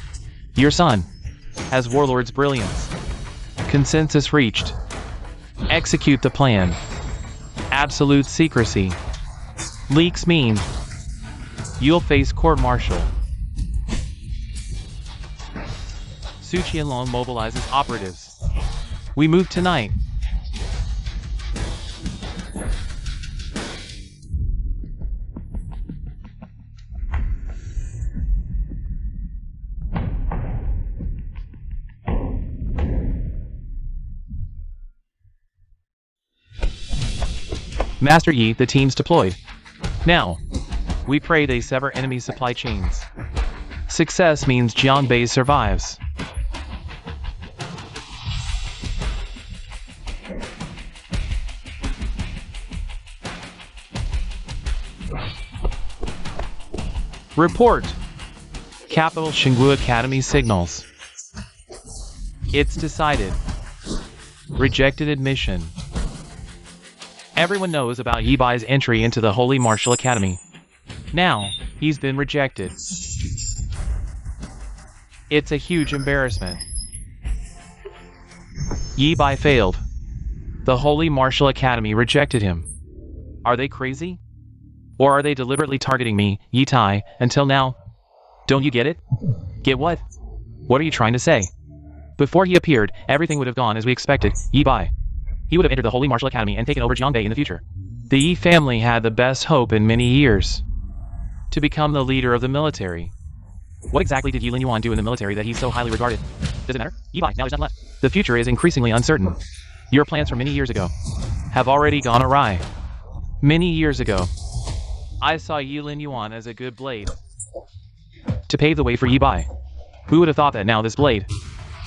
[SPEAKER 1] Your son has Warlord's brilliance. Consensus reached. Execute the plan. Absolute secrecy. Leaks mean you'll face court-martial. Su Qianlong mobilizes operatives. We move tonight. Master Yi, the team's deployed. Now, we pray they sever enemy supply chains. Success means Jianbei survives. Report. Capital Xingwu Academy signals. It's decided. Rejected admission. Everyone knows about Yi Bai's entry into the Holy Martial Academy. Now, he's been rejected. It's a huge embarrassment. Yi Bai failed. The Holy Martial Academy rejected him. Are they crazy? Or are they deliberately targeting me, Yi Tai, until now? Don't you get it? Get what? What are you trying to say? Before he appeared, everything would have gone as we expected. Yi Bai. He would have entered the Holy Martial Academy and taken over Jiangbei in the future. The Yi family had the best hope in many years to become the leader of the military. What exactly did Yi Linyuan do in the military that he's so highly regarded? Does it matter? Yi Bai, now there's nothing left. The future is increasingly uncertain. Your plans from many years ago have already gone awry. Many years ago, I saw Yi Linyuan as a good blade to pave the way for Yi Bai. Who would have thought that now this blade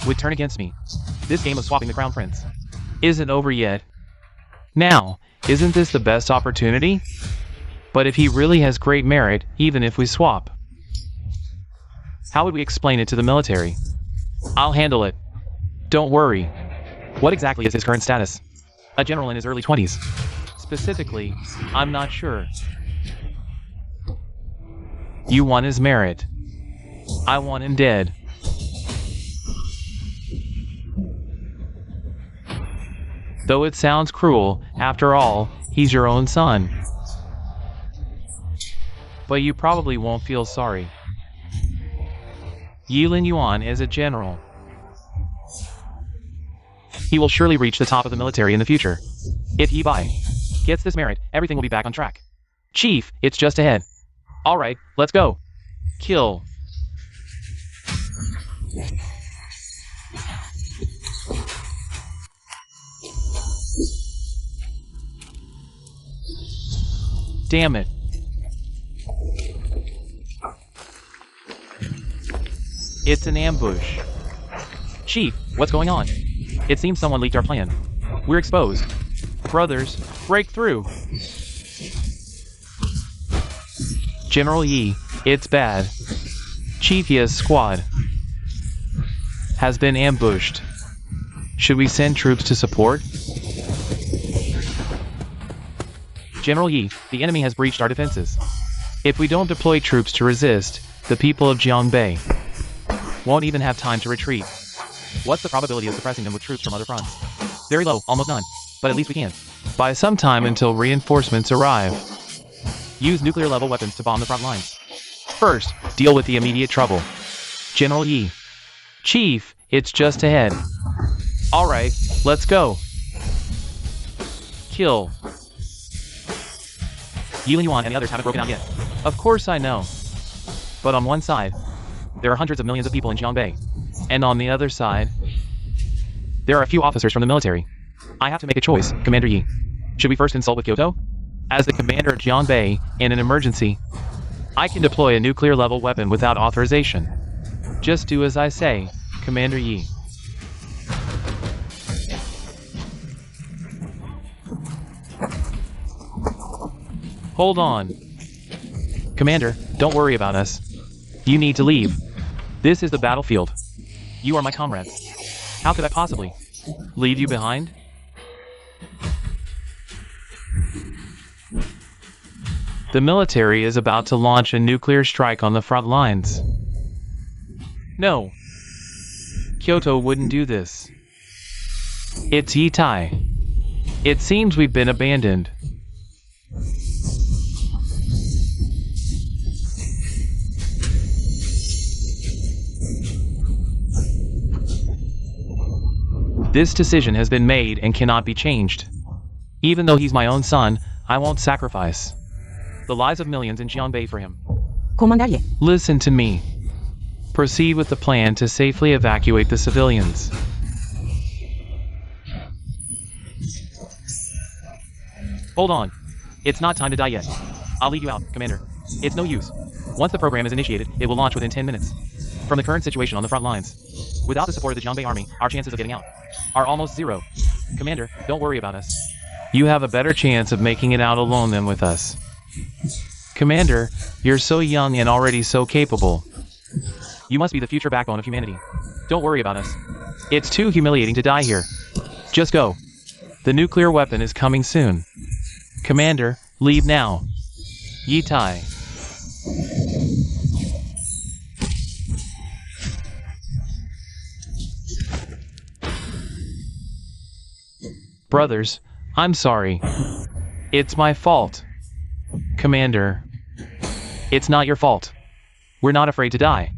[SPEAKER 1] would turn against me? This game of swapping the crown prince isn't over yet. Now, isn't this the best opportunity? But if he really has great merit, even if we swap, how would we explain it to the military? I'll handle it. Don't worry. What exactly is his current status? A general in his early 20s. Specifically, I'm not sure. You want his merit. I want him dead. Though it sounds cruel, after all, he's your own son. But you probably won't feel sorry. Yi Linyuan is a general. He will surely reach the top of the military in the future. If Yi Bai gets this merit, everything will be back on track. Chief, it's just ahead. Alright, let's go. Kill. Damn it. It's an ambush. Chief, what's going on? It seems someone leaked our plan. We're exposed. Brothers, break through. General Yi, it's bad. Chief Yi's squad has been ambushed. Should we send troops to support? General Yi, the enemy has breached our defenses. If we don't deploy troops to resist, the people of Jiangbei won't even have time to retreat. What's the probability of suppressing them with troops from other fronts? Very low, almost none. But at least we can. Buy some time until reinforcements arrive. Use nuclear-level weapons to bomb the front lines. First, deal with the immediate trouble. General Yi. Chief, it's just ahead. Alright, let's go. Kill. Yi Linyuan and the others haven't broken out yet. Of course I know. But on one side, there are hundreds of millions of people in Jiangbei. And on the other side, there are a few officers from the military. I have to make a choice, Commander Yi. Should we first consult with Kyoto? As the commander of Jiangbei, in an emergency, I can deploy a nuclear-level weapon without authorization. Just do as I say, Commander Yi. Hold on. Commander, don't worry about us. You need to leave. This is the battlefield. You are my comrades. How could I possibly leave you behind? The military is about to launch a nuclear strike on the front lines. No. Kyoto wouldn't do this. It's Yitai. It seems we've been abandoned. This decision has been made and cannot be changed. Even though he's my own son, I won't sacrifice the lives of millions in Jiangbei for him.
[SPEAKER 2] Comandante.
[SPEAKER 1] Listen to me. Proceed with the plan to safely evacuate the civilians. Hold on. It's not time to die yet. I'll lead you out, Commander. It's no use. Once the program is initiated, it will launch within 10 minutes. From the current situation on the front lines, without the support of the Jiangbei army, our chances of getting out are almost zero. Commander, don't worry about us. You have a better chance of making it out alone than with us. Commander, you're so young and already so capable. You must be the future backbone of humanity. Don't worry about us. It's too humiliating to die here. Just go. The nuclear weapon is coming soon. Commander, leave now. Yitai. Brothers, I'm sorry. It's my fault. Commander, it's not your fault. We're not afraid to die.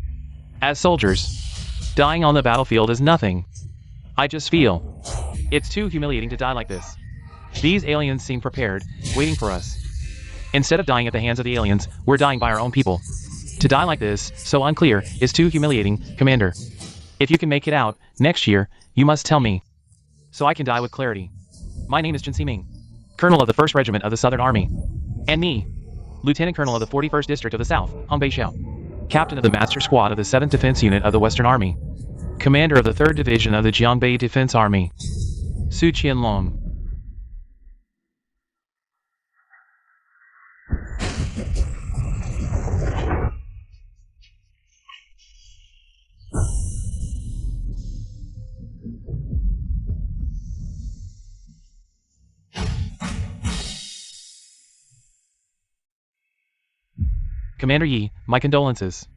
[SPEAKER 1] As soldiers, Dying on the battlefield is nothing. I just feel it's too humiliating to die like this. These aliens seem prepared, waiting for us. Instead of dying at the hands of the aliens, we're dying by our own people. To die like this, so unclear, is too humiliating, Commander. If you can make it out, next year, you must tell me, so I can die with clarity. My name is Jin Si-ming, Colonel of the 1st Regiment of the Southern Army. And me, Lieutenant Colonel of the 41st District of the South, Hong Bei-xiao. Captain of the Master Squad of the 7th Defense Unit of the Western Army. Commander of the 3rd Division of the Jiangbei Defense Army. Su Qianlong. Commander Yi, my condolences.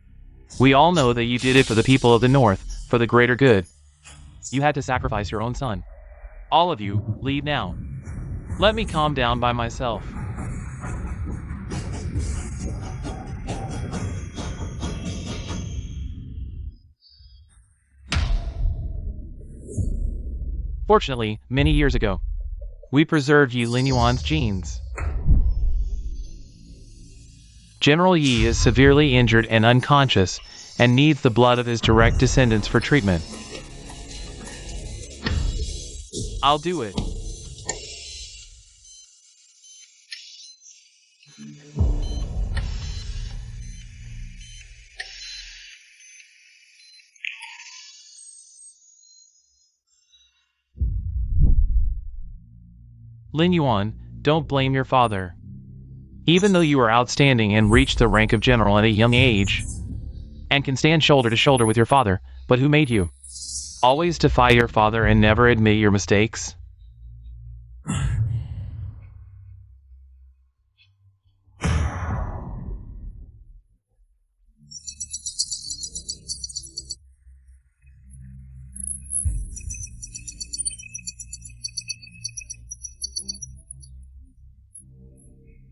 [SPEAKER 1] We all know that you did it for the people of the North, for the greater good. You had to sacrifice your own son. All of you, leave now. Let me calm down by myself. Fortunately, many years ago, we preserved Yi Linyuan's genes. General Yi is severely injured and unconscious, and needs the blood of his direct descendants for treatment. I'll do it. Lin Yuan, don't blame your father. Even though you are outstanding and reached the rank of general at a young age, and can stand shoulder to shoulder with your father, but who made you? Always defy your father and never admit your mistakes?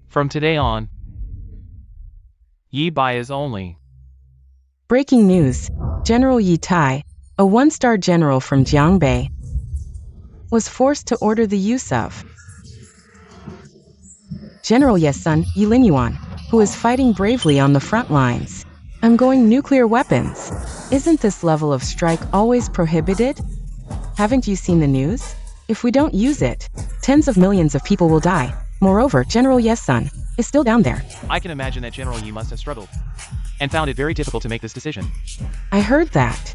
[SPEAKER 1] From today on, Yi Bai is only.
[SPEAKER 2] Breaking news. General Yi Tai, a one-star general from Jiangbei, was forced to order the use of General Ye's son, Yi Linyuan, who is fighting bravely on the front lines. I'm going nuclear weapons. Isn't this level of strike always prohibited? Haven't you seen the news? If we don't use it, tens of millions of people will die. Moreover, General Ye's son is still down there.
[SPEAKER 1] I can imagine that General Yi must have struggled and found it very difficult to make this decision.
[SPEAKER 2] I heard that.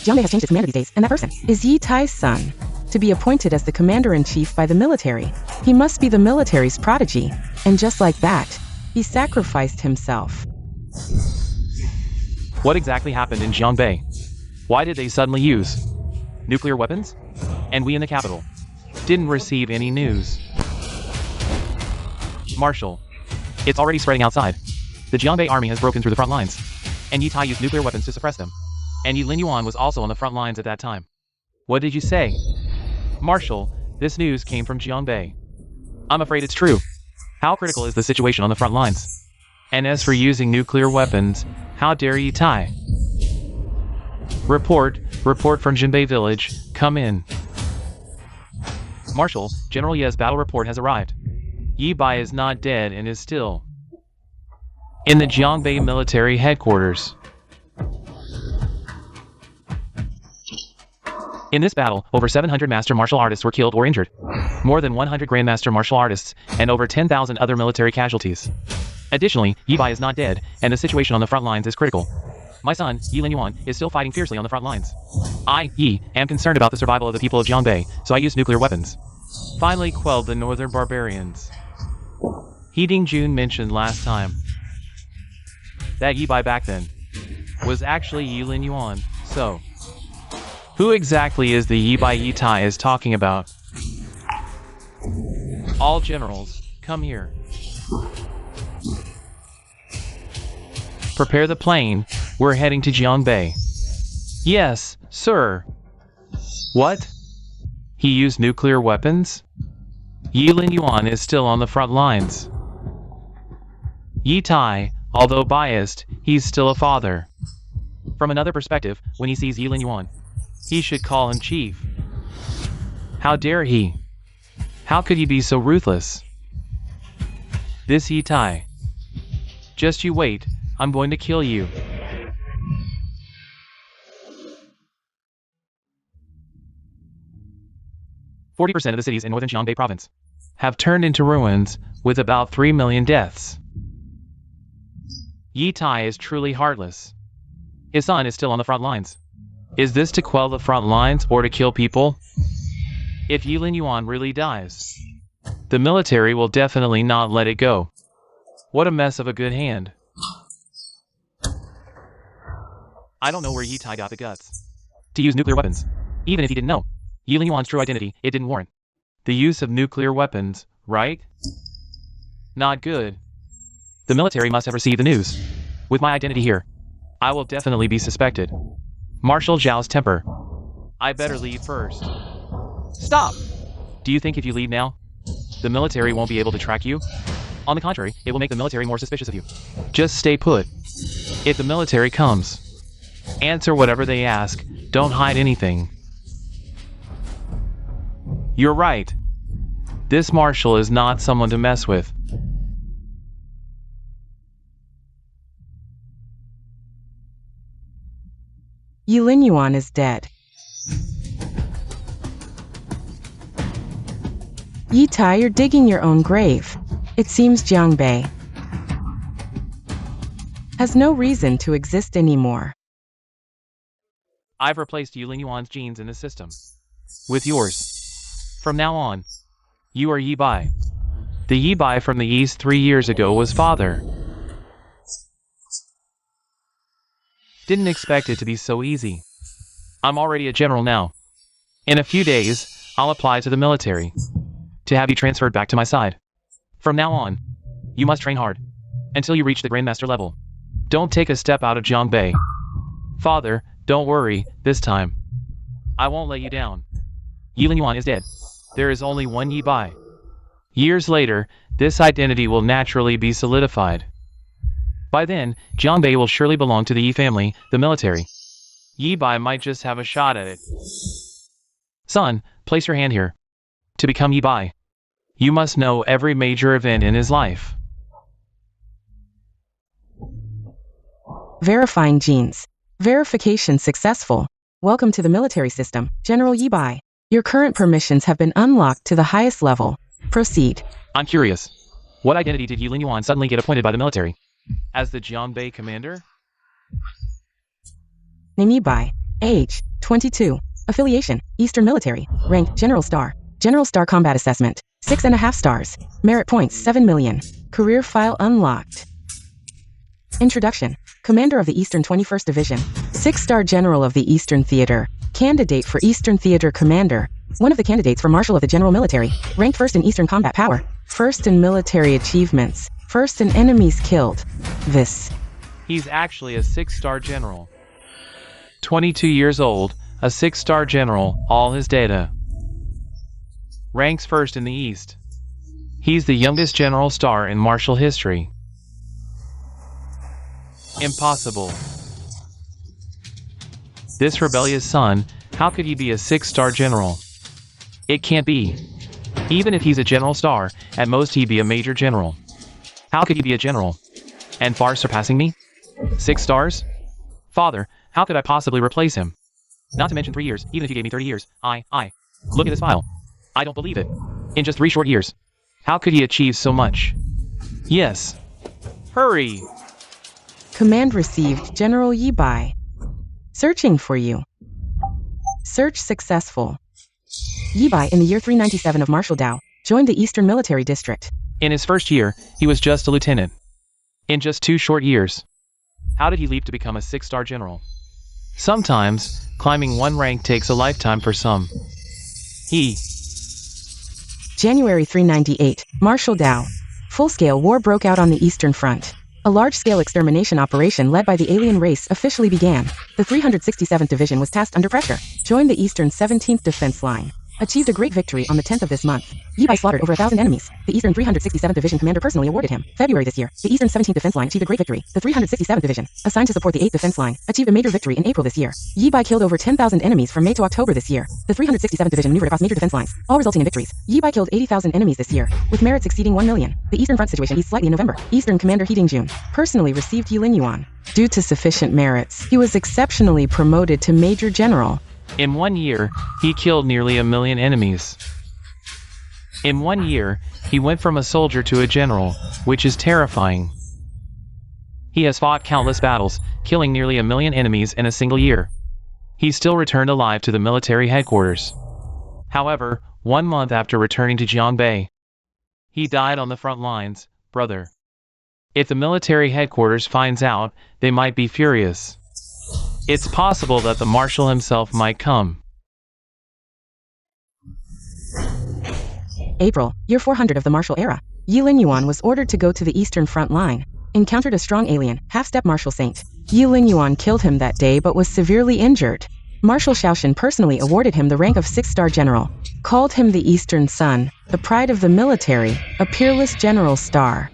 [SPEAKER 2] Jiangbei has changed its commander these days, and that person is Yi Tai's son. To be appointed as the commander-in-chief by the military, he must be the military's prodigy, and just like that, he sacrificed himself.
[SPEAKER 1] What exactly happened in Jiangbei? Why did they suddenly use nuclear weapons? And we in the capital didn't receive any news. Marshal, it's already spreading outside. The Jiangbei army has broken through the front lines, and Yi Tai used nuclear weapons to suppress them. And Yi Linyuan was also on the front lines at that time. What did you say? Marshal, this news came from Jiangbei. I'm afraid it's true. How critical is the situation on the front lines? And as for using nuclear weapons, how dare Yi Tai? Report from Jinbei village, come in. Marshal, General Ye's battle report has arrived. Yi Bai is not dead and is still in the Jiangbei military headquarters. In this battle, over 700 master martial artists were killed or injured, more than 100 grandmaster martial artists, and over 10,000 other military casualties. Additionally, Yi Bai is not dead, and the situation on the front lines is critical. My son, Yi Linyuan, is still fighting fiercely on the front lines. I, Yi, am concerned about the survival of the people of Jiangbei, so I used nuclear weapons. Finally quelled the northern barbarians. He Dingjun mentioned last time that Yi Bai back then was actually Yi Linyuan, so who exactly is the Yi Bai Yi Tai is talking about? All generals, come here. Prepare the plane, we're heading to Jiangbei. Yes, sir. What? He used nuclear weapons? Yi Linyuan is still on the front lines. Yi Tai, although biased, he's still a father. From another perspective, when he sees Yi Lin Yuan, he should call him chief. How dare he? How could he be so ruthless? This Yi Tai. Just you wait, I'm going to kill you. % of the cities in northern Jiangbei province have turned into ruins, with about 3 million deaths. Yi Tai is truly heartless. His son is still on the front lines. Is this to quell the front lines or to kill people? If Yi Lin Yuan really dies, the military will definitely not let it go. What a mess of a good hand. I don't know where Yi Tai got the guts to use nuclear weapons. Even if he didn't know Yi Lin Yuan's true identity, it didn't warrant the use of nuclear weapons, right? Not good. The military must have received the news. With my identity here, I will definitely be suspected. Marshal Zhao's temper. I better leave first. Stop! Do you think if you leave now, the military won't be able to track you? On the contrary, it will make the military more suspicious of you. Just stay put. If the military comes, answer whatever they ask. Don't hide anything. You're right. This marshal is not someone to mess with.
[SPEAKER 2] Yi Lin Yuan is dead. Yi Tai, you're digging your own grave. It seems Jiangbei has no reason to exist anymore.
[SPEAKER 1] I've replaced Yi Lin Yuan's genes in the system with yours. From now on, you are Yi Bai. The Yi Bai from the East 3 years ago was father. Didn't expect it to be so easy. I'm already a general now. In a few days, I'll apply to the military to have you transferred back to my side. From now on, you must train hard until you reach the Grandmaster level. Don't take a step out of Jiangbei. Father, don't worry, this time I won't let you down. Yi Lin Yuan is dead. There is only one Yi Bai. Years later, this identity will naturally be solidified. By then, Jiangbei will surely belong to the Yi family, the military. Yi Bai might just have a shot at it. Son, place your hand here. To become Yi Bai, you must know every major event in his life.
[SPEAKER 2] Verifying genes. Verification successful. Welcome to the military system, General Yi Bai. Your current permissions have been unlocked to the highest level. Proceed.
[SPEAKER 1] I'm curious. What identity did Yi Lin Yuan suddenly get appointed by the military? As the Jiangbei commander?
[SPEAKER 2] Name Yi Bai. Age, 22. Affiliation, Eastern Military. Rank, General Star. General Star Combat Assessment, 6.5 stars. Merit points, 7 million. Career file unlocked. Introduction. Commander of the Eastern 21st Division. 6-star General of the Eastern Theater. Candidate for Eastern Theater Commander. One of the candidates for Marshal of the General Military. Ranked first in Eastern Combat Power. First in military achievements. First in enemies killed. This.
[SPEAKER 1] He's actually a 6-star general. 22 years old, a 6-star general, all his data. Ranks first in the East. He's the youngest general star in martial history. Impossible. This rebellious son, how could he be a 6-star general? It can't be. Even if he's a general star, at most he'd be a major general. How could he be a general? And far surpassing me? 6 stars? Father, how could I possibly replace him? Not to mention 3 years, even if you gave me 30 years. Look at this file. I don't believe it. In just 3 short years. How could he achieve so much? Yes. Hurry!
[SPEAKER 2] Command received, General Yi Bai. Searching for you. Search successful. Yi Bai, in the year 397 of Marshal Dao, joined the Eastern Military District.
[SPEAKER 1] In his first year, he was just a lieutenant. In just 2 short years. How did he leap to become a 6-star general? Sometimes, climbing one rank takes a lifetime for some.
[SPEAKER 2] January 398, Marshal Dao. Full-scale war broke out on the Eastern Front. A large-scale extermination operation led by the alien race officially began. The 367th Division was tasked under pressure. Joined the Eastern 17th Defense Line. achieved a great victory on the 10th of this month. Yi Bai slaughtered over 1,000 enemies. The Eastern 367th Division commander personally awarded him. February this year, the Eastern 17th Defense Line achieved a great victory. The 367th Division, assigned to support the 8th Defense Line, achieved a major victory in April this year. Yi Bai killed over 10,000 enemies from May to October this year. The 367th Division maneuvered across major defense lines, all resulting in victories. Yi Bai killed 80,000 enemies this year, with merits exceeding 1 million. The Eastern Front situation eased slightly in November. Eastern Commander He Dingjun personally received Yi Linyuan. Due to sufficient merits, he was exceptionally promoted to Major General.
[SPEAKER 1] In 1 year, he killed nearly 1 million enemies. In 1 year, he went from a soldier to a general, which is terrifying. He has fought countless battles, killing nearly 1 million enemies in a single year. He still returned alive to the military headquarters. However, 1 month after returning to Jiangbei, he died on the front lines, brother. If the military headquarters finds out, they might be furious. It's possible that the marshal himself might come.
[SPEAKER 2] April, year 400 of the martial era. Yi Linyuan was ordered to go to the Eastern Front line. Encountered a strong alien, half-step Marshal Saint. Yi Linyuan killed him that day but was severely injured. Marshal Shaoshan personally awarded him the rank of 6-star general. Called him the Eastern Sun, the pride of the military, a peerless general star.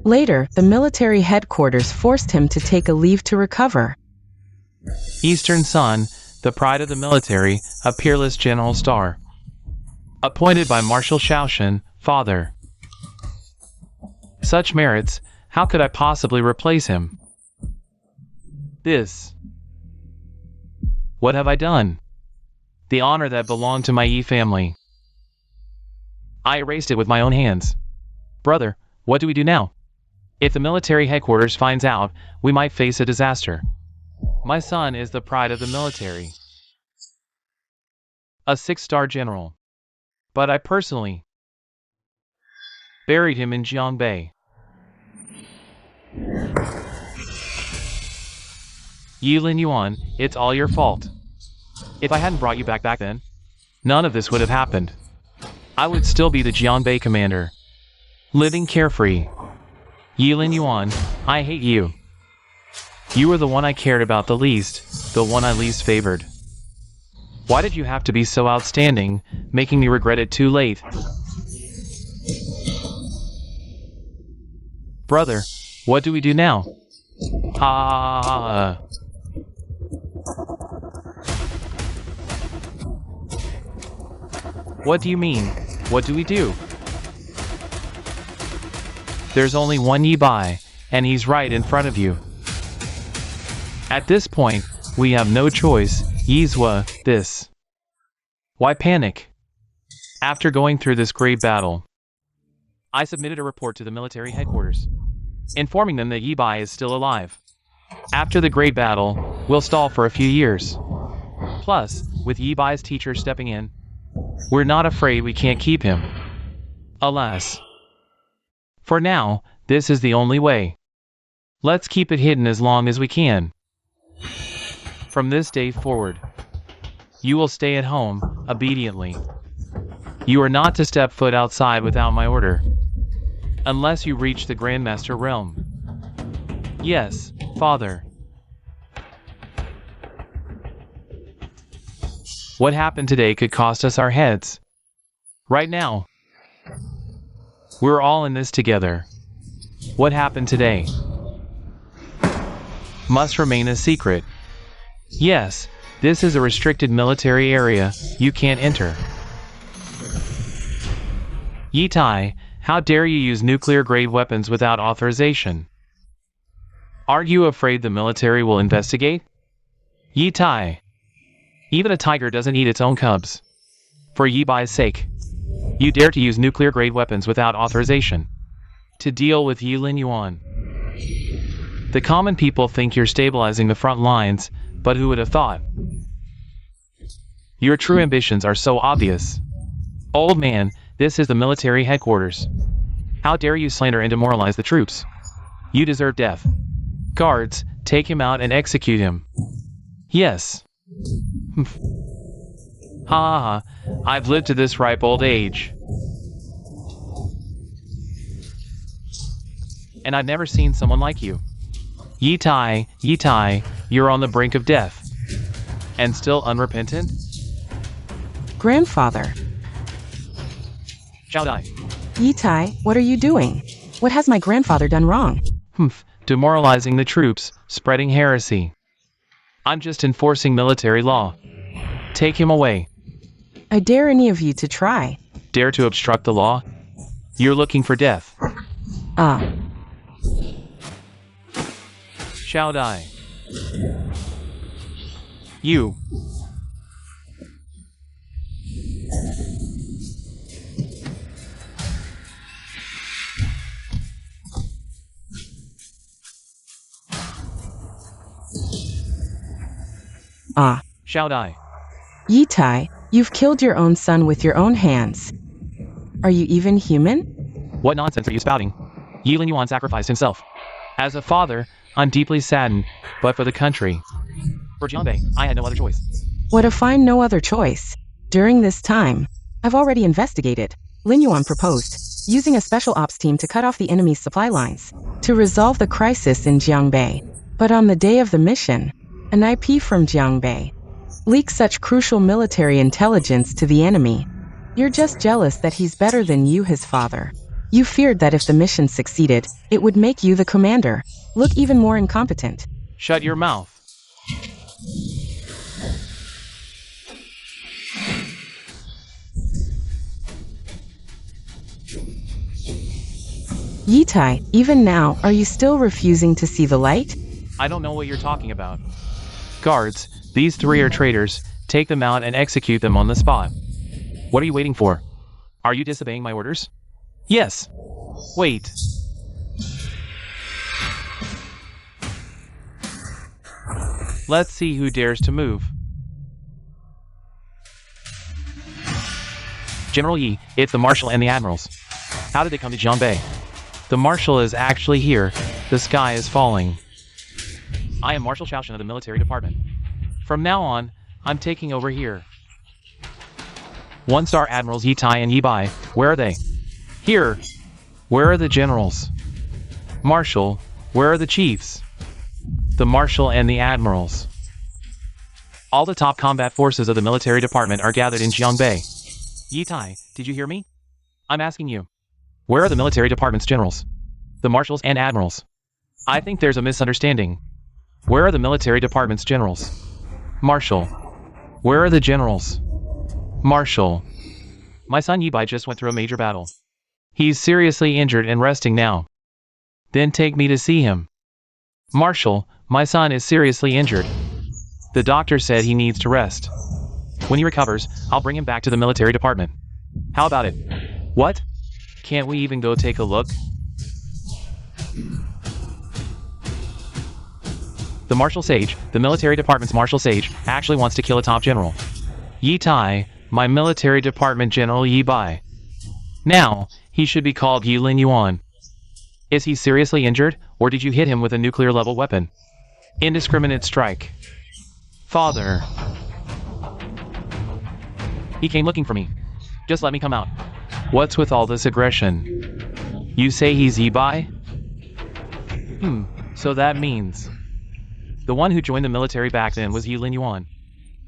[SPEAKER 2] Later, the military headquarters forced him to take a leave to recover.
[SPEAKER 1] Eastern Sun, the pride of the military, a peerless general star. Appointed by Marshal Shaoshan, father. Such merits, how could I possibly replace him? What have I done? The honor that belonged to my Yi family. I erased it with my own hands. Brother, what do we do now? If the military headquarters finds out, we might face a disaster. My son is the pride of the military. A 6-star general. But I personally buried him in Jiangbei. Yi Linyuan, it's all your fault. If I hadn't brought you back then, none of this would have happened. I would still be the Jiangbei commander, living carefree. Yi Linyuan, I hate you. You were the one I cared about the least, the one I least favored. Why did you have to be so outstanding, making me regret it too late? Brother, what do we do now? What do you mean? What do we do? There's only one Yi Bai, and he's right in front of you. At this point, we have no choice. Yizwa, this. Why panic? After going through this great battle, I submitted a report to the military headquarters, informing them that Yi Bai is still alive. After the great battle, we'll stall for a few years. Plus, with Yi Bai's teacher stepping in, we're not afraid we can't keep him. Alas. For now, this is the only way. Let's keep it hidden as long as we can. From this day forward, you will stay at home, obediently. You are not to step foot outside without my order, unless you reach the Grandmaster realm. Yes, father. What happened today could cost us our heads. Right now, we're all in this together. What happened today must remain a secret. Yes, this is a restricted military area. You can't enter. Yi Tai, how dare you use nuclear-grade weapons without authorization? Aren't you afraid the military will investigate? Yi Tai. Even a tiger doesn't eat its own cubs. For Yi Bai's sake, you dare to use nuclear-grade weapons without authorization to deal with Yi Linyuan. The common people think you're stabilizing the front lines, but who would have thought? Your true ambitions are so obvious. Old man, this is the military headquarters. How dare you slander and demoralize the troops? You deserve death. Guards, take him out and execute him. Yes. I've lived to this ripe old age. And I've never seen someone like you. Yi Tai, you're on the brink of death. And still unrepentant?
[SPEAKER 2] Grandfather.
[SPEAKER 1] Shall I?
[SPEAKER 2] Yitai, what are you doing? What has my grandfather done wrong?
[SPEAKER 1] Humph. Demoralizing the troops, spreading heresy. I'm just enforcing military law. Take him away.
[SPEAKER 2] I dare any of you to try.
[SPEAKER 1] Dare to obstruct the law? You're looking for death.
[SPEAKER 2] Ah.
[SPEAKER 1] Shall I? You.
[SPEAKER 2] Ah.
[SPEAKER 1] Shall I?
[SPEAKER 2] Yitai, you've killed your own son with your own hands. Are you even human?
[SPEAKER 1] What nonsense are you spouting? Yi Lin Yuan sacrificed himself. As a father, I'm deeply saddened, but for the country. For Jianbei, I had no other choice.
[SPEAKER 2] What if I'm no other choice? During this time, I've already investigated. Lin Yuan proposed using a special ops team to cut off the enemy's supply lines to resolve the crisis in Jiangbei. But on the day of the mission, an IP from Jiangbei leaked such crucial military intelligence to the enemy. You're just jealous that he's better than you, his father. You feared that if the mission succeeded, it would make you the commander look even more incompetent.
[SPEAKER 1] Shut your mouth.
[SPEAKER 2] Yitai, even now, are you still refusing to see the light?
[SPEAKER 1] I don't know what you're talking about. Guards, these three are traitors. Take them out and execute them on the spot. What are you waiting for? Are you disobeying my orders? Yes. Wait. Let's see who dares to move. General Yi, it's the Marshal and the Admirals. How did they come to Jiangbei? The Marshal is actually here. The sky is falling. I am Marshal Shaoshan of the Military Department. From now on, I'm taking over here. One-star Admirals Yi Tai and Yi Bai, where are they? Here. Where are the generals? Marshal, where are the chiefs? The Marshal and the Admirals. All the top combat forces of the Military Department are gathered in Jiangbei. Yi Tai, did you hear me? I'm asking you. Where are the Military Department's generals? The Marshals and Admirals. I think there's a misunderstanding. Where are the Military Department's generals? Marshal. Where are the generals? Marshal. My son Yi Bai just went through a major battle. He's seriously injured and resting now. Then take me to see him. Marshal, my son is seriously injured. The doctor said he needs to rest. When he recovers, I'll bring him back to the Military Department. How about it? What? Can't we even go take a look? The Marshal Sage, the Military Department's Marshal Sage, actually wants to kill a top general. Yi Tai, my Military Department General Yi Bai. Now, he should be called Yi Lin Yuan. Is he seriously injured, or did you hit him with a nuclear-level weapon? Indiscriminate strike. Father. He came looking for me. Just let me come out. What's with all this aggression? You say he's Yi Bai? So that means... The one who joined the military back then was Yi Lin Yuan.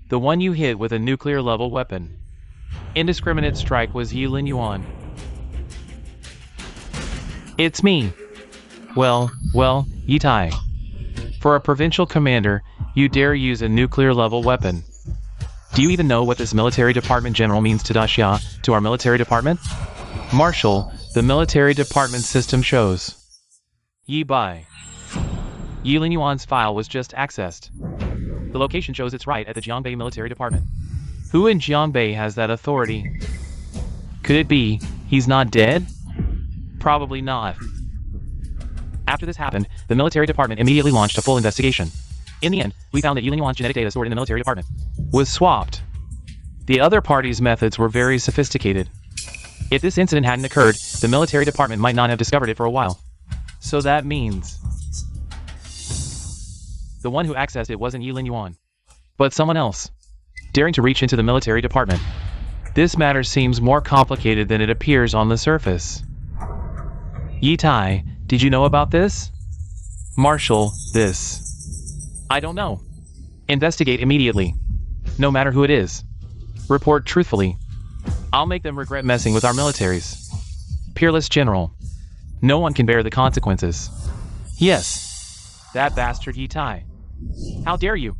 [SPEAKER 1] The one you hit with a nuclear-level weapon. Indiscriminate strike was Yi Lin Yuan. It's me. Well, Yi Tai. For a provincial commander, you dare use a nuclear-level weapon. Do you even know what this military department general means to Daxia, to our military department? Marshal, the military department system shows. Yi Bai. Yi Lin Yuan's file was just accessed. The location shows it's right at the Jiangbei military department. Who in Jiangbei has that authority? Could it be he's not dead? Probably not. After this happened, the military department immediately launched a full investigation. In the end, we found that Yi Lin Yuan's genetic data stored in the military department was swapped. The other party's methods were very sophisticated. If this incident hadn't occurred, the military department might not have discovered it for a while. So that means... The one who accessed it wasn't Yi Lin Yuan, but someone else, daring to reach into the military department. This matter seems more complicated than it appears on the surface. Yi Tai, did you know about this? Marshal, this. I don't know. Investigate immediately. No matter who it is. Report truthfully. I'll make them regret messing with our militaries. Peerless General. No one can bear the consequences. Yes. That bastard Yi Tai. How dare you?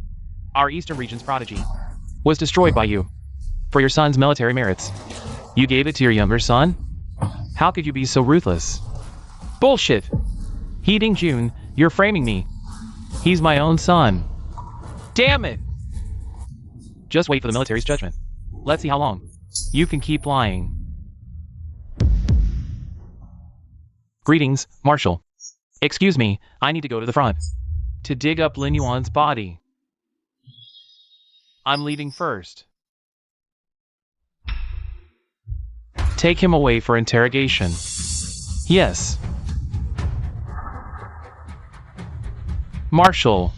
[SPEAKER 1] Our Eastern Region's prodigy was destroyed by you. For your son's military merits. You gave it to your younger son? How could you be so ruthless? Bullshit! He Ding Jun, you're framing me. He's my own son. Damn it! Just wait for the military's judgment. Let's see how long you can keep lying. Greetings, Marshal. Excuse me, I need to go to the front to dig up Lin Yuan's body. I'm leaving first. Take him away for interrogation. Yes. Marshal.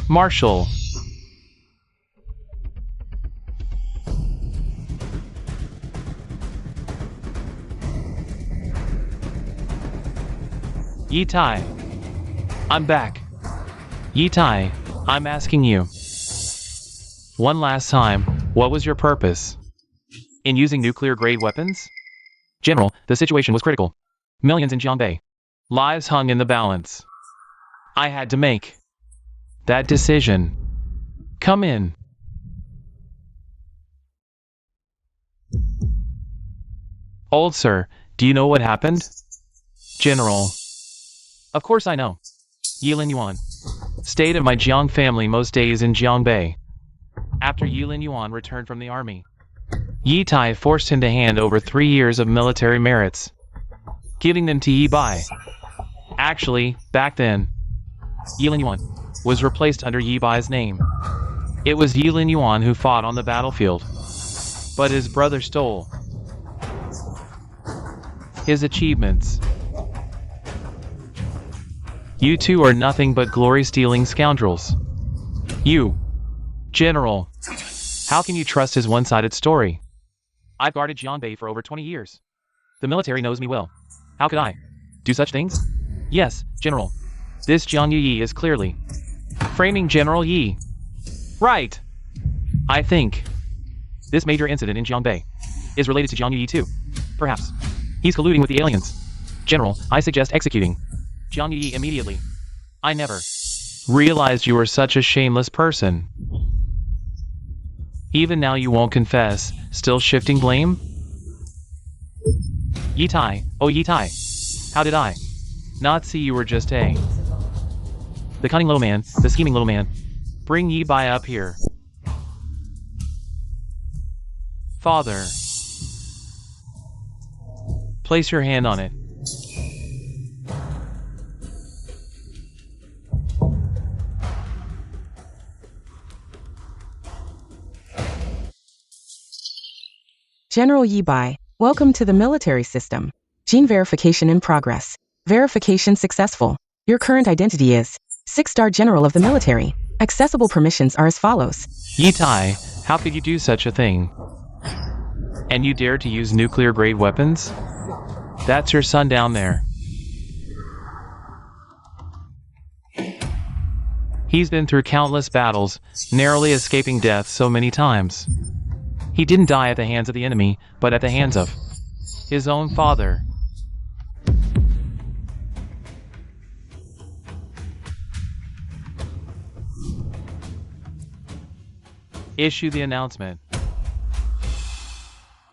[SPEAKER 1] Marshal. Yi Tai. I'm back. Yi Tai, I'm asking you. One last time, what was your purpose? In using nuclear-grade weapons? General, the situation was critical. Millions in Jiangbei. Lives hung in the balance. I had to make that decision. Come in. Old sir, do you know what happened? General. Of course I know. Yi Lin Yuan stayed at my Jiang family most days in Jiangbei. After Yi Lin Yuan returned from the army, Yi Tai forced him to hand over 3 years of military merits, giving them to Yi Bai. Actually, back then, Yi Lin Yuan was replaced under Yi Bai's name. It was Yi Lin Yuan who fought on the battlefield, but his brother stole his achievements. You two are nothing but glory-stealing scoundrels. You, General, how can you trust his one-sided story? I've guarded Jiangbei for over 20 years. The military knows me well. How could I do such things? Yes, General. This Jiang Yi is clearly framing General Yi. Right. I think this major incident in Jiangbei is related to Jiang Yi too. Perhaps he's colluding with the aliens. General, I suggest executing Jiang Yi immediately. I never realized you were such a shameless person. Even now you won't confess, still shifting blame? Yi Tai, oh Yi Tai, how did I not see you were just the cunning little man, the scheming little man. Bring Yi Bai up here. Father. Place your hand on it.
[SPEAKER 2] General Yi Bai, welcome to the military system. Gene verification in progress. Verification successful. Your current identity is 6-star General of the military. Accessible permissions are as follows.
[SPEAKER 1] Yi Tai, how could you do such a thing? And you dare to use nuclear-grade weapons? That's your son down there. He's been through countless battles, narrowly escaping death so many times. He didn't die at the hands of the enemy, but at the hands of his own father. Issue the announcement.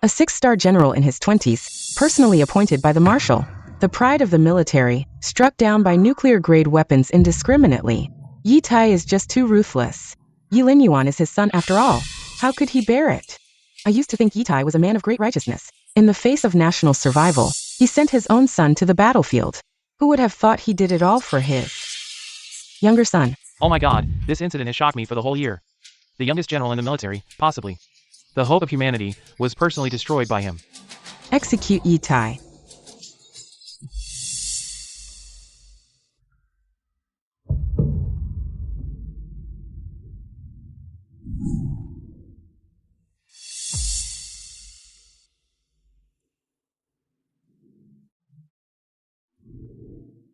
[SPEAKER 2] A 6-star general in his 20s, personally appointed by the marshal, the pride of the military, struck down by nuclear-grade weapons indiscriminately. Yi Tai is just too ruthless. Yi Lin Yuan is his son after all. How could he bear it? I used to think Yi Tai was a man of great righteousness. In the face of national survival, he sent his own son to the battlefield. Who would have thought he did it all for his younger son?
[SPEAKER 1] Oh my god, this incident has shocked me for the whole year. The youngest general in the military, possibly. The hope of humanity was personally destroyed by him.
[SPEAKER 2] Execute Yi Tai.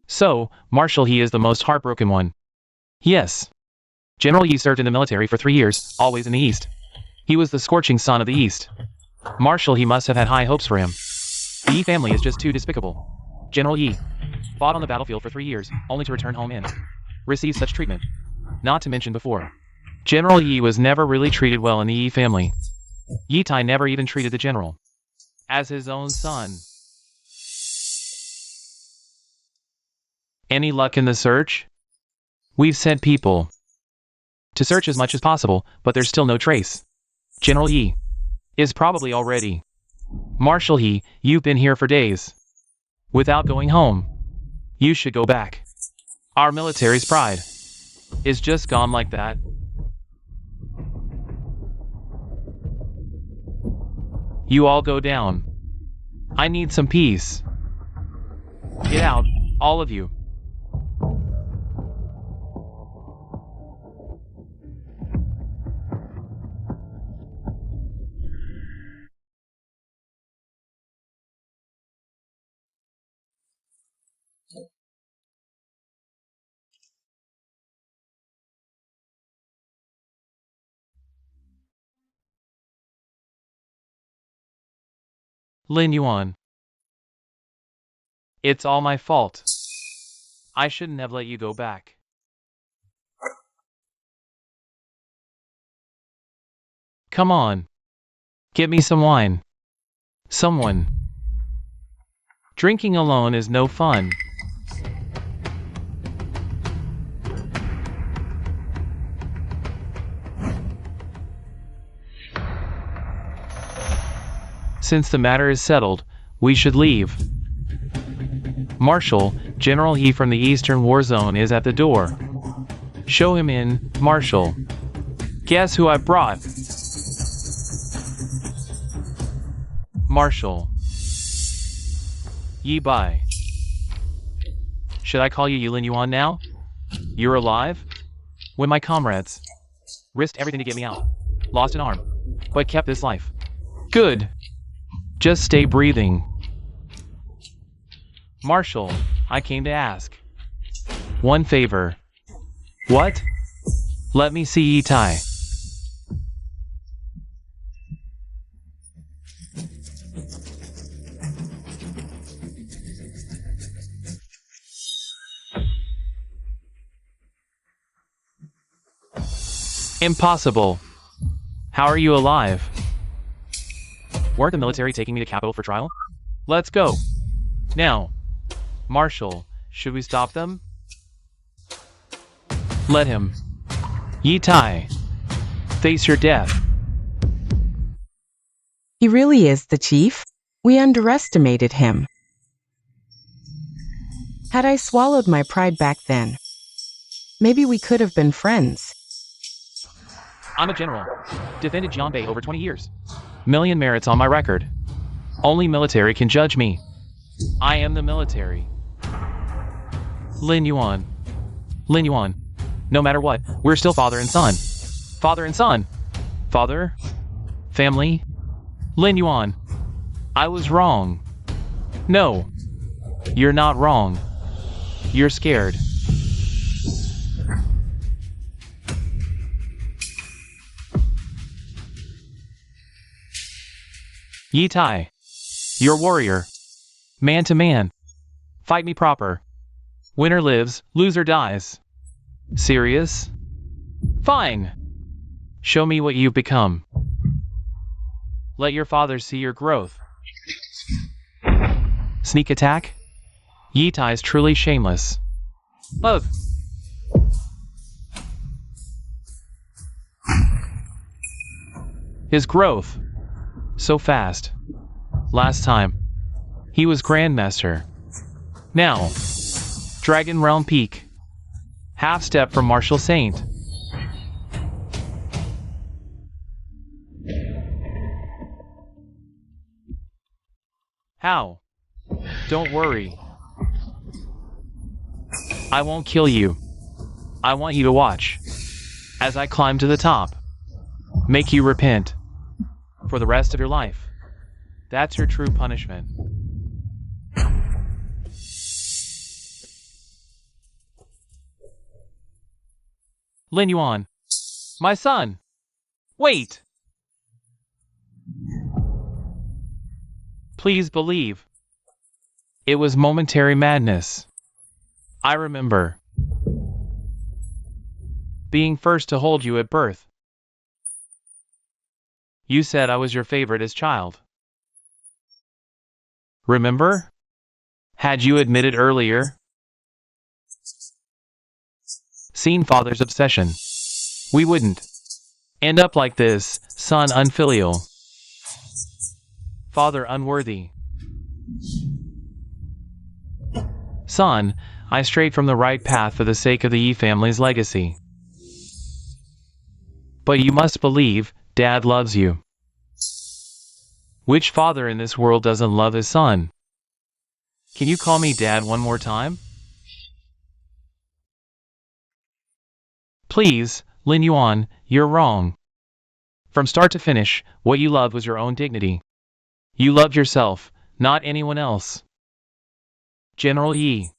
[SPEAKER 1] So, Marshal He is the most heartbroken one. Yes. General Yi served in the military for 3 years, always in the East. He was the scorching sun of the East. Marshall, he must have had high hopes for him. The Yi family is just too despicable. General Yi fought on the battlefield for 3 years, only to return home and receive such treatment. Not to mention before, General Yi was never really treated well in the Yi family. Yi Tai never even treated the general as his own son. Any luck in the search? We've sent people to search as much as possible, but there's still no trace. General Yi is probably already. Marshal Yi, you've been here for days without going home. You should go back. Our military's pride is just gone like that. You all go down. I need some peace. Get out, all of you. Lin Yuan. It's all my fault. I shouldn't have let you go back. Come on. Get me some wine. Someone. Drinking alone is no fun. Since the matter is settled, we should leave. Marshal, General He from the Eastern War Zone is at the door. Show him in, Marshal. Guess who I brought? Marshal. Yi Bai. Should I call you Yulin Yuan now? You're alive? When my comrades risked everything to get me out, lost an arm, but kept this life. Good. Just stay breathing. Marshal, I came to ask one favor. What? Let me see Yi Tai. Impossible. How are you alive? Weren't the military taking me to capital for trial? Let's go. Now. Marshal, should we stop them? Let him. Yi Tai. Face your death.
[SPEAKER 2] He really is the chief. We underestimated him. Had I swallowed my pride back then, maybe we could have been friends.
[SPEAKER 1] I'm a general. Defended Jianbei over 20 years. Million merits on my record. Only military can judge me. I am the military. Lin Yuan. Lin Yuan. No matter what, we're still father and son. Father and son. Father. Family. Lin Yuan. I was wrong. No. You're not wrong. You're scared. Yi Tai. You're warrior. Man to man. Fight me proper. Winner lives, loser dies. Serious? Fine. Show me what you've become. Let your father see your growth. Sneak attack? Yi Tai's truly shameless. Ugh. His growth. So fast. Last time, he was Grandmaster. Now, Dragon Realm Peak. Half step from Martial Saint. How? Don't worry. I won't kill you. I want you to watch as I climb to the top. Make you repent for the rest of your life. That's your true punishment. Lin Yuan. My son. Wait. Please believe. It was momentary madness. I remember being first to hold you at birth. You said I was your favorite as child. Remember? Had you admitted earlier? Seen father's obsession. We wouldn't end up like this, son unfilial, father unworthy. Son, I strayed from the right path for the sake of the Yi family's legacy. But you must believe, Dad loves you. Which father in this world doesn't love his son? Can you call me Dad one more time? Please, Lin Yuan, you're wrong. From start to finish, what you loved was your own dignity. You loved yourself, not anyone else. General Yi.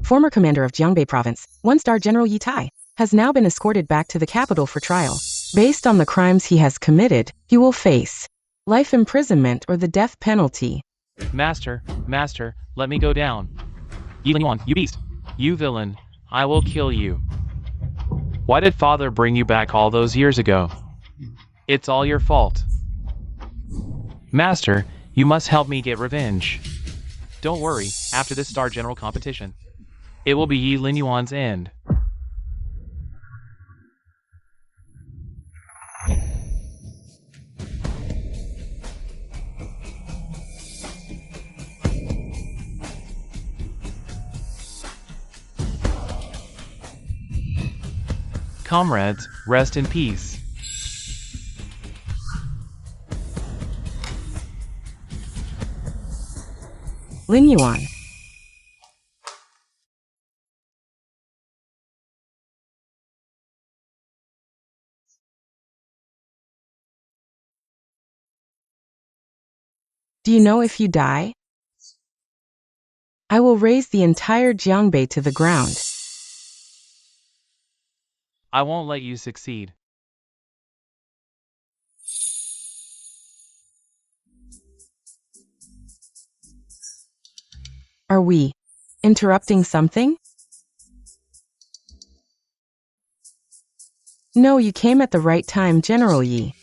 [SPEAKER 2] Former commander of Jiangbei province, one-star General Yi Tai, has now been escorted back to the capital for trial. Based on the crimes he has committed, he will face life imprisonment or the death penalty.
[SPEAKER 1] Master, let me go down. Yi Lin Yuan, you beast. You villain, I will kill you. Why did father bring you back all those years ago? It's all your fault. Master, you must help me get revenge. Don't worry, after this Star General competition, it will be Yi Lin Yuan's end. Comrades, rest in peace.
[SPEAKER 2] Lin Yuan. Do you know if you die, I will raise the entire Jiangbei to the ground.
[SPEAKER 1] I won't let you succeed.
[SPEAKER 2] Are we interrupting something? No, you came at the right time, General Yi.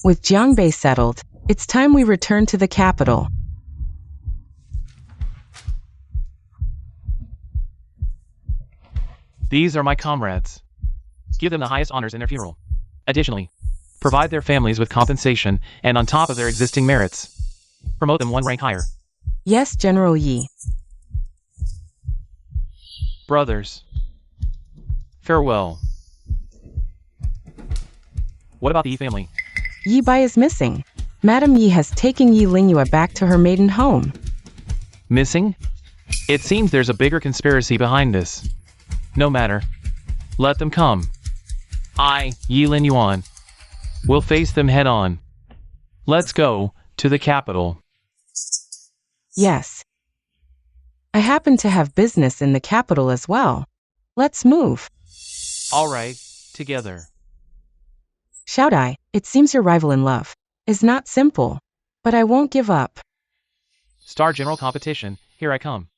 [SPEAKER 2] With Jiangbei settled, it's time we return to the capital.
[SPEAKER 1] These are my comrades. Give them the highest honors in their funeral. Additionally, provide their families with compensation and on top of their existing merits, promote them one rank higher.
[SPEAKER 2] Yes, General Yi.
[SPEAKER 1] Brothers, farewell. What about the Yi family?
[SPEAKER 2] Yi Bai is missing. Madame Yi has taken Yi Lingyue back to her maiden home.
[SPEAKER 1] Missing? It seems there's a bigger conspiracy behind this. No matter. Let them come. I, Yi Lin Yuan, will face them head on. Let's go to the capital.
[SPEAKER 2] Yes. I happen to have business in the capital as well. Let's move.
[SPEAKER 1] All right, together.
[SPEAKER 2] Xiaodai, it seems your rival in love is not simple, but I won't give up.
[SPEAKER 1] Star General competition, here I come.